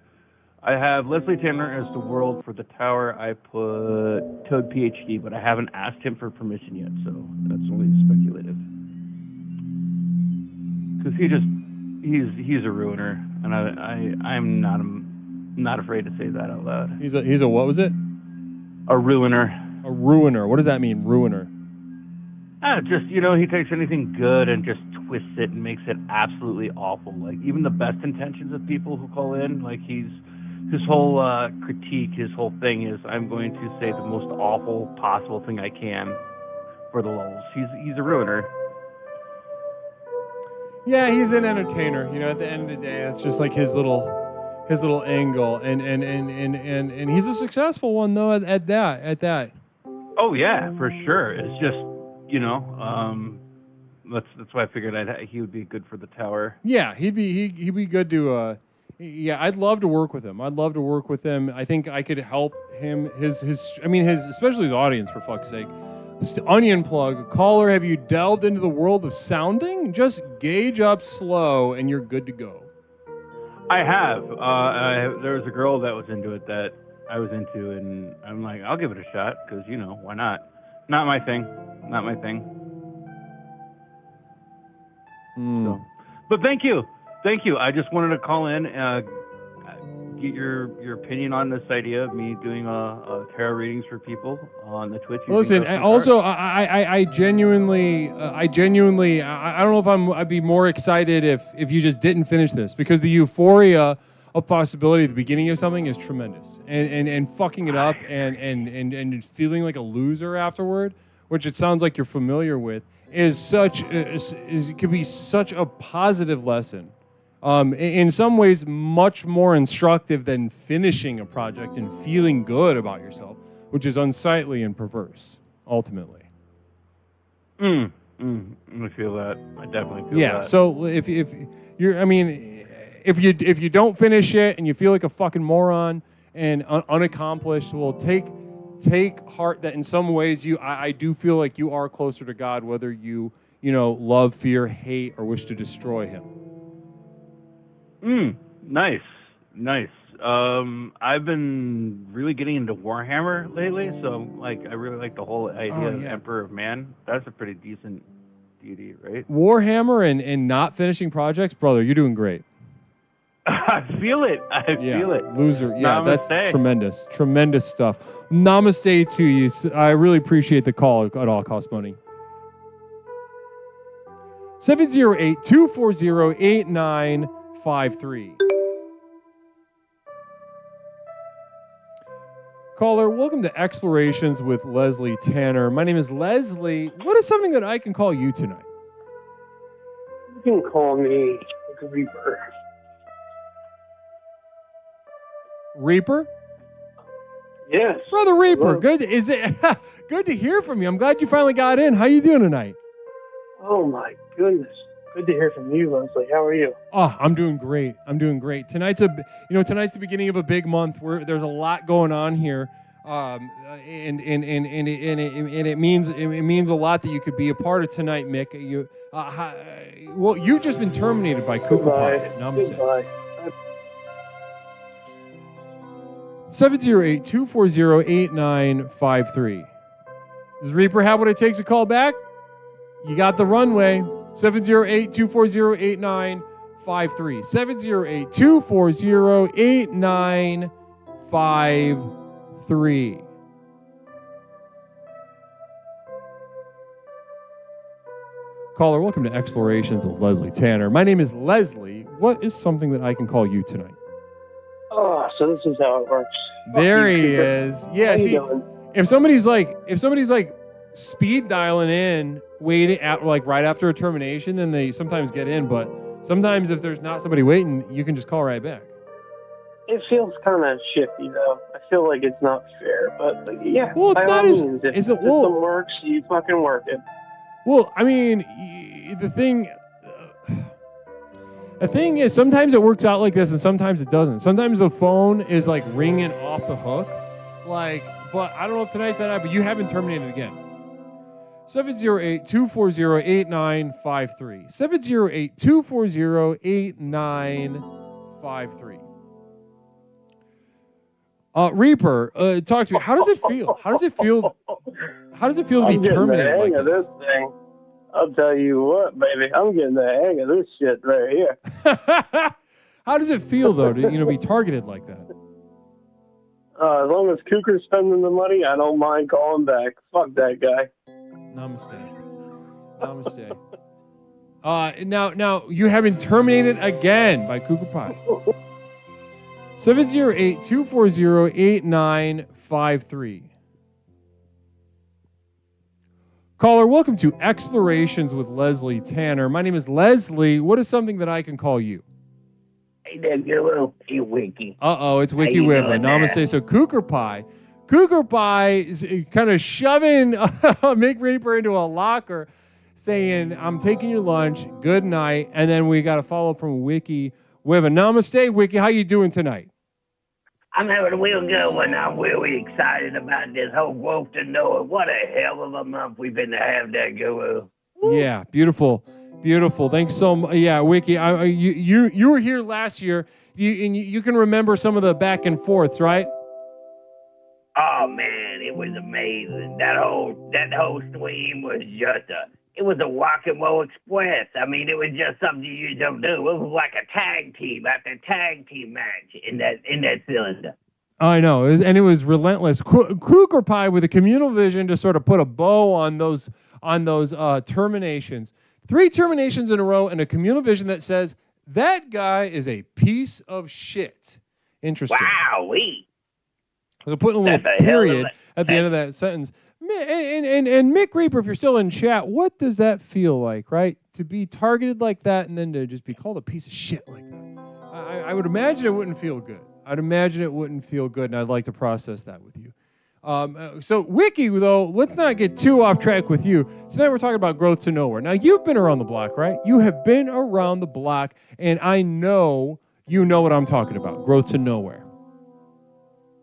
I have Leslie Tanner as the world. For the tower, I put Toad PhD, but I haven't asked him for permission yet, so that's only speculative. Because he's a ruiner, and I'm not afraid to say that out loud. He's a what was it? A ruiner. A ruiner. What does that mean, ruiner? Just, he takes anything good and just twists it and makes it absolutely awful. Even the best intentions of people who call in, his whole critique, his whole thing is, I'm going to say the most awful possible thing I can for the lulz. He's a ruiner. Yeah, he's an entertainer. At the end of the day, it's just like his little angle, and he's a successful one though. At that. Oh yeah, for sure. It's just that's why I figured he would be good for the tower. Yeah, he'd be good to. Yeah, I'd love to work with him. I think I could help him. Especially his audience, for fuck's sake. Onion plug. Caller, have you delved into the world of sounding? Just gauge up slow and you're good to go. I have. There was a girl that was into it that I was into, and I'm like, I'll give it a shot, because, why not? Not my thing. So, but thank you. I just wanted to call in, get your opinion on this idea of me doing a tarot readings for people on the Twitch. Listen, I genuinely, I don't know if I'd be more excited if you just didn't finish this, because the euphoria of possibility at the beginning of something is tremendous, and fucking it up and feeling like a loser afterward, which it sounds like you're familiar with, could be such a positive lesson. In some ways, much more instructive than finishing a project and feeling good about yourself, which is unsightly and perverse, ultimately. I feel that. I definitely feel that. Yeah. So if you don't finish it and you feel like a fucking moron and unaccomplished, well, take heart that in some ways I do feel like you are closer to God, whether you love, fear, hate, or wish to destroy him. Nice. I've been really getting into Warhammer lately, so I really like the whole idea of Emperor of Man. That's a pretty decent deity, right? Warhammer and not finishing projects, brother, you're doing great. I feel it. I feel it. Loser. Yeah, Namaste. That's tremendous. Tremendous stuff. Namaste to you. I really appreciate the call. It all costs money. 708-240-8953. Caller, welcome to Explorations with Leslie Tanner. My name is Leslie. What is something that I can call you tonight? You can call me Reaper. Reaper? Yes. Brother Reaper, Hello. good. Is it good to hear from you? I'm glad you finally got in. How you doing tonight? Oh my goodness. Good to hear from you, Leslie. How are you? Oh, I'm doing great. Tonight's tonight's the beginning of a big month where there's a lot going on here, and it means a lot that you could be a part of tonight, Mick. You've just been terminated by Cooper Pie. Namaste. Goodbye. 708-240-8953. Does Reaper have what it takes to call back? You got the runway. 708-240-8953. 708-240-8953. Caller, welcome to Explorations with Leslie Tanner. My name is Leslie. What is something that I can call you tonight? Oh, so this is how it works. There he is. Yeah, see, if somebody's like speed dialing in, waiting at like right after a termination, then they sometimes get in. But sometimes if there's not somebody waiting, you can just call right back. It feels kind of shifty, though. I feel like it's not fair, but like, yeah. Well, it's by not all as. means, if Is the it? system Well, works, you fucking work it. well, I mean, the thing is, sometimes it works out like this, and sometimes it doesn't. Sometimes the phone is like ringing off the hook, like. But I don't know if tonight's that night, but you have been terminated again. 708-240-8953. 708-240-8953. Reaper, talk to me. How does it feel? How does it feel? How does it feel to be terminated I'm like getting the hang this? of this thing. I'll tell you what, baby. I'm getting the hang of this shit right here. How does it feel though to be targeted like that? As long as Cooker's spending the money, I don't mind calling back. Fuck that guy. Namaste. Now you have been terminated again by Cougar Pie. 708-240-8953. Caller, welcome to Explorations with Leslie Tanner. My name is Leslie. What is something that I can call you? Hey there, girl. Hey, Wiki. Uh-oh, it's Wiki Wiva. Namaste. So Cougar Pie is kind of shoving Mick Reaper into a locker, saying, I'm taking your lunch, good night, and then we got a follow-up from Wiki Wiva. Namaste, Wiki. How you doing tonight? I'm having a real good one. I'm really excited about this whole growth to Noah. What a hell of a month we've been to have there, Guru. Yeah, beautiful. Thanks so much. Yeah, Wiki, you were here last year. You can remember some of the back and forths, right? Oh man, it was amazing. That whole stream was it was a rock and roll express. I mean, it was just something you don't do. It was like a tag team after tag team match in that cylinder. I know, it was relentless. Cougar Pie with a communal vision to sort of put a bow on those terminations. 3 terminations in a row and a communal vision that says that guy is a piece of shit. Interesting. Wow-wee. We're putting a little period at the end of that sentence. And Mick Reaper, if you're still in chat, what does that feel like, right? To be targeted like that and then to just be called a piece of shit like that. I would imagine it wouldn't feel good. And I'd like to process that with you. So Wiki, though, let's not get too off track with you. Tonight we're talking about growth to nowhere. Now, you've been around the block, right? You have been around the block, and I know you know what I'm talking about, growth to nowhere.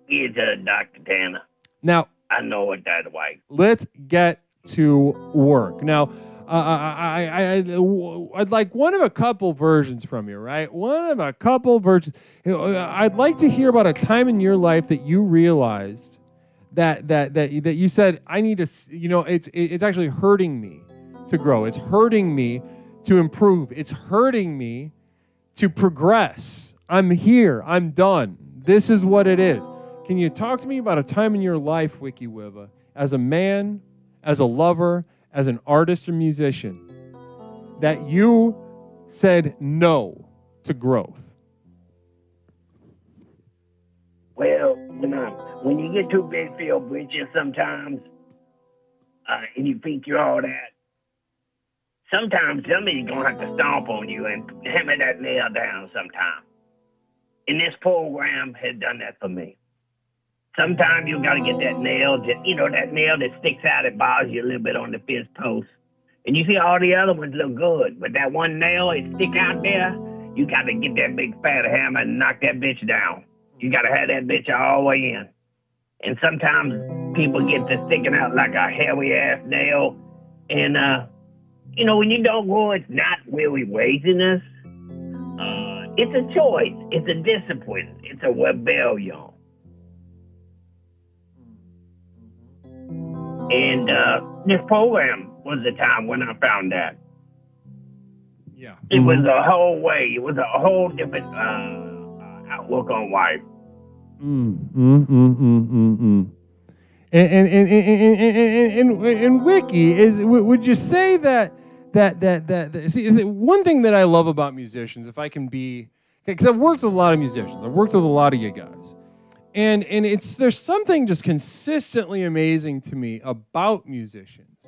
It's Dr. Tanner. Now, I know what that's like. Let's get to work. Now, I'd like one of a couple versions from you, right? One of a couple versions. I'd like to hear about a time in your life that you realized that you said, I need to, it's actually hurting me to grow. It's hurting me to improve. It's hurting me to progress. I'm here. I'm done. This is what it is. Can you talk to me about a time in your life, Wiki Wiva, as a man, as a lover, as an artist or musician, that you said no to growth? Well, when you get too big for your britches sometimes, and you think you're all that, sometimes somebody's going to have to stomp on you and hammer that nail down sometime. And this program has done that for me. Sometimes you got to get that nail, that nail that sticks out, that bothers you a little bit on the fist post. And you see all the other ones look good, but that one nail it stick out there, you got to get that big fat hammer and knock that bitch down. You got to have that bitch all the way in. And sometimes people get to sticking out like a hairy-ass nail. And, you know, when you don't go, it's not really laziness. It's a choice. It's a discipline. It's a rebellion. And this program was the time when I found that. Yeah. It was a whole way. It was a whole different outlook on life. And Wiki, would you say that see, one thing that I love about musicians, if I can be, because I've worked with a lot of musicians, I've worked with a lot of you guys, and there's something just consistently amazing to me about musicians,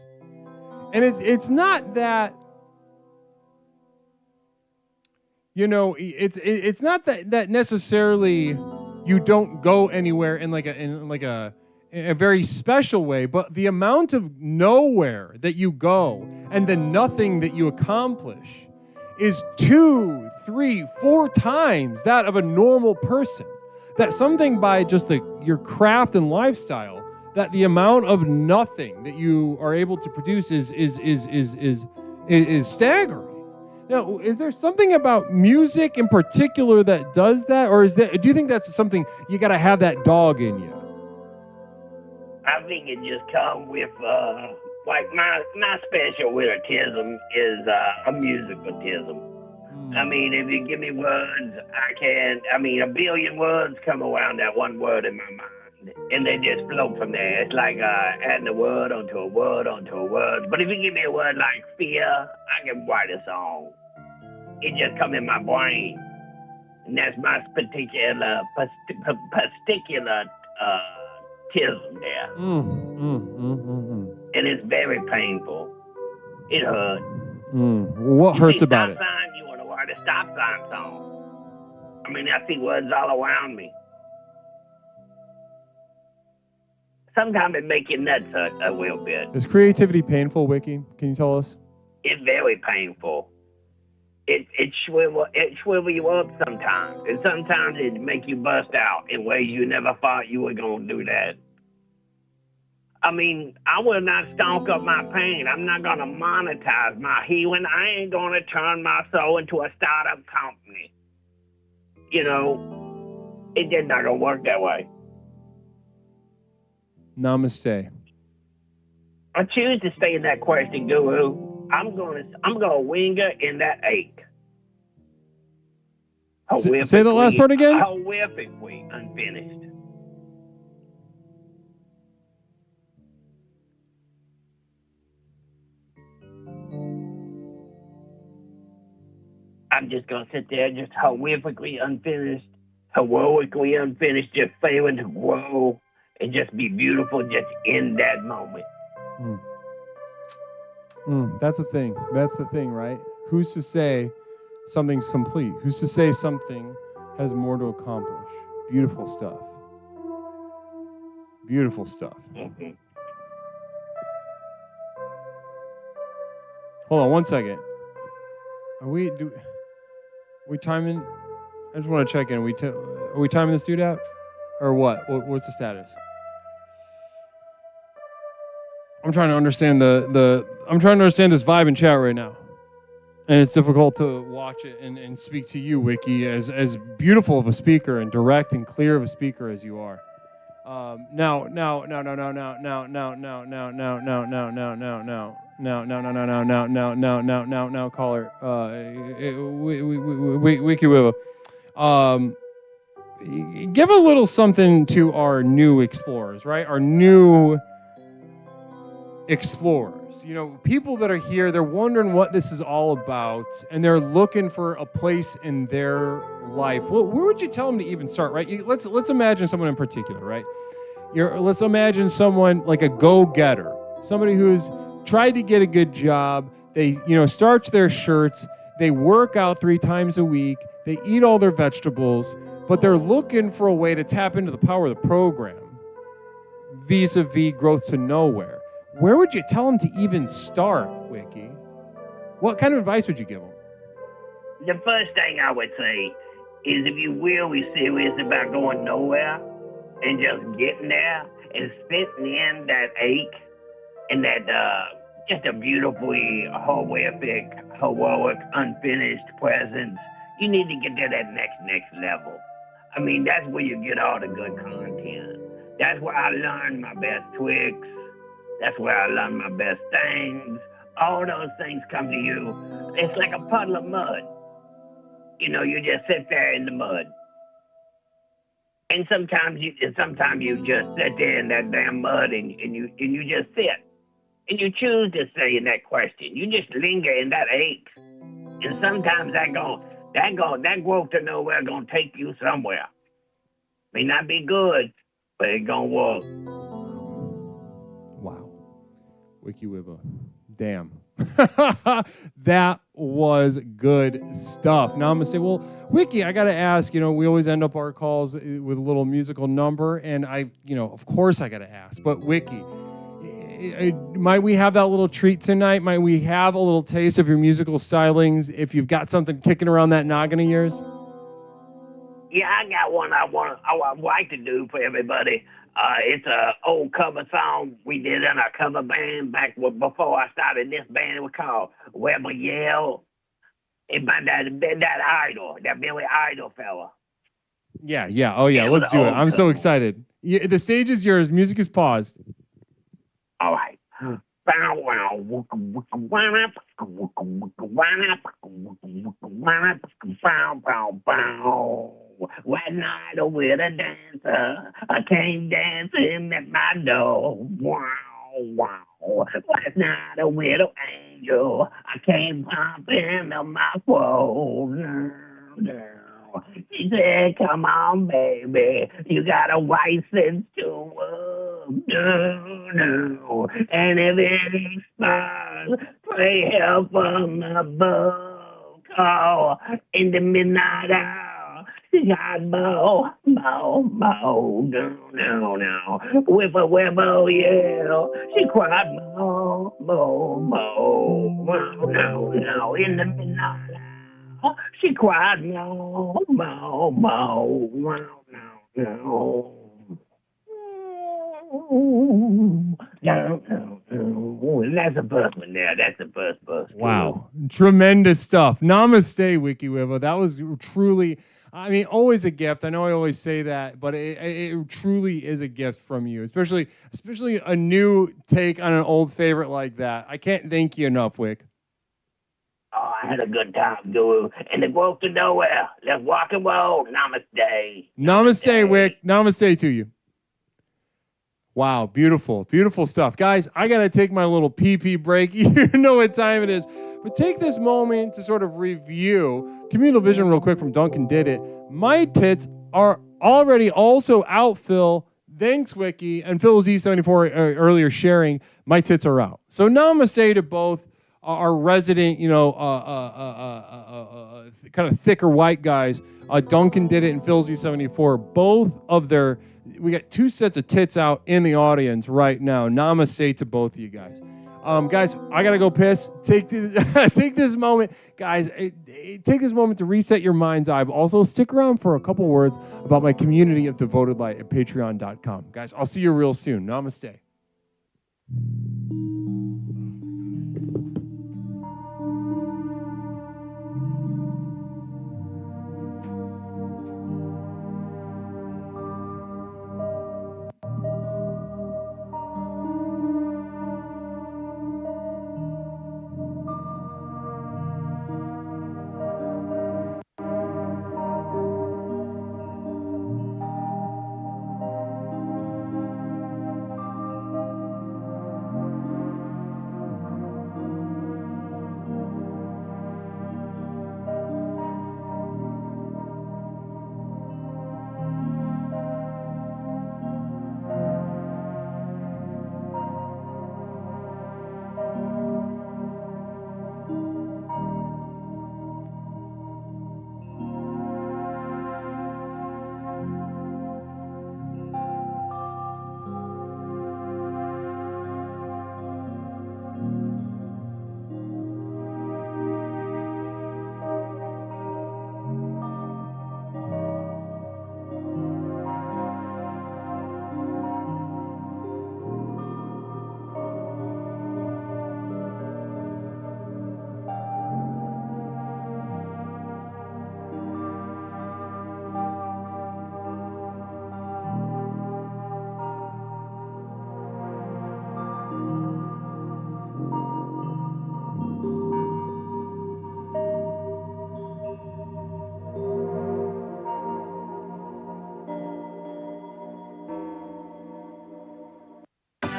and it's not that, you know, it's not that necessarily you don't go anywhere in a very special way, but the amount of nowhere that you go and the nothing that you accomplish is 2, 3, 4 times that of a normal person. That something by just your craft and lifestyle, that the amount of nothing that you are able to produce is staggering. Now, is there something about music in particular that does that, or do you think that's something you got to have that dog in you? I think it just comes with, like my special witticism is a musicatism. I mean, if you give me words, a billion words come around that one word in my mind, and they just flow from there. It's like adding a word onto a word onto a word. But if you give me a word like fear, I can write a song. It just comes in my brain. And that's my particular tism there. And it's very painful. It hurts. What hurts about it? Stop sign, you want to write a stop sign song. I mean, I see words all around me. Sometimes it makes you nuts a little bit. Is creativity painful, Wiki? Can you tell us? It's very painful. It swivel you up sometimes. And sometimes it make you bust out in ways you never thought you were going to do that. I mean, I will not stomp up my pain. I'm not going to monetize my healing. I ain't going to turn my soul into a startup company. You know, it just not going to work that way. Namaste. I choose to stay in that question, Guru. I'm gonna linger in that ache. Say the last part again. Horrifically unfinished. I'm just gonna sit there, just horrifically unfinished, heroically unfinished, just failing to grow and just be beautiful, just in that moment. That's the thing. That's the thing, right? Who's to say something's complete? Who's to say something has more to accomplish? Beautiful stuff. Beautiful stuff. Mm-hmm. Hold on one second. Are we timing? I just want to check in. Are we timing this dude out? Or what? What's the status? I'm trying to understand I'm trying to understand this vibe in chat right now. And it's difficult to watch it and speak to you, Wiki, as beautiful of a speaker and direct and clear of a speaker as you are. Now, caller, Wiki Wiva, give a little something to our new explorers, right? Our new explorers, you know, people that are here, they're wondering what this is all about, and they're looking for a place in their life. Well, where would you tell them to even start, right? Let's imagine someone in particular, right? Let's imagine someone like a go-getter, somebody who's tried to get a good job. They, starch their shirts. They work out 3 times a week. They eat all their vegetables, but they're looking for a way to tap into the power of the program vis-a-vis growth to nowhere. Where would you tell them to even start, Wiki? What kind of advice would you give them? The first thing I would say is if you're really serious about going nowhere and just getting there and spitting in that ache and that just a beautifully horrific, heroic, unfinished presence, you need to get to that next level. I mean, that's where you get all the good content. That's where I learned my best tricks. That's where I learned my best things. All those things come to you. It's like a puddle of mud. You know, you just sit there in the mud. And sometimes you just sit there in that damn mud and you just sit. And you choose to say in that question. You just linger in that ache. And sometimes that growth to nowhere gonna take you somewhere. May not be good, but it gonna work. Wow. Wiki Wibba. Damn. That was good stuff. Now I'm going to say, well, Wiki, I got to ask, we always end up our calls with a little musical number, and of course I got to ask, but Wiki, might we have that little treat tonight? Might we have a little taste of your musical stylings if you've got something kicking around that noggin of yours? Yeah, I got one I would like to do for everybody. It's a old cover song we did in our cover band back before I started this band. It was called Rebel Yell. It's by that Idol, that Billy Idol fella. Yeah. Oh, yeah. Let's do it. I'm so excited. The stage is yours. Music is paused. All right. One night with a dancer, I came dancing at my door. Wow, wow. Last night with an angel, I came pumping on my phone. She said, come on, baby, you got a license to work. No. And if it expires, pray help from above. Call in the midnight hour. She got mo, no. Whippo, yeah. She cried mo, no. In the midnight hour, she cried mo, no. That's the first one there. That's the first verse. Wow. Tremendous stuff. Namaste, Wiki Wibba. That was truly, always a gift. I know I always say that, but it truly is a gift from you, especially a new take on an old favorite like that. I can't thank you enough, Wick. Oh, I had a good time, dude. And the growth to nowhere. Let's rock and roll. Namaste. Namaste, Wick. Namaste to you. Wow, beautiful, beautiful stuff. Guys, I got to take my little pee-pee break. You know what time it is. But take this moment to sort of review Communal Vision real quick from Duncan Did It. My tits are already also out, Phil. Thanks, Wiki. And Phil Z74 earlier sharing, my tits are out. So namaste to both our resident, kind of thicker white guys. Duncan Did It and Phil Z74. Both of their... We got two sets of tits out in the audience right now. Namaste to both of you guys. Guys, I got to go piss. Take this moment. Guys, take this moment to reset your mind's eye. But also stick around for a couple words about my community of devoted light at patreon.com. Guys, I'll see you real soon. Namaste.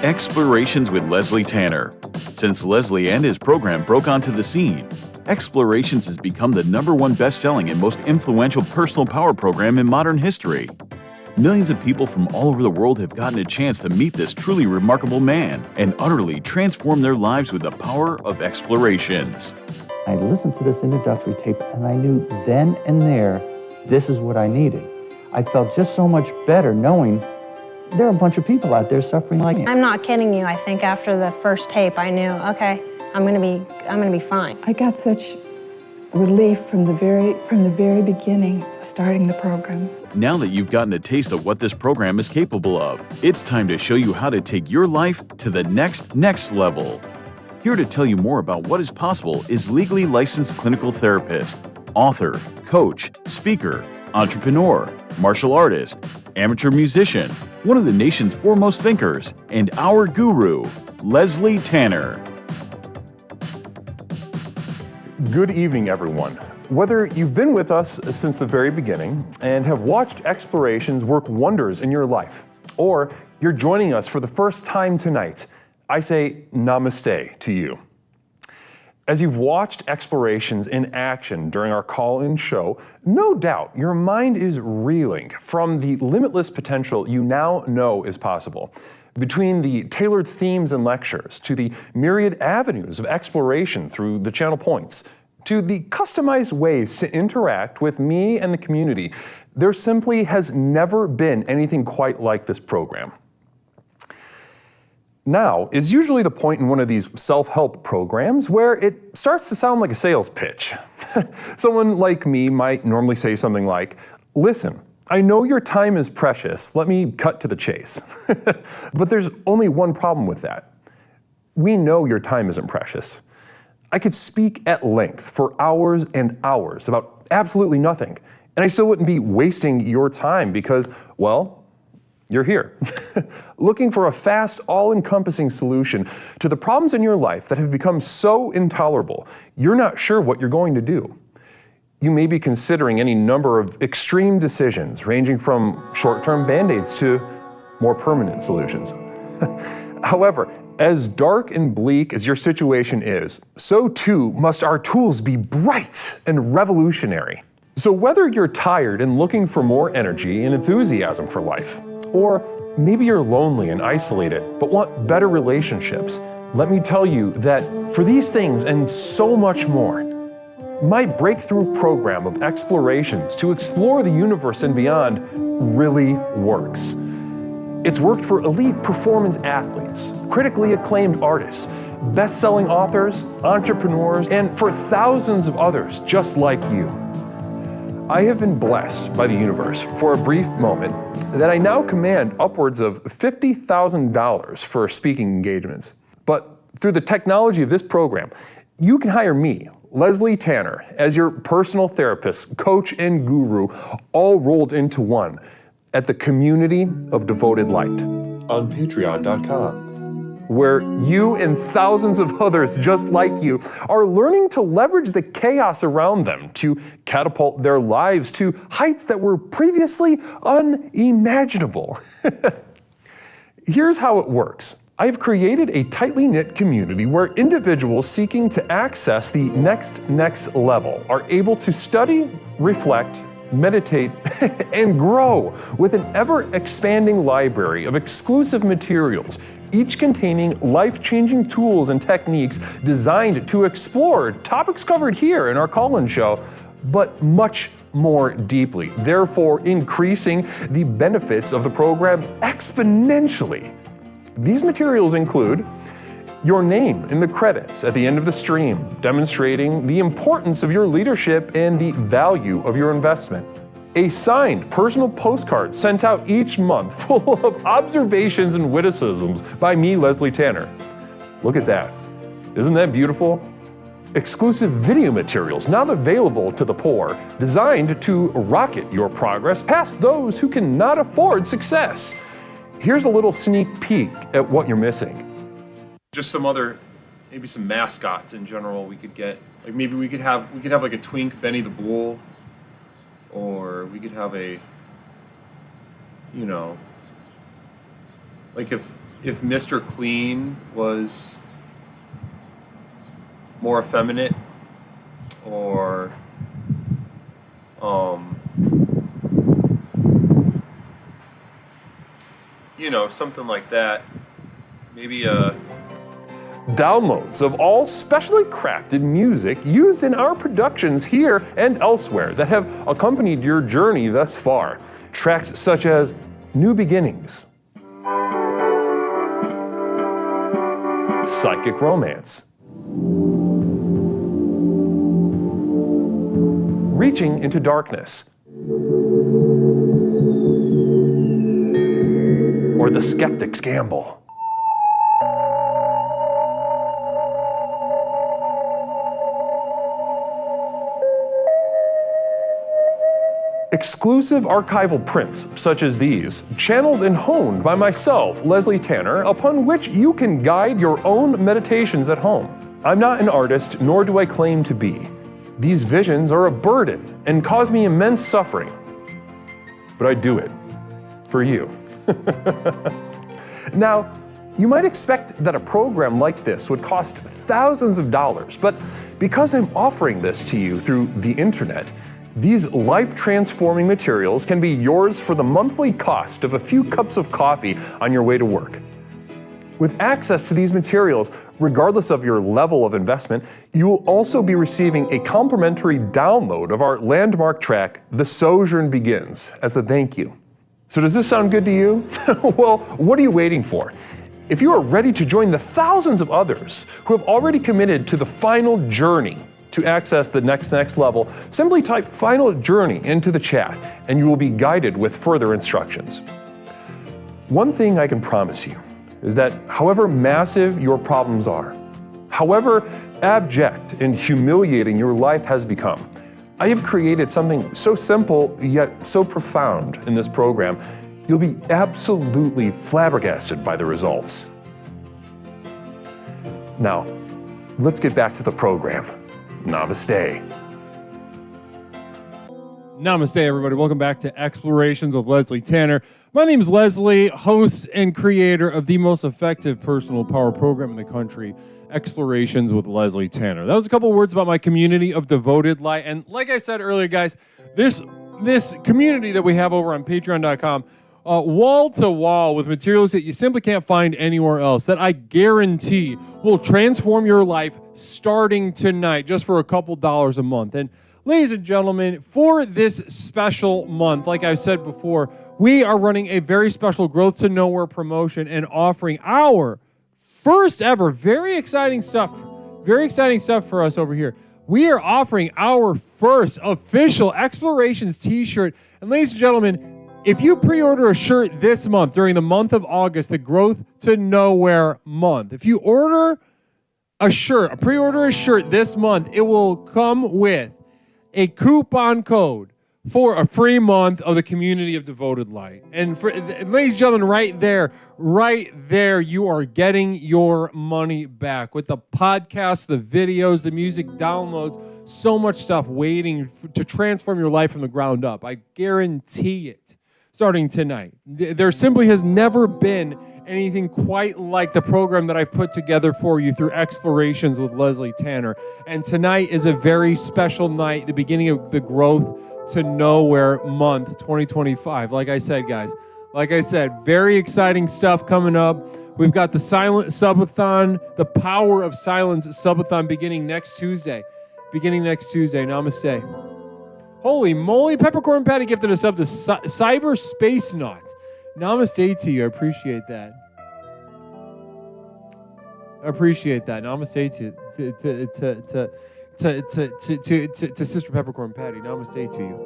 Explorations with Leslie Tanner. Since Leslie and his program broke onto the scene, Explorations has become the #1 best-selling and most influential personal power program in modern history. Millions of people from all over the world have gotten a chance to meet this truly remarkable man and utterly transform their lives with the power of Explorations. I listened to this introductory tape and I knew then and there, this is what I needed. I felt just so much better knowing there are a bunch of people out there suffering like me. I'm not kidding you. I think after the first tape, I knew, okay, I'm gonna be fine. I got such relief from the very beginning of starting the program. Now that you've gotten a taste of what this program is capable of, it's time to show you how to take your life to the next level. Here to tell you more about what is possible is legally licensed clinical therapist, author, coach, speaker, entrepreneur, martial artist, amateur musician, one of the nation's foremost thinkers, and our guru, Leslie Tanner. Good evening, everyone. Whether you've been with us since the very beginning and have watched Explorations work wonders in your life, or you're joining us for the first time tonight, I say namaste to you. As you've watched Explorations in action during our call-in show, no doubt your mind is reeling from the limitless potential you now know is possible. Between the tailored themes and lectures, to the myriad avenues of exploration through the channel points, to the customized ways to interact with me and the community, there simply has never been anything quite like this program. Now is usually the point in one of these self-help programs where it starts to sound like a sales pitch. Someone like me might normally say something like, "Listen, I know your time is precious. Let me cut to the chase." But there's only one problem with that. We know your time isn't precious. I could speak at length for hours and hours about absolutely nothing, and I still wouldn't be wasting your time because, well, you're here, looking for a fast, all-encompassing solution to the problems in your life that have become so intolerable, you're not sure what you're going to do. You may be considering any number of extreme decisions, ranging from short-term band-aids to more permanent solutions. However, as dark and bleak as your situation is, so too must our tools be bright and revolutionary. So whether you're tired and looking for more energy and enthusiasm for life, or maybe you're lonely and isolated but want better relationships, let me tell you that for these things and so much more, my breakthrough program of explorations to explore the universe and beyond really works. It's worked for elite performance athletes, critically acclaimed artists, best-selling authors, entrepreneurs, and for thousands of others just like you. I have been blessed by the universe for a brief moment that I now command upwards of $50,000 for speaking engagements. But through the technology of this program, you can hire me, Leslie Tanner, as your personal therapist, coach, and guru, all rolled into one at the Community of Devoted Light on patreon.com. where you and thousands of others just like you are learning to leverage the chaos around them to catapult their lives to heights that were previously unimaginable. Here's how it works. I have created a tightly knit community where individuals seeking to access the next level are able to study, reflect, meditate, and grow with an ever-expanding library of exclusive materials, each containing life-changing tools and techniques designed to explore topics covered here in our call-in show, but much more deeply, therefore increasing the benefits of the program exponentially. These materials include your name in the credits at the end of the stream, demonstrating the importance of your leadership and the value of your investment. A signed personal postcard sent out each month full of observations and witticisms by me, Leslie Tanner. Look at that. Isn't that beautiful? Exclusive video materials not available to the poor, designed to rocket your progress past those who cannot afford success. Here's a little sneak peek at what you're missing. Just some other, maybe some mascots in general we could get. Like maybe we could have like a twink Benny the Bull, or we could have a, you know, like if if Mr. Clean was more effeminate, or you know, something like that. Maybe Downloads of all specially crafted music used in our productions here and elsewhere that have accompanied your journey thus far. Tracks such as New Beginnings, Psychic Romance, Reaching into Darkness, or The Skeptic's Gamble. Exclusive archival prints, such as these, channeled and honed by myself, Leslie Tanner, upon which you can guide your own meditations at home. I'm not an artist, nor do I claim to be. These visions are a burden and cause me immense suffering. But I do it for you. Now, you might expect that a program like this would cost thousands of dollars, but because I'm offering this to you through the internet, these life-transforming materials can be yours for the monthly cost of a few cups of coffee on your way to work. With access to these materials, regardless of your level of investment, you will also be receiving a complimentary download of our landmark track, The Sojourn Begins, as a thank you. So does this sound good to you? Well, what are you waiting for? If you are ready to join the thousands of others who have already committed to the final journey to access the next level, simply type Final Journey into the chat and you will be guided with further instructions. One thing I can promise you is that however massive your problems are, however abject and humiliating your life has become, I have created something so simple yet so profound in this program, you'll be absolutely flabbergasted by the results. Now, let's get back to the program. Namaste. Namaste, everybody. Welcome back to Explorations with Leslie Tanner. My name is Leslie, host and creator of the most effective personal power program in the country, Explorations with Leslie Tanner. That was a couple words about my community of devoted light. And like I said earlier, guys, this community that we have over on patreon.com, wall to wall with materials that you simply can't find anywhere else, that I guarantee will transform your life starting tonight just for a couple dollars a month. And ladies and gentlemen, for this special month, like I said before, we are running a very special Growth to Nowhere promotion and offering our first ever, very exciting stuff for us over here. We are offering our first official Explorations t-shirt. And ladies and gentlemen, if you pre-order a shirt this month, during the month of August, the Growth to Nowhere month, if you order a shirt, pre-order a shirt this month, it will come with a coupon code for a free month of the community of devoted light. And for, ladies and gentlemen, right there, you are getting your money back with the podcast, the videos, the music downloads, so much stuff waiting to transform your life from the ground up. I guarantee it. Starting tonight. There simply has never been anything quite like the program that I've put together for you through Explorations with Leslie Tanner. And tonight is a very special night, the beginning of the Growth to Nowhere month 2025. Like I said, guys, very exciting stuff coming up. We've got the Silent Subathon, the Power of Silence Subathon beginning next Tuesday. Namaste. Holy moly, Peppercorn Patty gifted us up to Cyber Space Naut. Namaste to you. I appreciate that. Namaste to Sister Peppercorn Patty. Namaste to you.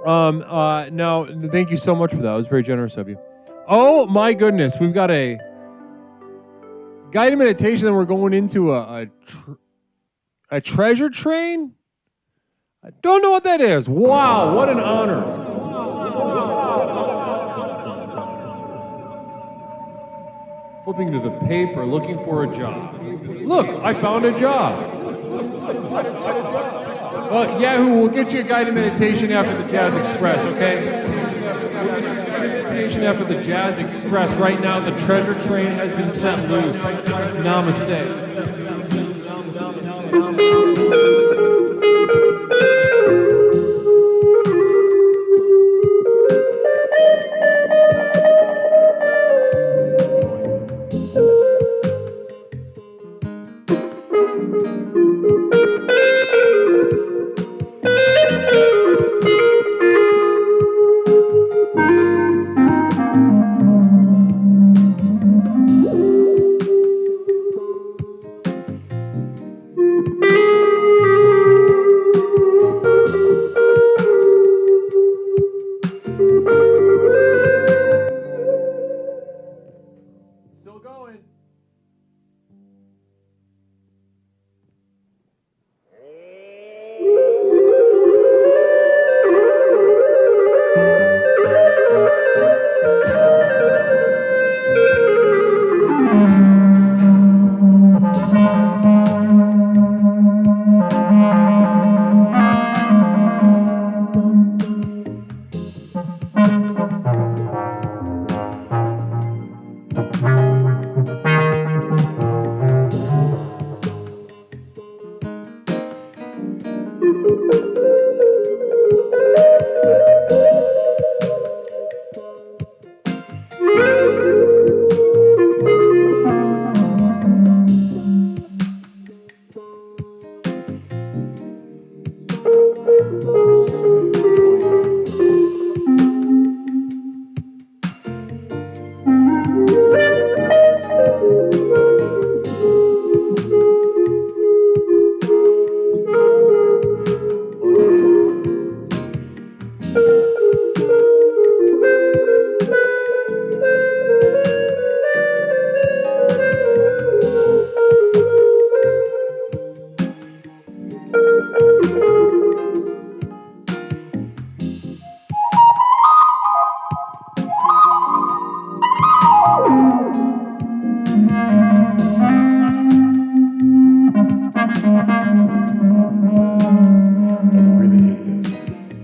Now, thank you so much for that. It was very generous of you. Oh my goodness, we've got a guided meditation, and we're going into a treasure train. I don't know what that is. Wow, what an honor. Flipping to the paper, looking for a job. Look, I found a job. Well, Yahoo, we'll get you a guided meditation after the Jazz Express, okay? Meditation after the Jazz Express. Right now, the treasure train has been set loose. Namaste.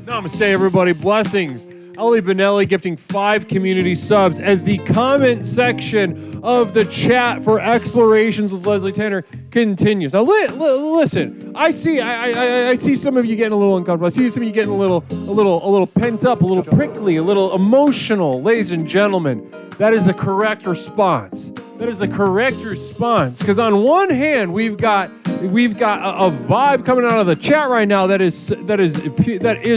Namaste, everybody. Blessings. Ali Benelli gifting 5 community subs as the comment section of the chat for Explorations with Leslie Tanner continues. Now, listen. I see some of you getting a little uncomfortable. I see some of you getting a little pent up, a little prickly, a little emotional. Ladies and gentlemen, that is the correct response. That is the correct response. Because on one hand, we've got a vibe coming out of the chat right now that is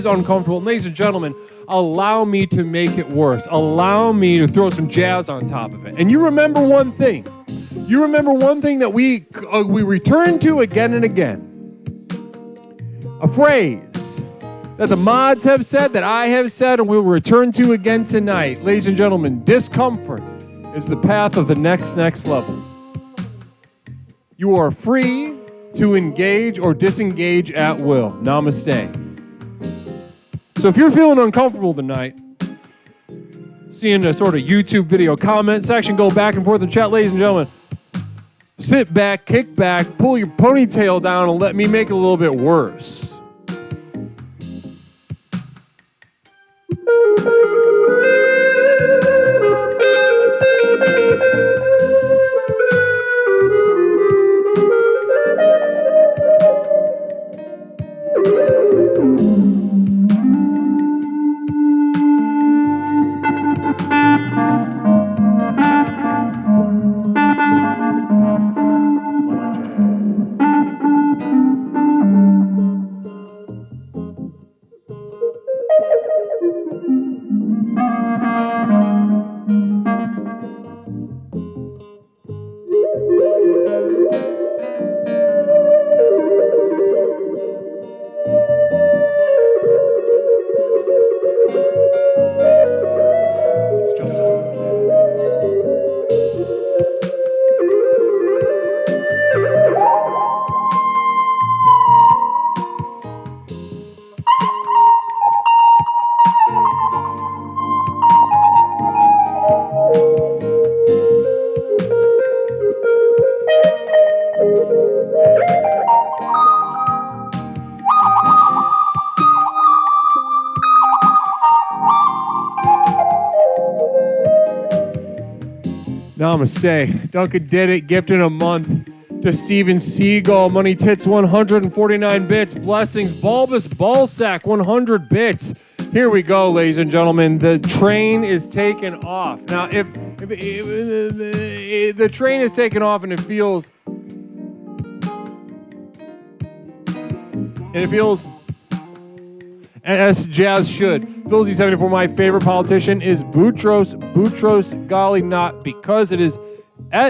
uncomfortable. And ladies and gentlemen, allow me to make it worse. Allow me to throw some jazz on top of it. And you remember one thing. You remember one thing that we return to again and again. A phrase that the mods have said, that I have said, and we'll return to again tonight. Ladies and gentlemen, discomfort is the path of the next level. You are free to engage or disengage at will. Namaste. So if you're feeling uncomfortable tonight, seeing a sort of YouTube video comment section go back and forth in the chat, ladies and gentlemen, sit back, kick back, pull your ponytail down, and let me make it a little bit worse. Namaste. Duncan did it. Gifting a month to Steven Seagull. Money Tits, 149 bits. Blessings. Bulbous Ballsack, 100 bits. Here we go, ladies and gentlemen. The train is taking off. Now, if the train is taking off and it feels as jazz should. Philzy 74, my favorite politician is Boutros Ghali, not because it is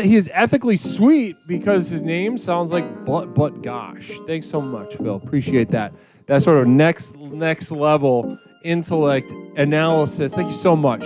he is ethically sweet, because his name sounds like but gosh. Thanks so much, Phil. Appreciate that. That sort of next level intellect analysis. Thank you so much.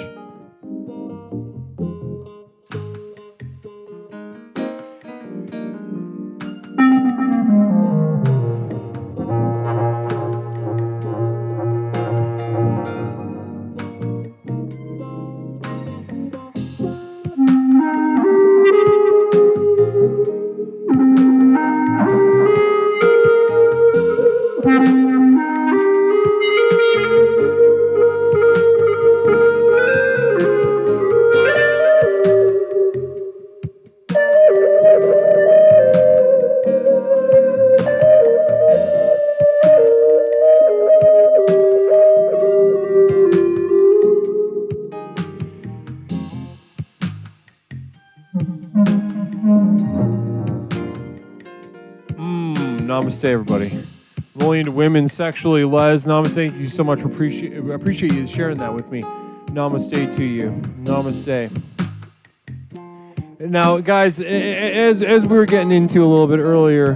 Namaste, everybody. Rolling into women, sexually les. Namaste. Thank you so much. Appreciate you sharing that with me. Namaste to you. Namaste. Now, guys, as we were getting into a little bit earlier,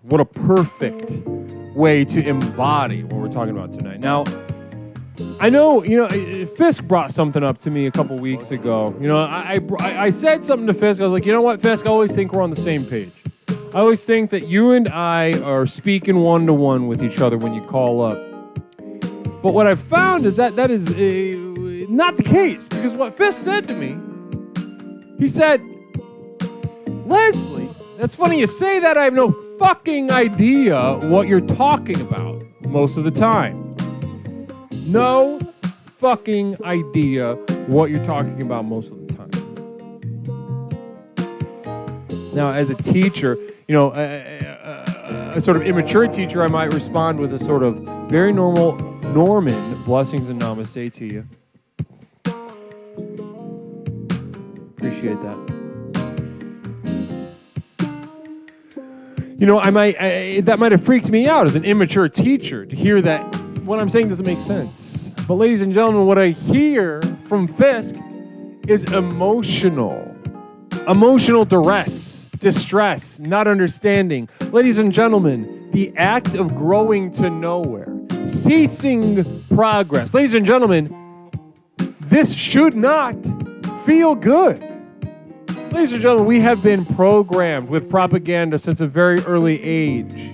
what a perfect way to embody what we're talking about tonight. Now, I know, Fisk brought something up to me a couple weeks ago. I said something to Fisk. I was like, you know what, Fisk, I always think we're on the same page. I always think that you and I are speaking one-to-one with each other when you call up. But what I've found is that is not the case, because what Fisk said to me, he said, Leslie, that's funny you say that. I have no fucking idea what you're talking about most of the time. No fucking idea what you're talking about most of the time. Now, as a teacher, a sort of immature teacher, I might respond with a sort of very normal Norman, blessings and namaste to you. Appreciate that. That might have freaked me out as an immature teacher to hear that what I'm saying doesn't make sense. But ladies and gentlemen, what I hear from Fisk is emotional duress, distress, not understanding. Ladies and gentlemen, the act of growing to nowhere, ceasing progress. Ladies and gentlemen, this should not feel good. Ladies and gentlemen, we have been programmed with propaganda since a very early age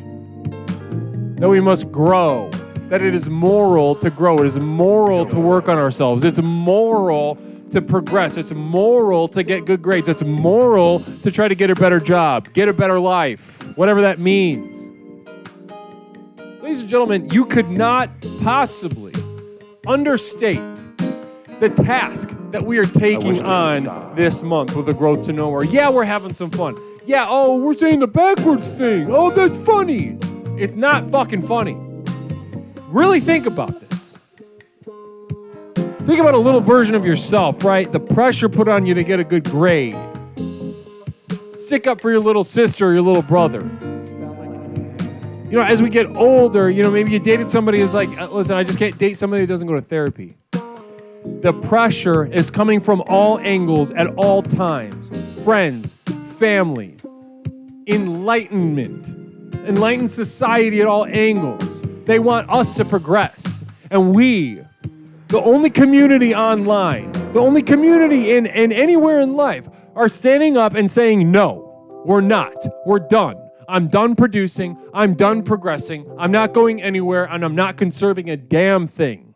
that we must grow, that it is moral to grow, it is moral to work on ourselves, it's moral to progress, it's moral to get good grades, it's moral to try to get a better job, get a better life, whatever that means. Ladies and gentlemen, you could not possibly understate the task that we are taking on this month with the Growth to Nowhere. Yeah, we're having some fun. Yeah, oh, we're saying the backwards thing. Oh, that's funny. It's not fucking funny. Really think about this. Think about a little version of yourself, right? The pressure put on you to get a good grade. Stick up for your little sister or your little brother. As we get older, maybe you dated somebody who's like, listen, I just can't date somebody who doesn't go to therapy. The pressure is coming from all angles at all times. Friends, family, enlightened society at all angles. They want us to progress. And we, the only community online, the only community in anywhere in life, are standing up and saying, no, we're not. We're done. I'm done producing. I'm done progressing. I'm not going anywhere, and I'm not conserving a damn thing.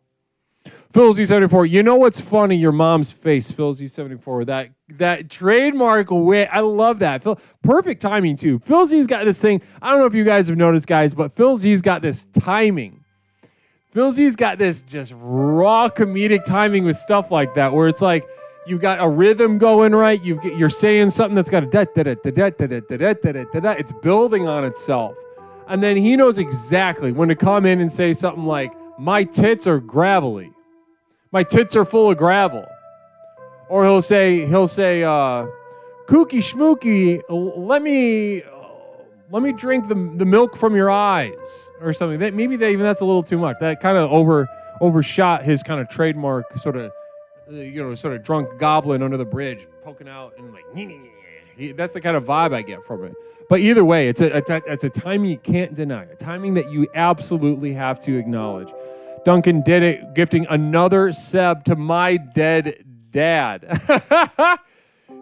Philzy74, you know what's funny? Your mom's face, Philzy74, that trademark wit. I love that. Perfect timing, too. Philzy's got this thing. I don't know if you guys have noticed, guys, but Philzy's got this timing Phil Z's got this just raw comedic timing with stuff like that, where it's like you got a rhythm going right. You're saying something that's got a da da da da da da da da da da da. It's building on itself, and then he knows exactly when to come in and say something like, "My tits are gravelly. My tits are full of gravel," or he'll say, "Kooky schmooky, let me drink the milk from your eyes," or something. That's a little too much. That kind of overshot his kind of trademark sort of drunk goblin under the bridge poking out and like. That's the kind of vibe I get from it. But either way, it's a timing you can't deny, a timing that you absolutely have to acknowledge. Duncan did it, gifting another Seb to my dead dad.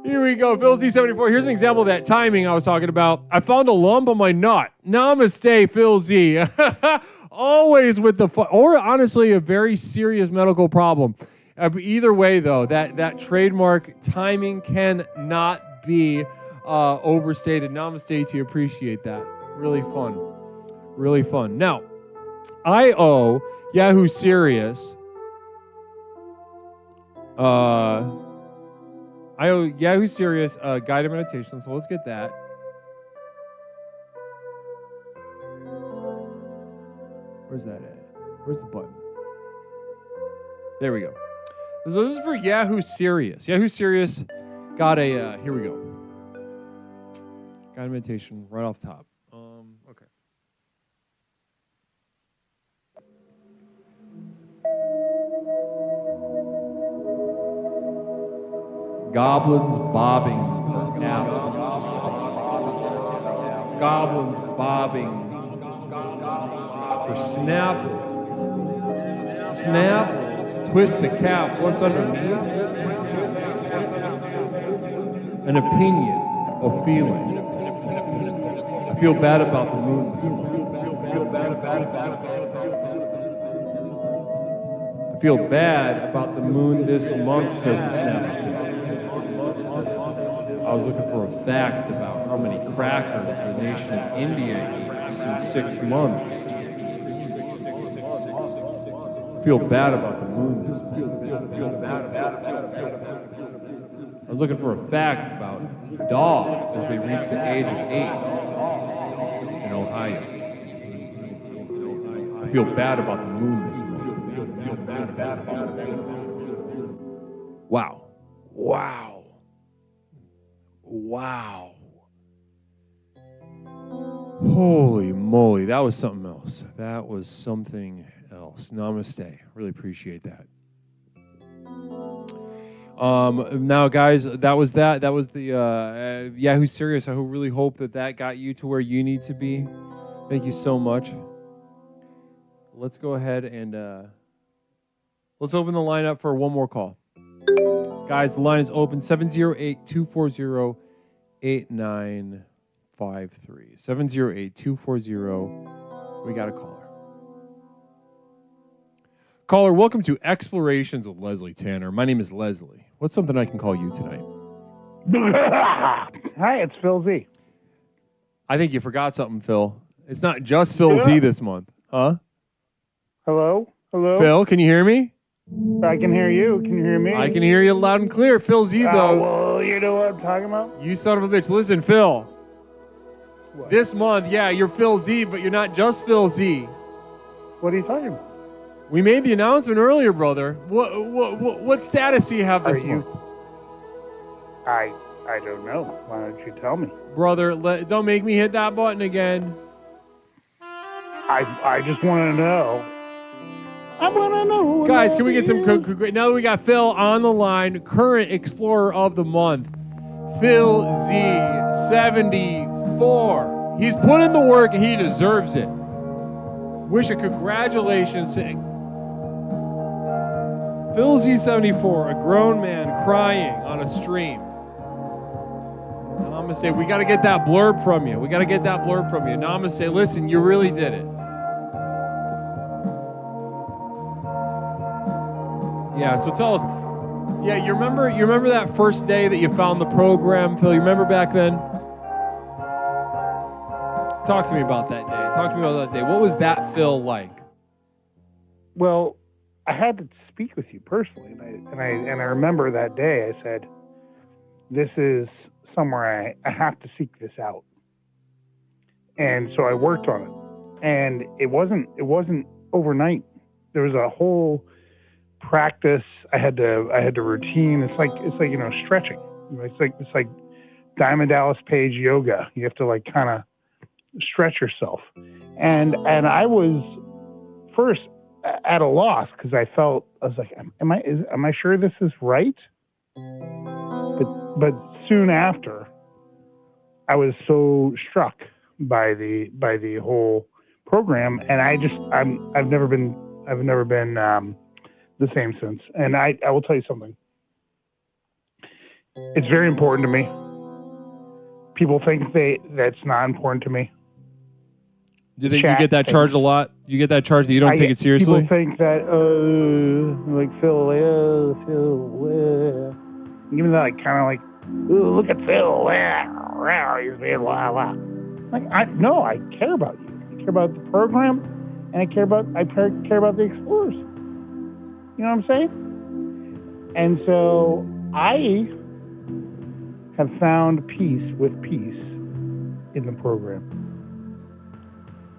Here we go, Phil Z74. Here's an example of that timing I was talking about. I found a lump on my nut. Namaste, Phil Z. Always with the or honestly, a very serious medical problem. Either way, though, that trademark timing cannot be overstated. Namaste to you. Appreciate that. Really fun. Really fun. Now, I owe Yahoo Serious guided meditation, so let's get that. Where's that at? Where's the button? There we go. So this is for Yahoo Serious. Yahoo Serious got a, here we go. Guided meditation right off the top. Okay. Goblins bobbing for apples. Goblins bobbing for Snapple. Snap, twist the cap. What's underneath? An opinion, a feeling. I feel bad about the moon this month. I feel bad about the moon this month, says the Snapple. I was looking for a fact about how many crackers the nation of India eats in 6 months. I feel bad about the moon this month. I was looking for a fact about dogs as they reach the age of 8 in Ohio. I feel bad about the moon this month. Wow. Wow. Wow. Holy moly, that was something else. That was something else. Namaste. Really appreciate that. Now, guys, that was the Yahoo Serious. I really hope that got you to where you need to be. Thank you so much. Let's go ahead and let's open the line up for one more call. Guys, the line is open, 708-240-8953. 708-240. We got a caller. Caller, welcome to Explorations with Leslie Tanner. My name is Leslie. What's something I can call you tonight? Hi, it's Phil Z. I think you forgot something, Phil. It's not just Phil Z this month. Huh? Hello? Hello? Phil, can you hear me? I can hear you. Can you hear me? I can hear you loud and clear. Phil Z, though. Well, you know what I'm talking about? You son of a bitch. Listen, Phil. What? This month, yeah, you're Phil Z, but you're not just Phil Z. What are you talking about? We made the announcement earlier, brother. What status do you have this month? I don't know. Why don't you tell me? Brother, don't make me hit that button again. I just want to know. I want to know. Guys, can we get some... Now that we got Phil on the line, current Explorer of the Month, Phil Z74. He's put in the work and he deserves it. Wish a congratulations to Phil Z74, a grown man crying on a stream. Namaste. We got to get that blurb from you. Namaste. Listen, you really did it. Yeah, so tell us. Yeah, you remember that first day that you found the program, Phil? You remember back then? Talk to me about that day. What was that Phil like? Well, I had to speak with you personally, and I remember that day I said, "This is somewhere I have to seek this out." And so I worked on it, and it wasn't overnight. There was a whole practice. I had to routine. It's like stretching. It's like Diamond Dallas Page yoga. You have to like kind of stretch yourself. And I was first at a loss because I was like, am I sure this is right? But soon after, I was so struck by the whole program, and I've never been the same since. And I will tell you something. It's very important to me. People think that's not important to me. Do you think you get that charge a lot? You get that charge that you don't take it seriously? People think that, like Phil, give me that like kind of like, ooh, look at Phil, he's being blah blah. Like I care about you. I care about the program, and I care about the explorers. You know what I'm saying? And so I have found peace with peace in the program.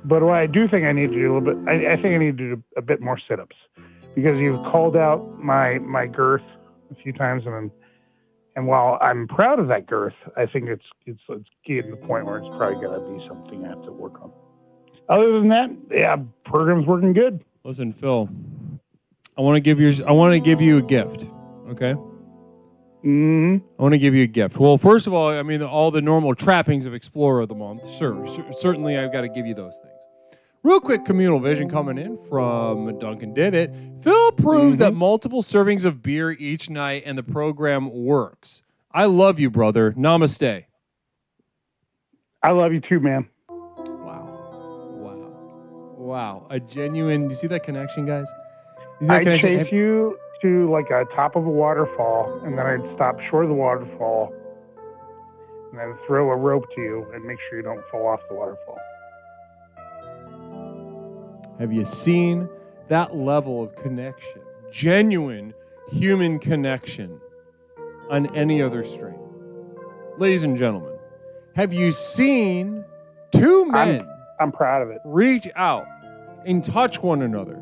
But what I do think I need to do a little bit, I think I need to do a bit more sit-ups, because you've called out my girth a few times, and while I'm proud of that girth, I think it's getting to the point where it's probably got to be something I have to work on. Other than that, yeah, program's working good. Listen, Phil, I want to give you a gift. Okay. Mm-hmm. I want to give you a gift. Well, first of all, I mean, all the normal trappings of Explorer of the Month. Sure, certainly I've got to give you those things. Real quick, communal vision coming in from Duncan Did It. Phil proves that multiple servings of beer each night and the program works. I love you, brother. Namaste. I love you too, man. Wow. A genuine, you see that connection, guys? I'd chase you to like a top of a waterfall, and then I'd stop short of the waterfall, and then throw a rope to you and make sure you don't fall off the waterfall. Have you seen that level of connection, genuine human connection, on any other stream? Ladies and gentlemen, have you seen two men I'm proud of it. Reach out and touch one another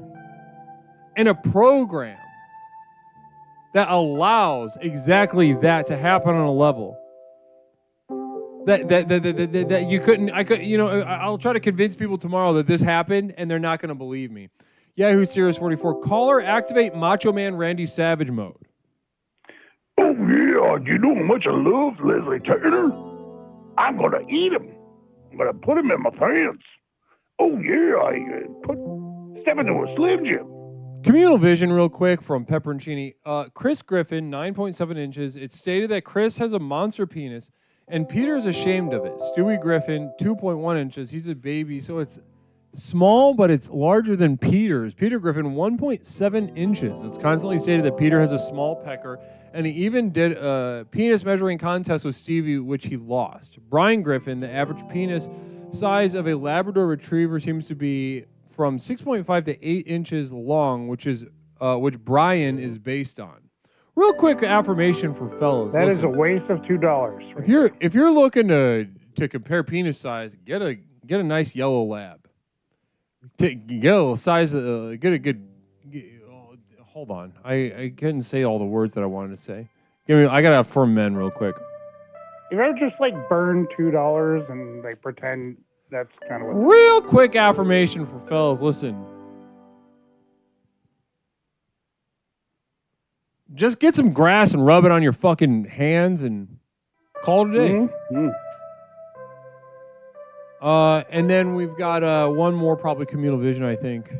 in a program that allows exactly that to happen on a level that you couldn't, I'll try to convince people tomorrow that this happened, and they're not going to believe me. Yahoo Sirius 44, caller, activate Macho Man Randy Savage mode. Oh yeah, you know how much I love Leslie Turner? I'm gonna eat him. I'm gonna put him in my pants. Oh yeah, I step into a Slim Jim. Communal vision real quick from Pepperoncini. Chris Griffin, 9.7 inches. It's stated that Chris has a monster penis, and Peter is ashamed of it. Stewie Griffin, 2.1 inches. He's a baby, so it's small, but it's larger than Peter's. Peter Griffin, 1.7 inches. It's constantly stated that Peter has a small pecker, and he even did a penis measuring contest with Stevie, which he lost. Brian Griffin, the average penis size of a Labrador Retriever seems to be from 6.5 to 8 inches long, which Brian is based on. Real quick affirmation for fellows. That is a waste of $2. If you're looking to compare penis size, get a nice yellow lab. Get a size. Get a good. Hold on, I couldn't say all the words that I wanted to say. I gotta affirm men real quick. You ever just like burn $2 and like pretend that's kind of what? Real quick affirmation for fellas. Listen, just get some grass and rub it on your fucking hands and call it a day. Mm-hmm. And then we've got one more probably communal vision, I think.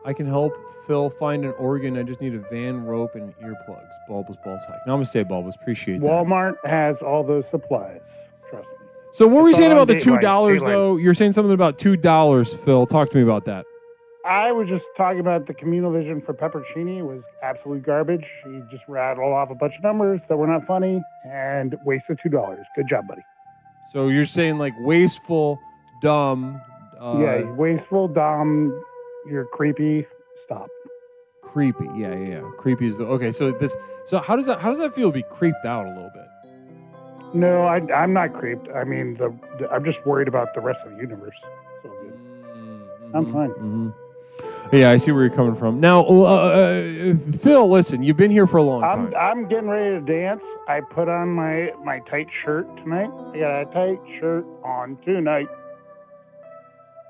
I can help Phil find an organ. I just need a van, rope, and earplugs. Bulbous Ballsack. Namaste, Bulbous. Appreciate that. Walmart has all those supplies. Trust me. So what were you saying about the $2 though? You're saying something about $2, Phil. Talk to me about that. I was just talking about the communal vision for Pepperoncini. It was absolute garbage. He just rattled off a bunch of numbers that were not funny and wasted $2. Good job, buddy. So you're saying like wasteful, dumb. Yeah, wasteful, dumb, You're creepy. Stop. Creepy. Yeah. Creepy is the okay. So how does that feel to be creeped out a little bit? No, I'm not creeped. I mean, I'm just worried about the rest of the universe. So good. I'm fine. Mm-hmm. Yeah, I see where you're coming from. Now, Phil, listen, you've been here for a long time. I'm getting ready to dance. I put on my tight shirt tonight. I got a tight shirt on tonight.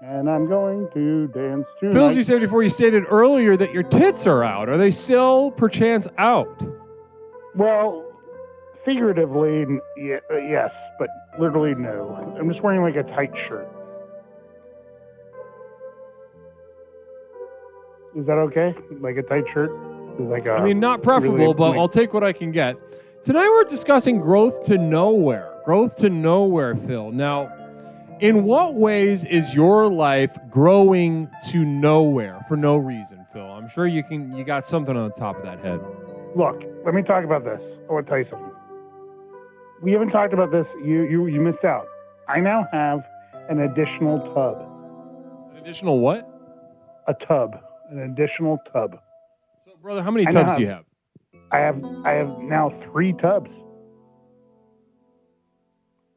And I'm going to dance tonight. Phil, you said before, you stated earlier that your tits are out. Are they still, perchance, out? Well, figuratively, yes, but literally, no. I'm just wearing like a tight shirt. Is that okay? Like a tight shirt? I mean, not preferable, really, but I'll take what I can get. Tonight we're discussing growth to nowhere. Growth to nowhere, Phil. Now, in what ways is your life growing to nowhere for no reason, Phil? I'm sure you got something on the top of that head. Look, let me talk about this. I want to tell you something. We haven't talked about this. You missed out. I now have an additional tub. An additional what? A tub. An additional tub. So, brother, how many tubs do you have? I have now 3 tubs.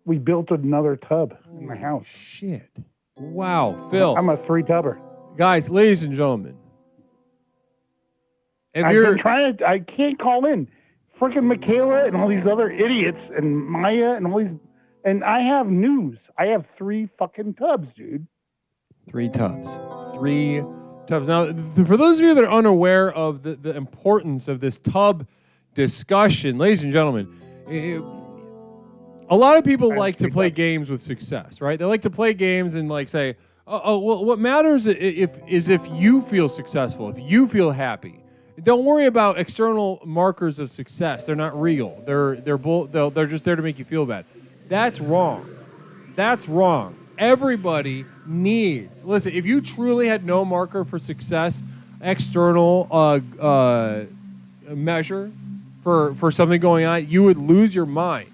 We built another tub in my house. Shit. Wow, Phil. I'm a 3-tubber. Guys, ladies and gentlemen. I can't call in. Freaking Michaela and all these other idiots and Maya and all these. And I have news. I have 3 fucking tubs, dude. 3 tubs. 3 tubs. Now, for those of you that are unaware of the importance of this tub discussion, ladies and gentlemen, a lot of people like to play games with success, right? They like to play games and like say, well, what matters is if you feel successful, if you feel happy. Don't worry about external markers of success. They're not real. They're just there to make you feel bad. That's wrong. That's wrong. Everybody needs. Listen, if you truly had no marker for success, external measure for something going on, you would lose your mind.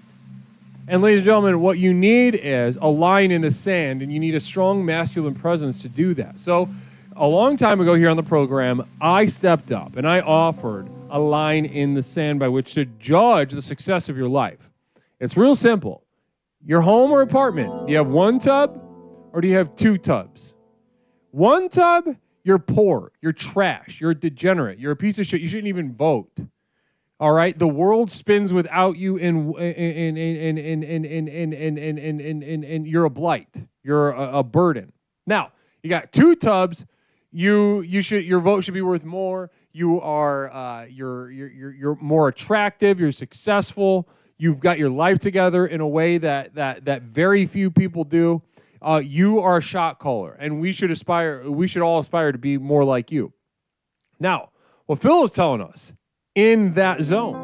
And ladies and gentlemen, what you need is a line in the sand, and you need a strong masculine presence to do that. So a long time ago here on the program, I stepped up and I offered a line in the sand by which to judge the success of your life. It's real simple. Your home or apartment, do you have 1 tub or do you have 2 tubs? 1 tub, you're poor, you're trash, you're a degenerate, you're a piece of shit, you shouldn't even vote. All right? The world spins without you and you're a blight. You're a burden. Now, you got 2 tubs, your vote should be worth more. You are you're more attractive, you're successful. You've got your life together in a way that very few people do. You are a shot caller, and we should all aspire to be more like you. Now, what Phil is telling us in that zone,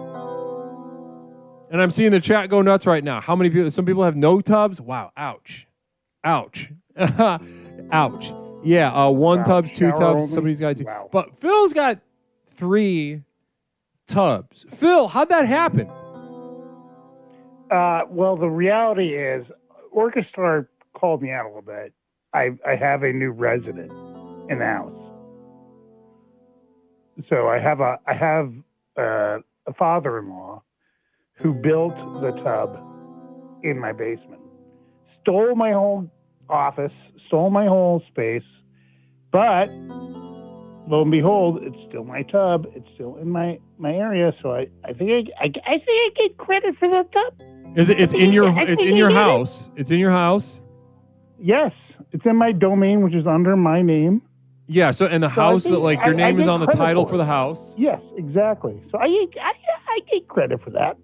and I'm seeing the chat go nuts right now. How many people? Some people have no tubs. Wow, ouch, ouch, ouch. Yeah, 1 tubs, 2 tubs. Somebody's got 2. Wow. But Phil's got 3 tubs. Phil, how'd that happen? Well, the reality is, Orchestra called me out a little bit. I have a new resident in the house, so I have a father-in-law who built the tub in my basement, stole my whole office, stole my whole space, but lo and behold, it's still my tub. It's still in my area, so I think I get credit for that tub. It's in your house? It's in your house? Yes, it's in my domain, which is under my name. Yeah. So, and the house that like your name is on the title for the house. Yes, exactly. So I get credit for that.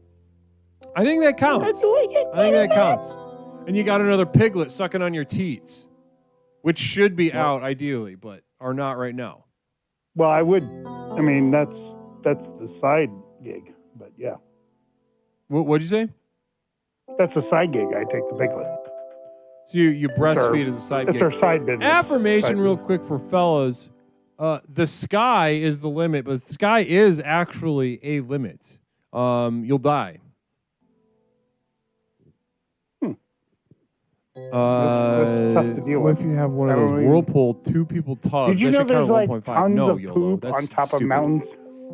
I think that counts. I think that counts. And you got another piglet sucking on your teats, which should be out ideally, but are not right now. Well, I mean, that's the side gig, but yeah. What'd you say? That's a side gig. I take the piglet. So you breastfeed as a side gig. It's our side business. Affirmation real quick for fellas. The sky is the limit, but the sky is actually a limit. You'll die. That's tough to deal what with. if you have one of I those mean, whirlpool 2 people tubs? Did you That know should count there's at like 1.5. tons No, of YOLO. poop That's on top stupid. of mountains?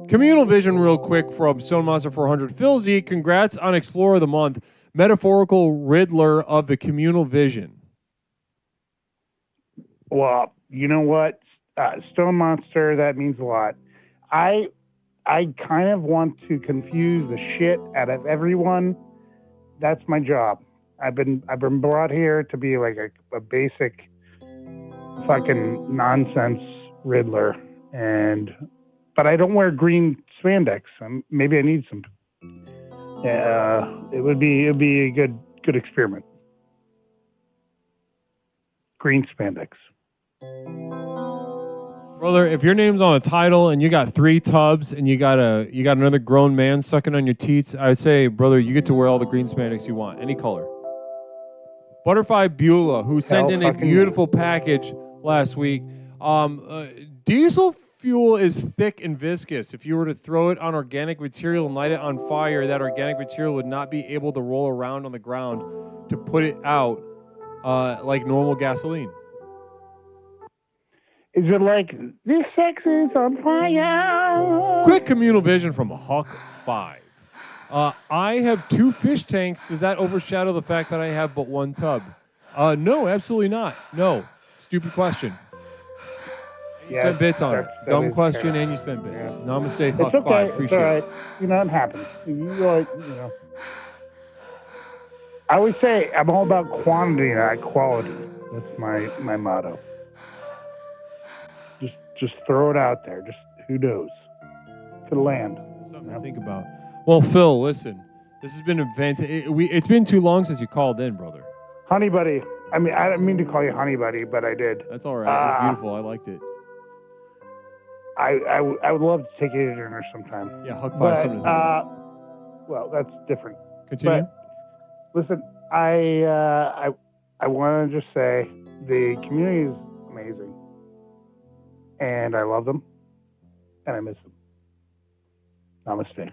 Communal vision, real quick, from Stone Monster 400. Phil Z, congrats on Explorer of the Month, metaphorical Riddler of the communal vision. Well, you know what? Stone Monster, that means a lot. I kind of want to confuse the shit out of everyone. That's my job. I've been brought here to be like a basic fucking nonsense Riddler, but I don't wear green spandex. Maybe I need some. It would be a good experiment. Green spandex. Brother, if your name's on a title and you got 3 tubs and you got another grown man sucking on your teats, I would say, brother, you get to wear all the green spandex you want, any color. Butterfly Beulah, who sent in a beautiful package last week. Diesel fuel is thick and viscous. If you were to throw it on organic material and light it on fire, that organic material would not be able to roll around on the ground to put it out like normal gasoline. Is it like, this sex is on fire? Quick communal vision from Huck 5. I have 2 fish tanks. Does that overshadow the fact that I have but 1 tub? No, absolutely not. No. Stupid question. You spent bits on it. Dumb question, and you spent bits. Yeah. Namaste, Huck 5. Appreciate it's all right. You know, it happens. I always say I'm all about quantity, not quality. That's my motto. Just throw it out there. Just who knows? Could land. Something to think about. Well, Phil, listen. This has been a it's been too long since you called in, brother. Honey buddy. I mean, I didn't mean to call you honey buddy, but I did. That's all right. It's beautiful. I liked it. I would love to take you to dinner sometime. Yeah, Huck 5. Something to well, that's different. Continue. But listen, I want to just say the community is amazing. And I love them, and I miss them. Namaste.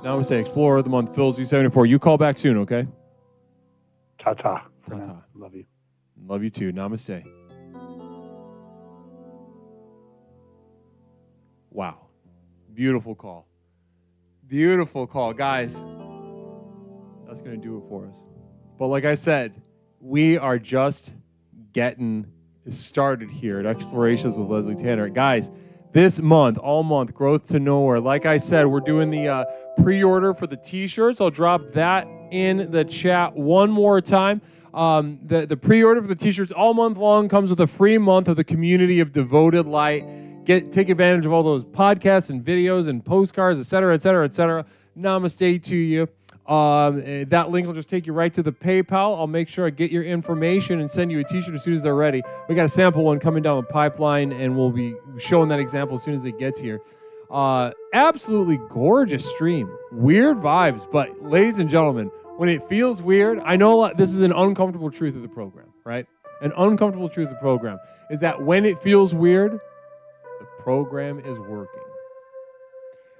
Namaste. Explorer of the Month, Phil Z74. You call back soon, okay? Ta-ta. Ta-ta. Love you. Love you too. Namaste. Wow. Beautiful call. Beautiful call. Guys, that's going to do it for us. But like I said, we are just getting started here at Explorations with Leslie Tanner. Guys, this month, all month, Growth to Nowhere. Like I said, we're doing the pre-order for the t-shirts. I'll drop that in the chat one more time. The pre-order for the t-shirts all month long comes with a free month of the Community of Devoted Light. Take advantage of all those podcasts and videos and postcards, et cetera, et cetera, et cetera. Namaste to you. That link will just take you right to the PayPal. I'll make sure I get your information and send you a t-shirt as soon as they're ready. We got a sample one coming down the pipeline, and we'll be showing that example as soon as it gets here. Absolutely gorgeous stream. Weird vibes, but ladies and gentlemen, when it feels weird, I know this is an uncomfortable truth of the program, right? An uncomfortable truth of the program is that when it feels weird, the program is working.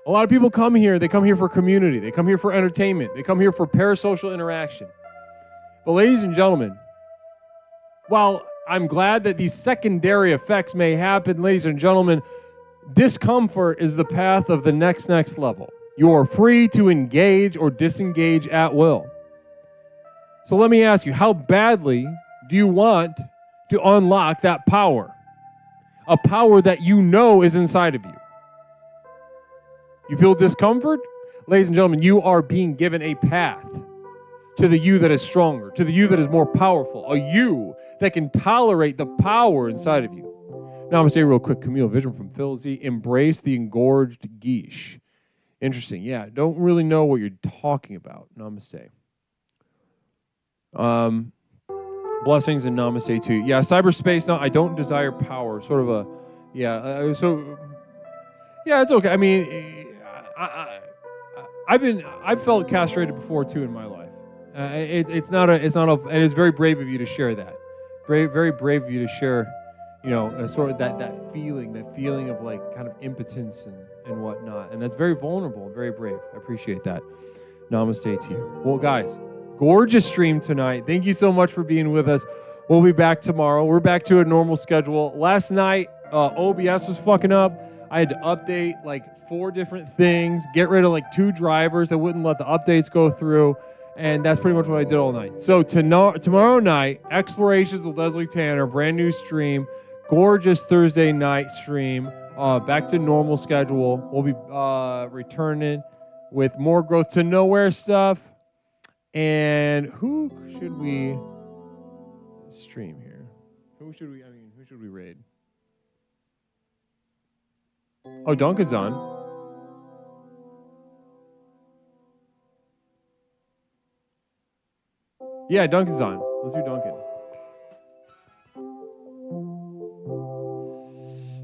A lot of people come here. They come here for community. They come here for entertainment. They come here for parasocial interaction. But ladies and gentlemen, while I'm glad that these secondary effects may happen, ladies and gentlemen, discomfort is the path of the next level. You are free to engage or disengage at will. So let me ask you, how badly do you want to unlock that power? A power that you know is inside of you. You feel discomfort? Ladies and gentlemen, you are being given a path to the you that is stronger, to the you that is more powerful, a you that can tolerate the power inside of you. Now I'm going to say real quick, Camille Vision from Phil Z, embrace the engorged geesh. Interesting. Yeah, don't really know what you're talking about. Namaste. Blessings and namaste too. Yeah, cyberspace, no, I don't desire power. Sort of a, yeah, yeah, it's okay. I mean, I've felt castrated before too in my life. It is very brave of you to share that. Very brave of you to share, sort of that feeling of like kind of impotence and whatnot. And that's very vulnerable and very brave. I appreciate that. Namaste to you. Well, guys, Gorgeous stream tonight. Thank you so much for being with us. We'll be back tomorrow. We're back to a normal schedule. Last night, OBS was fucking up. I had to update like 4 different things, get rid of like 2 drivers that wouldn't let the updates go through, and that's pretty much what I did all night. So tomorrow night, Explorations with Leslie Tanner, brand new stream, gorgeous Thursday night stream, back to normal schedule. We'll be returning with more Growth to Nowhere stuff. And who should we stream here? Who should we raid? Oh, Duncan's on. Yeah, Duncan's on. Let's do Duncan.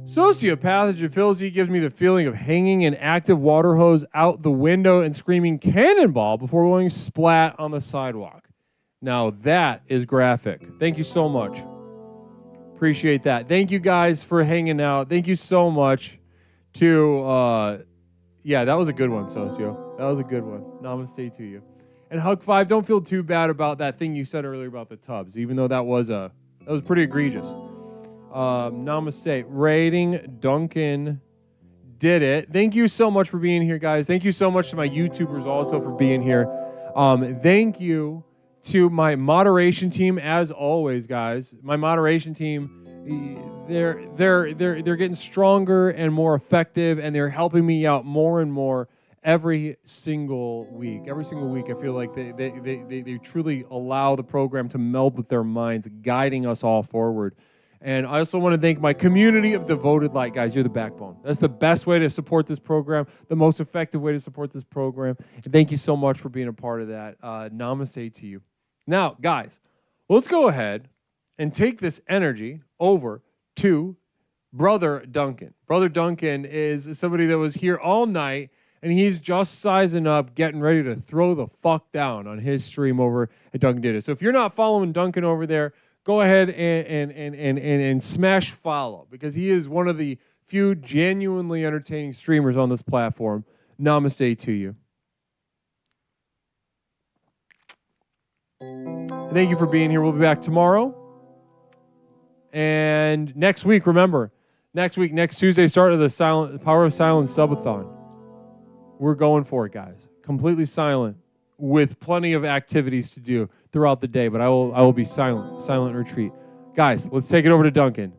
Sociopathogen Philzy gives me the feeling of hanging an active water hose out the window and screaming cannonball before going splat on the sidewalk. Now that is graphic. Thank you so much. Appreciate that. Thank you guys for hanging out. Thank you so much to, yeah, that was a good one, Socio. That was a good one. Namaste to you. And Hug 5, don't feel too bad about that thing you said earlier about the tubs, even though that was pretty egregious. Namaste. Rating Duncan did it. Thank you so much for being here, guys. Thank you so much to my YouTubers also for being here. Thank you to my moderation team, as always, guys. My moderation team, they're getting stronger and more effective, and they're helping me out more and more every single week. Every single week, I feel like they truly allow the program to meld with their minds, guiding us all forward. And I also want to thank my community of devoted light, guys. You're the backbone. That's the best way to support this program, the most effective way to support this program. And thank you so much for being a part of that. Namaste to you. Now, guys, let's go ahead and take this energy over to Brother Duncan. Brother Duncan is somebody that was here all night, and he's just sizing up, getting ready to throw the fuck down on his stream over at Duncan Did It. So if you're not following Duncan over there, go ahead and smash follow, because he is one of the few genuinely entertaining streamers on this platform. Namaste to you. Thank you for being here. We'll be back tomorrow. And next week, remember, next Tuesday, start of the Power of Silence subathon. We're going for it, guys. Completely silent, with plenty of activities to do throughout the day, but I will be silent retreat. Guys, let's take it over to Duncan.